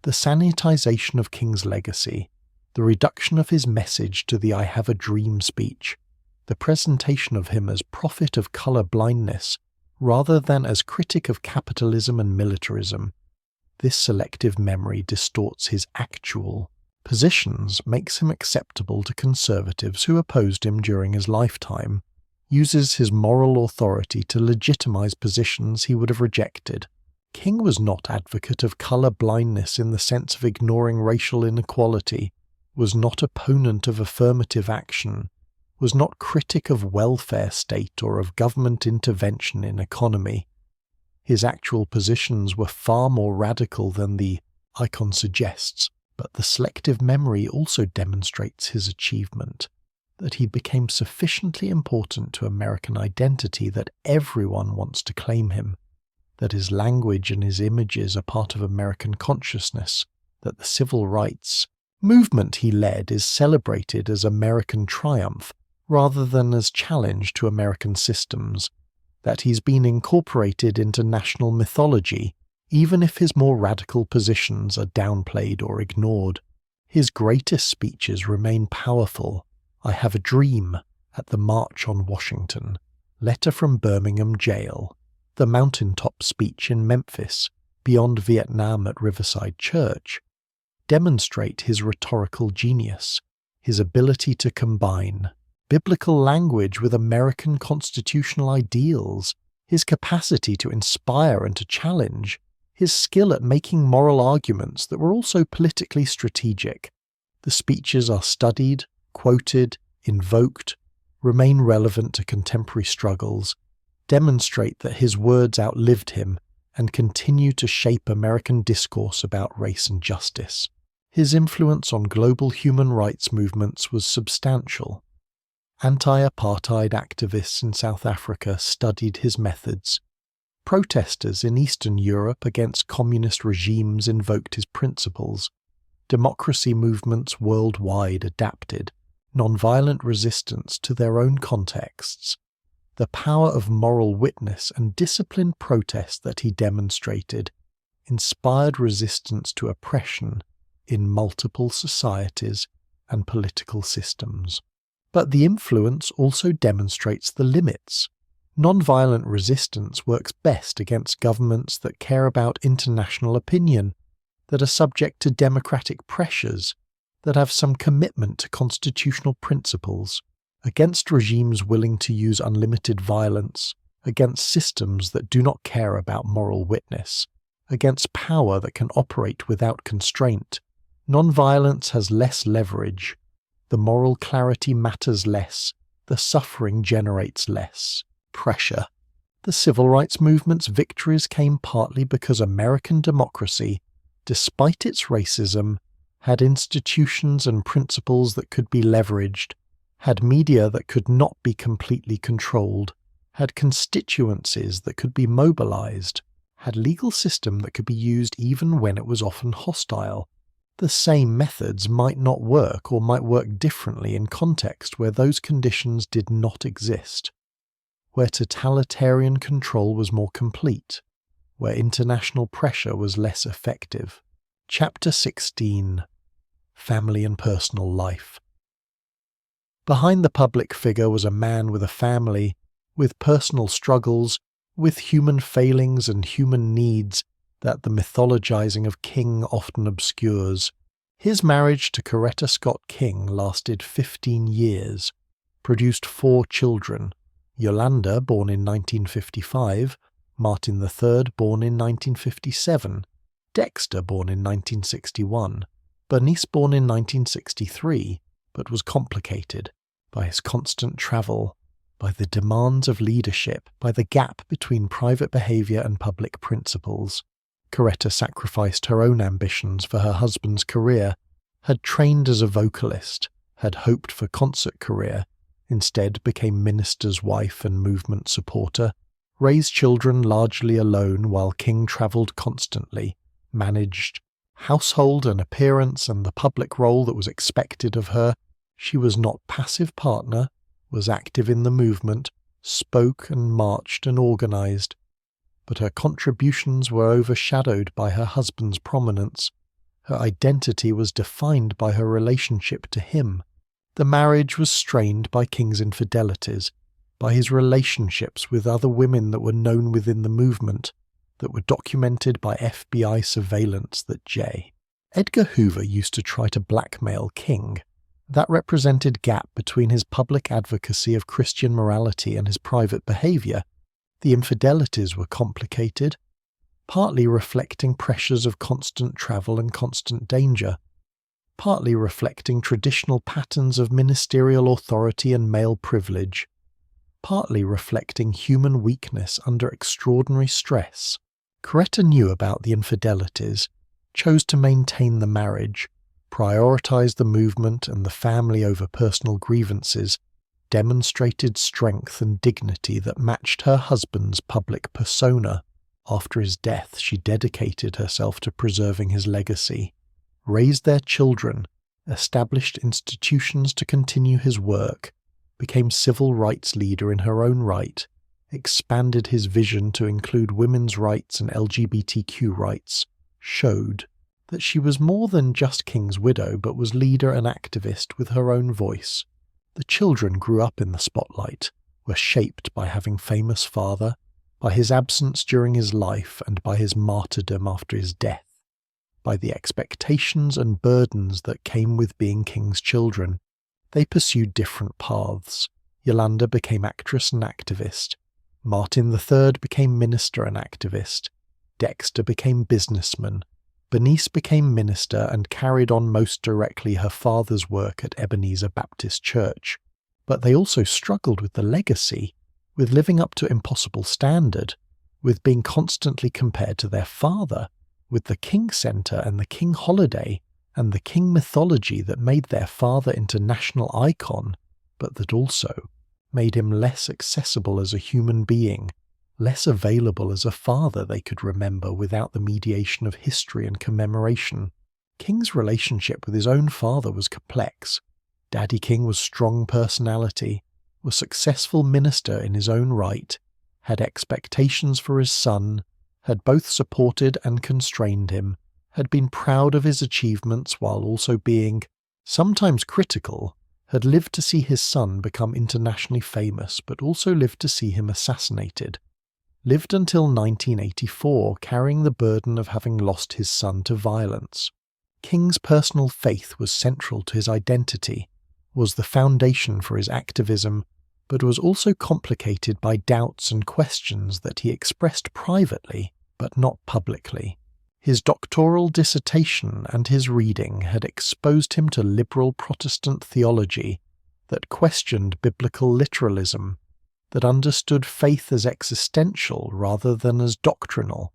The sanitization of King's legacy, the reduction of his message to the "I have a dream" speech, the presentation of him as prophet of color blindness rather than as critic of capitalism and militarism, this selective memory distorts his actual positions, makes him acceptable to conservatives who opposed him during his lifetime, uses his moral authority to legitimize positions he would have rejected. King was not advocate of color blindness in the sense of ignoring racial inequality, was not opponent of affirmative action, was not critic of welfare state or of government intervention in economy. His actual positions were far more radical than the icon suggests, but the selective memory also demonstrates his achievement, that he became sufficiently important to American identity that everyone wants to claim him, that his language and his images are part of American consciousness, that the civil rights movement he led is celebrated as American triumph rather than as challenge to American systems, that he's been incorporated into national mythology, even if his more radical positions are downplayed or ignored. His greatest speeches remain powerful. "I Have a Dream" at the March on Washington, Letter from Birmingham Jail, the mountaintop speech in Memphis, Beyond Vietnam at Riverside Church, demonstrate his rhetorical genius, his ability to combine biblical language with American constitutional ideals, his capacity to inspire and to challenge, his skill at making moral arguments that were also politically strategic. The speeches are studied, quoted, invoked, remain relevant to contemporary struggles, demonstrate that his words outlived him, and continue to shape American discourse about race and justice. His influence on global human rights movements was substantial. Anti-apartheid activists in South Africa studied his methods. Protesters in Eastern Europe against communist regimes invoked his principles. Democracy movements worldwide adapted nonviolent resistance to their own contexts. The power of moral witness and disciplined protest that he demonstrated inspired resistance to oppression in multiple societies and political systems. But the influence also demonstrates the limits. Nonviolent resistance works best against governments that care about international opinion, that are subject to democratic pressures, that have some commitment to constitutional principles, against regimes willing to use unlimited violence, against systems that do not care about moral witness, against power that can operate without constraint. Nonviolence has less leverage. The moral clarity matters less. The suffering generates less pressure. The civil rights movement's victories came partly because American democracy, despite its racism, had institutions and principles that could be leveraged, had media that could not be completely controlled, had constituencies that could be mobilized, had legal system that could be used even when it was often hostile. The same methods might not work or might work differently in context where those conditions did not exist. where totalitarian control was more complete, where international pressure was less effective. Chapter 16: Family and Personal Life. Behind the public figure was a man with a family, with personal struggles, with human failings and human needs that the mythologizing of King often obscures. His marriage to Coretta Scott King lasted 15 years, produced 4 children: Yolanda, born in 1955, Martin III, born in 1957, Dexter, born in 1961, Bernice, born in 1963, but was complicated by his constant travel, by the demands of leadership, by the gap between private behaviour and public principles. Coretta sacrificed her own ambitions for her husband's career, had trained as a vocalist, had hoped for concert career, instead became minister's wife and movement supporter, raised children largely alone while King travelled constantly, managed household and appearance and the public role that was expected of her. She was not passive partner, was active in the movement, spoke and marched and organised, but her contributions were overshadowed by her husband's prominence. Her identity was defined by her relationship to him. The marriage was strained by King's infidelities, by his relationships with other women that were known within the movement, that were documented by FBI surveillance that J. Edgar Hoover used to try to blackmail King. That represented gap between his public advocacy of Christian morality and his private behaviour. The infidelities were complicated, partly reflecting pressures of constant travel and constant danger, partly reflecting traditional patterns of ministerial authority and male privilege, partly reflecting human weakness under extraordinary stress. Coretta knew about the infidelities, chose to maintain the marriage, prioritised the movement and the family over personal grievances, demonstrated strength and dignity that matched her husband's public persona. After his death, she dedicated herself to preserving his legacy, raised their children, established institutions to continue his work, became civil rights leader in her own right, expanded his vision to include women's rights and LGBTQ rights, showed that she was more than just King's widow but was leader and activist with her own voice. The children grew up in the spotlight, were shaped by having famous father, by his absence during his life and by his martyrdom after his death, by the expectations and burdens that came with being King's children. They pursued different paths. Yolanda became actress and activist. Martin III became minister and activist. Dexter became businessman. Bernice became minister and carried on most directly her father's work at Ebenezer Baptist Church. But they also struggled with the legacy, with living up to impossible standard, with being constantly compared to their father, with the King Centre and the King Holiday, and the King mythology that made their father into national icon, but that also made him less accessible as a human being, less available as a father they could remember without the mediation of history and commemoration. King's relationship with his own father was complex. Daddy King was strong personality, was successful minister in his own right, had expectations for his son, had both supported and constrained him, had been proud of his achievements while also being, sometimes critical, had lived to see his son become internationally famous but also lived to see him assassinated. Lived until 1984 carrying the burden of having lost his son to violence. King's personal faith was central to his identity, was the foundation for his activism, but was also complicated by doubts and questions that he expressed privately, but not publicly. His doctoral dissertation and his reading had exposed him to liberal Protestant theology that questioned biblical literalism, that understood faith as existential rather than as doctrinal,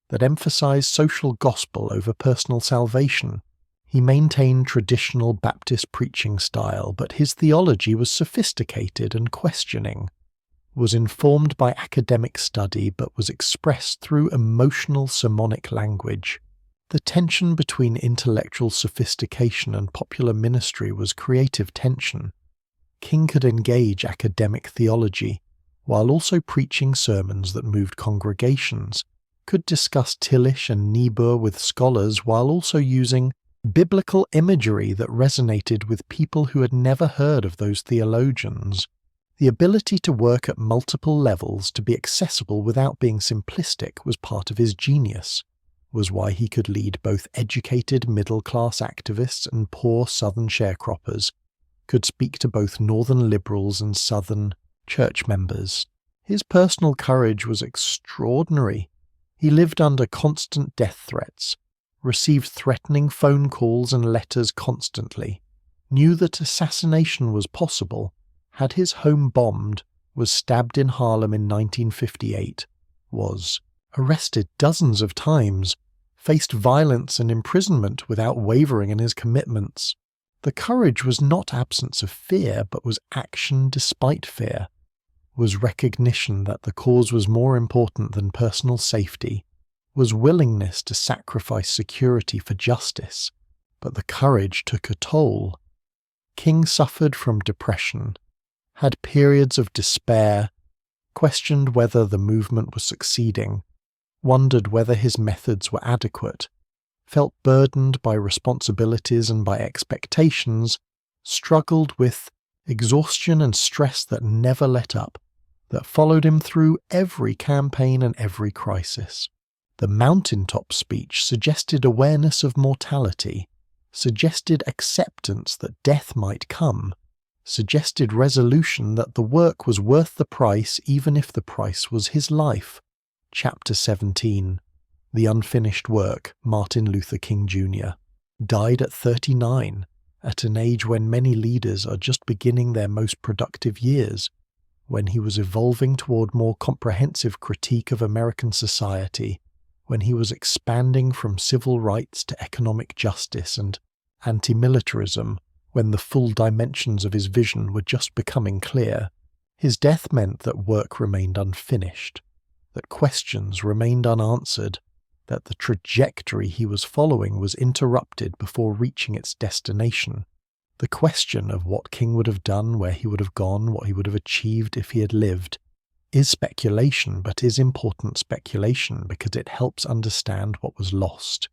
that emphasized social gospel over personal salvation. He maintained traditional Baptist preaching style, but his theology was sophisticated and questioning, was informed by academic study but was expressed through emotional sermonic language. The tension between intellectual sophistication and popular ministry was creative tension. King could engage academic theology, while also preaching sermons that moved congregations, could discuss Tillich and Niebuhr with scholars while also using biblical imagery that resonated with people who had never heard of those theologians. The ability to work at multiple levels to be accessible without being simplistic was part of his genius, was why he could lead both educated middle-class activists and poor Southern sharecroppers, could speak to both Northern liberals and Southern church members. His personal courage was extraordinary. He lived under constant death threats, received threatening phone calls and letters constantly, knew that assassination was possible, had his home bombed, was stabbed in Harlem in 1958, was arrested dozens of times, faced violence and imprisonment without wavering in his commitments. The courage was not absence of fear, but was action despite fear, was recognition that the cause was more important than personal safety, was willingness to sacrifice security for justice, but the courage took a toll. King suffered from depression, had periods of despair, questioned whether the movement was succeeding, wondered whether his methods were adequate, felt burdened by responsibilities and by expectations, struggled with exhaustion and stress that never let up, that followed him through every campaign and every crisis. The mountaintop speech suggested awareness of mortality, suggested acceptance that death might come, suggested resolution that the work was worth the price even if the price was his life. Chapter 17. The Unfinished Work, Martin Luther King Jr. Died at 39, at an age when many leaders are just beginning their most productive years, when he was evolving toward more comprehensive critique of American society, when he was expanding from civil rights to economic justice and anti-militarism, when the full dimensions of his vision were just becoming clear. His death meant that work remained unfinished, that questions remained unanswered, that the trajectory he was following was interrupted before reaching its destination. The question of what King would have done, where he would have gone, what he would have achieved if he had lived, is speculation, but is important speculation because it helps understand what was lost.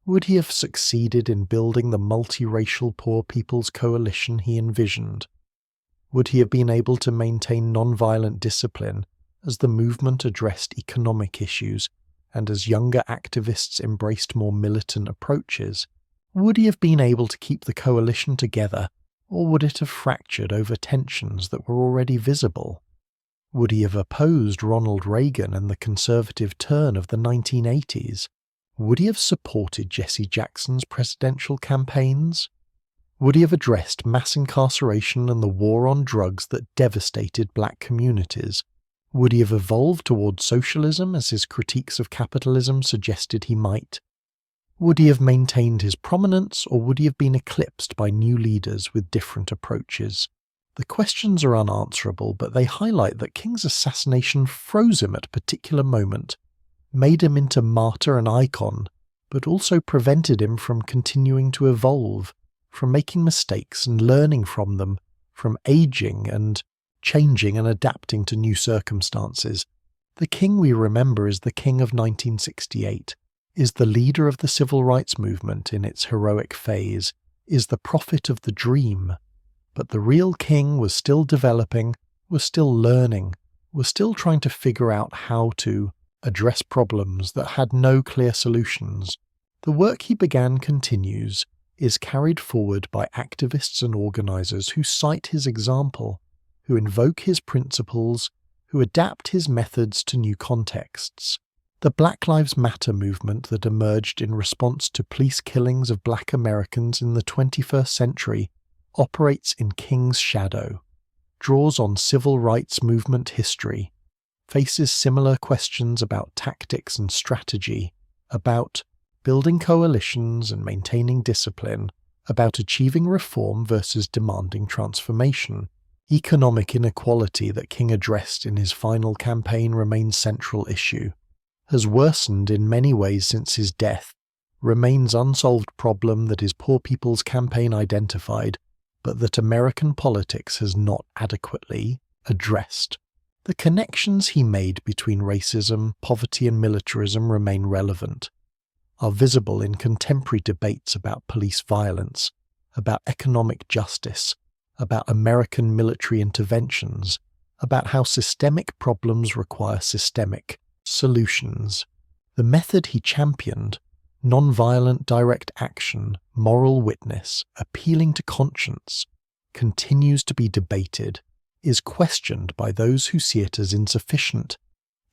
Would he have succeeded in building the multiracial poor people's coalition he envisioned? Would he have been able to maintain nonviolent discipline as the movement addressed economic issues and as younger activists embraced more militant approaches? Would he have been able to keep the coalition together, or would it have fractured over tensions that were already visible? Would he have opposed Ronald Reagan and the conservative turn of the 1980s? Would he have supported Jesse Jackson's presidential campaigns? Would he have addressed mass incarceration and the war on drugs that devastated black communities? Would he have evolved toward socialism as his critiques of capitalism suggested he might? Would he have maintained his prominence, or would he have been eclipsed by new leaders with different approaches? The questions are unanswerable, but they highlight that King's assassination froze him at a particular moment, made him into martyr and icon, but also prevented him from continuing to evolve, from making mistakes and learning from them, from aging and changing and adapting to new circumstances. The King we remember is the King of 1968, is the leader of the civil rights movement in its heroic phase, is the prophet of the dream. But the real King was still developing, was still learning, was still trying to figure out how to address problems that had no clear solutions. The work he began continues, is carried forward by activists and organizers who cite his example, who invoke his principles, who adapt his methods to new contexts. The Black Lives Matter movement that emerged in response to police killings of black Americans in the 21st century operates in King's shadow, draws on civil rights movement history, faces similar questions about tactics and strategy, about building coalitions and maintaining discipline, about achieving reform versus demanding transformation. Economic inequality that King addressed in his final campaign remains central issue, has worsened in many ways since his death, remains unsolved problem that his Poor People's Campaign identified, but that American politics has not adequately addressed. The connections he made between racism, poverty and militarism remain relevant, are visible in contemporary debates about police violence, about economic justice, about American military interventions, about how systemic problems require systemic solutions. The method he championed, nonviolent direct action, moral witness, appealing to conscience, continues to be debated, is questioned by those who see it as insufficient,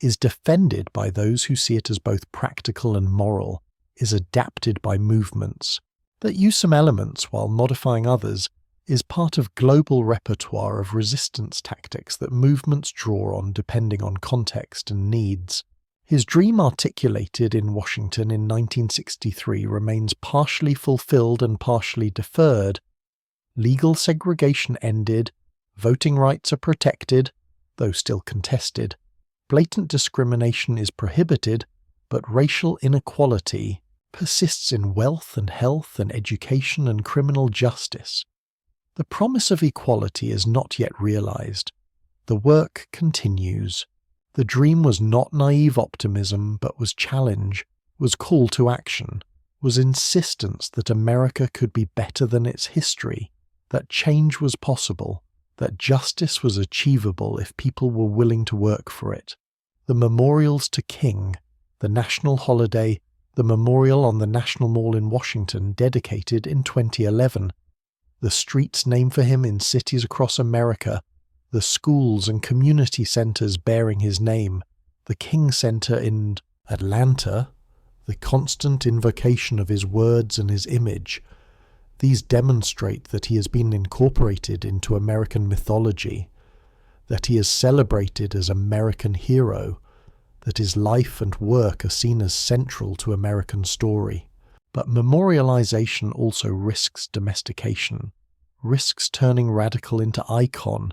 is defended by those who see it as both practical and moral, is adapted by movements. That use some elements while modifying others is part of global repertoire of resistance tactics that movements draw on depending on context and needs. His dream articulated in Washington in 1963 remains partially fulfilled and partially deferred. Legal segregation ended, voting rights are protected, though still contested. Blatant discrimination is prohibited, but racial inequality persists in wealth and health and education and criminal justice. The promise of equality is not yet realized. The work continues. The dream was not naive optimism, but was challenge, was call to action, was insistence that America could be better than its history, that change was possible, that justice was achievable if people were willing to work for it. The memorials to King, the national holiday, the memorial on the National Mall in Washington dedicated in 2011, the streets named for him in cities across America, the schools and community centers bearing his name, the King Center in Atlanta, the constant invocation of his words and his image. These demonstrate that he has been incorporated into American mythology, that he is celebrated as American hero, that his life and work are seen as central to American story. But memorialization also risks domestication, risks turning radical into icon,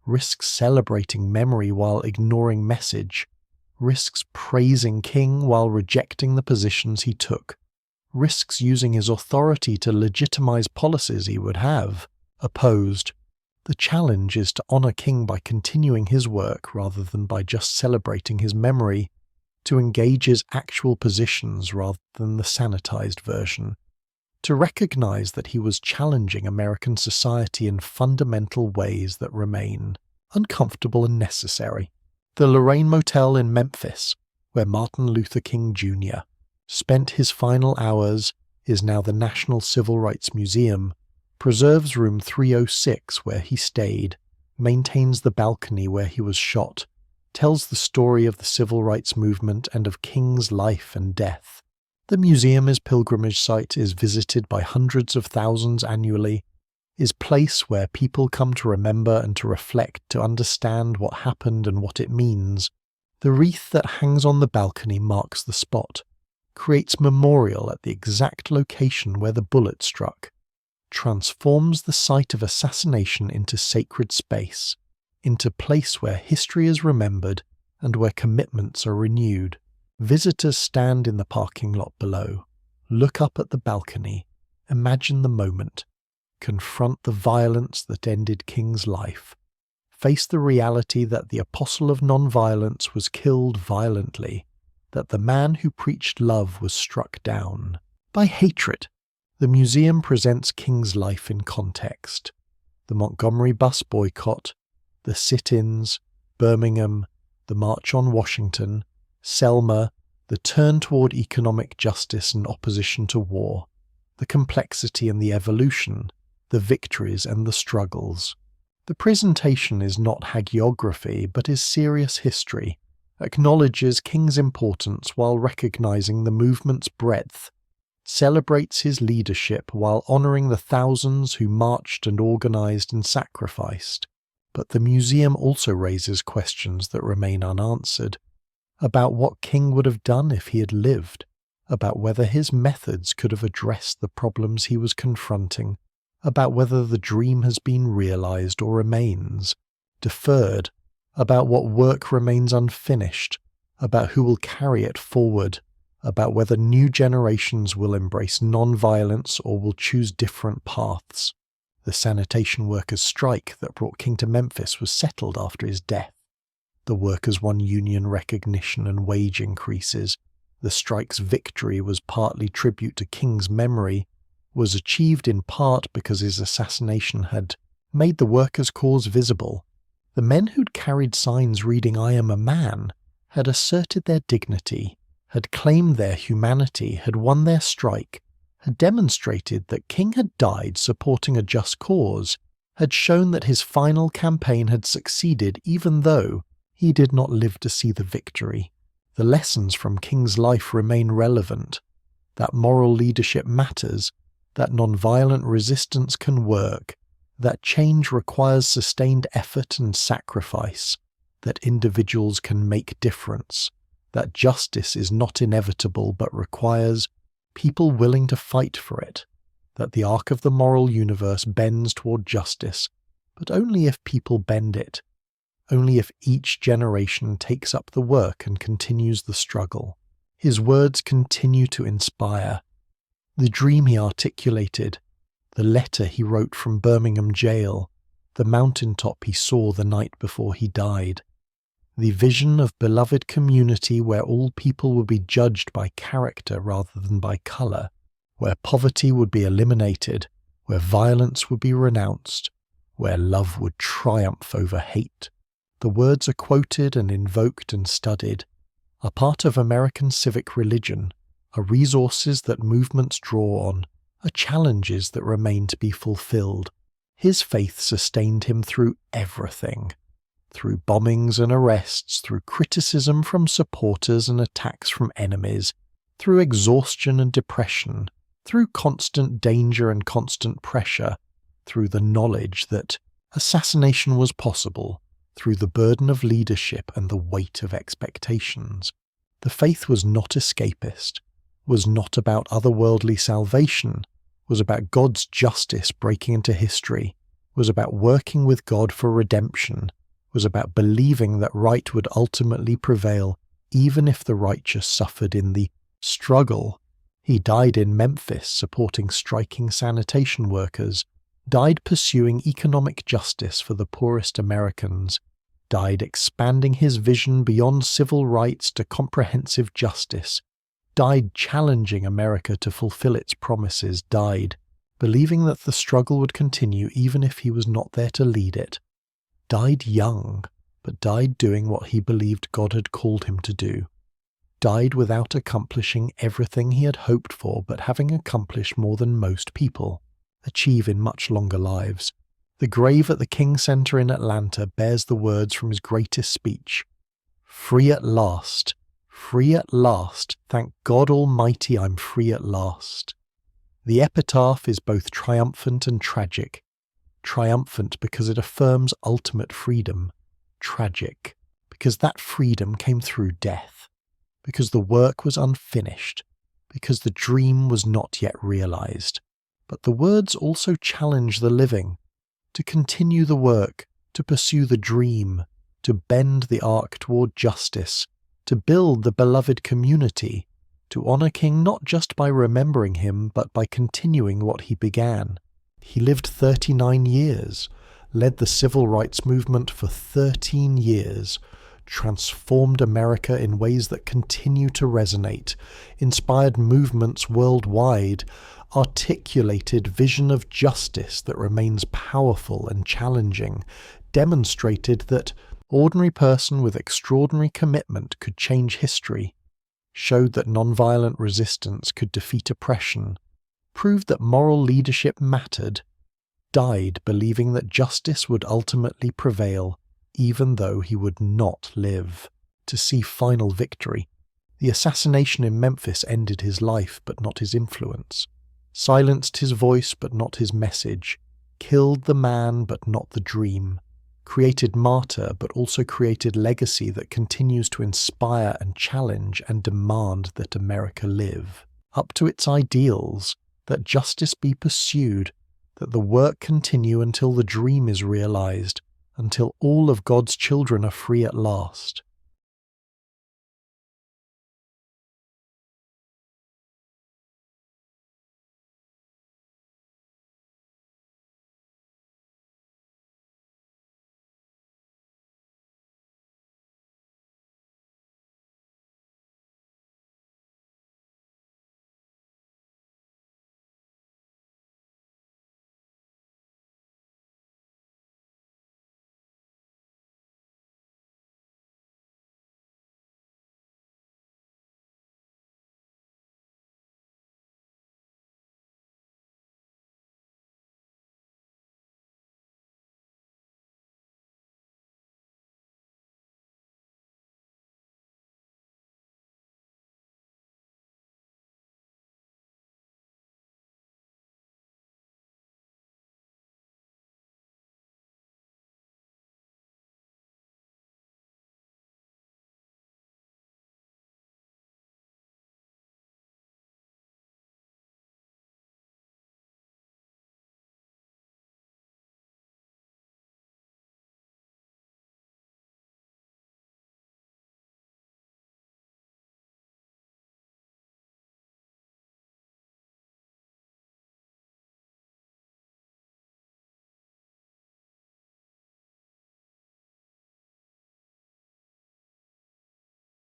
risks celebrating memory while ignoring message, risks praising King while rejecting the positions he took, risks using his authority to legitimize policies he would have opposed. The challenge is to honor King by continuing his work rather than by just celebrating his memory, to engage his actual positions rather than the sanitized version, to recognize that he was challenging American society in fundamental ways that remain uncomfortable and necessary. The Lorraine Motel in Memphis, where Martin Luther King Jr. spent his final hours, is now the National Civil Rights Museum, preserves room 306 where he stayed, maintains the balcony where he was shot, tells the story of the civil rights movement and of King's life and death. The museum is pilgrimage site, is visited by hundreds of thousands annually, is place where people come to remember and to reflect, to understand what happened and what it means. The wreath that hangs on the balcony marks the spot, creates memorial at the exact location where the bullet struck, transforms the site of assassination into sacred space, into place where history is remembered and where commitments are renewed. Visitors stand in the parking lot below, look up at the balcony, imagine the moment, confront the violence that ended King's life, face the reality that the apostle of nonviolence was killed violently, that the man who preached love was struck down by hatred. The museum presents King's life in context. The Montgomery bus boycott, the sit-ins, Birmingham, the March on Washington, Selma, the turn toward economic justice and opposition to war, the complexity and the evolution, the victories and the struggles. The presentation is not hagiography but is serious history, acknowledges King's importance while recognizing the movement's breadth, celebrates his leadership while honoring the thousands who marched and organized and sacrificed. But the museum also raises questions that remain unanswered, about what King would have done if he had lived, about whether his methods could have addressed the problems he was confronting, about whether the dream has been realized or remains deferred, about what work remains unfinished, about who will carry it forward, about whether new generations will embrace non-violence or will choose different paths. The sanitation workers' strike that brought King to Memphis was settled after his death. The workers won union recognition and wage increases. The strike's victory was partly tribute to King's memory, was achieved in part because his assassination had made the workers' cause visible. The men who'd carried signs reading "I am a man" had asserted their dignity, had claimed their humanity, had won their strike, had demonstrated that King had died supporting a just cause, had shown that his final campaign had succeeded even though he did not live to see the victory. The lessons from King's life remain relevant, that moral leadership matters, that nonviolent resistance can work, that change requires sustained effort and sacrifice, that individuals can make difference, that justice is not inevitable but requires people willing to fight for it, that the arc of the moral universe bends toward justice, but only if people bend it, only if each generation takes up the work and continues the struggle. His words continue to inspire. The dream he articulated, the letter he wrote from Birmingham jail, the mountaintop he saw the night before he died, the vision of beloved community where all people would be judged by character rather than by colour, where poverty would be eliminated, where violence would be renounced, where love would triumph over hate. The words are quoted and invoked and studied, are part of American civic religion, are resources that movements draw on, are challenges that remain to be fulfilled. His faith sustained him through everything. Through bombings and arrests, through criticism from supporters and attacks from enemies, through exhaustion and depression, through constant danger and constant pressure, through the knowledge that assassination was possible, through the burden of leadership and the weight of expectations. The faith was not escapist, was not about otherworldly salvation, was about God's justice breaking into history, was about working with God for redemption, was about believing that right would ultimately prevail, even if the righteous suffered in the struggle. He died in Memphis supporting striking sanitation workers, died pursuing economic justice for the poorest Americans, died expanding his vision beyond civil rights to comprehensive justice, died challenging America to fulfill its promises, died believing that the struggle would continue even if he was not there to lead it, died young, but died doing what he believed God had called him to do, died without accomplishing everything he had hoped for but having accomplished more than most people achieve in much longer lives. The grave at the King Center in Atlanta bears the words from his greatest speech, "Free at last, thank God Almighty I'm free at last." The epitaph is both triumphant and tragic. Triumphant because it affirms ultimate freedom, tragic because that freedom came through death, because the work was unfinished, because the dream was not yet realized. But the words also challenge the living to continue the work, to pursue the dream, to bend the arc toward justice, to build the beloved community, to honor King not just by remembering him but by continuing what he began. He lived 39 years, led the civil rights movement for 13 years, transformed America in ways that continue to resonate, inspired movements worldwide, articulated vision of justice that remains powerful and challenging, demonstrated that ordinary person with extraordinary commitment could change history, showed that nonviolent resistance could defeat oppression, proved that moral leadership mattered, died believing that justice would ultimately prevail, even though he would not live to see final victory. The assassination in Memphis ended his life but not his influence, silenced his voice but not his message, killed the man but not the dream, created martyr but also created legacy that continues to inspire and challenge and demand that America live up to its ideals, that justice be pursued, that the work continue until the dream is realized, until all of God's children are free at last.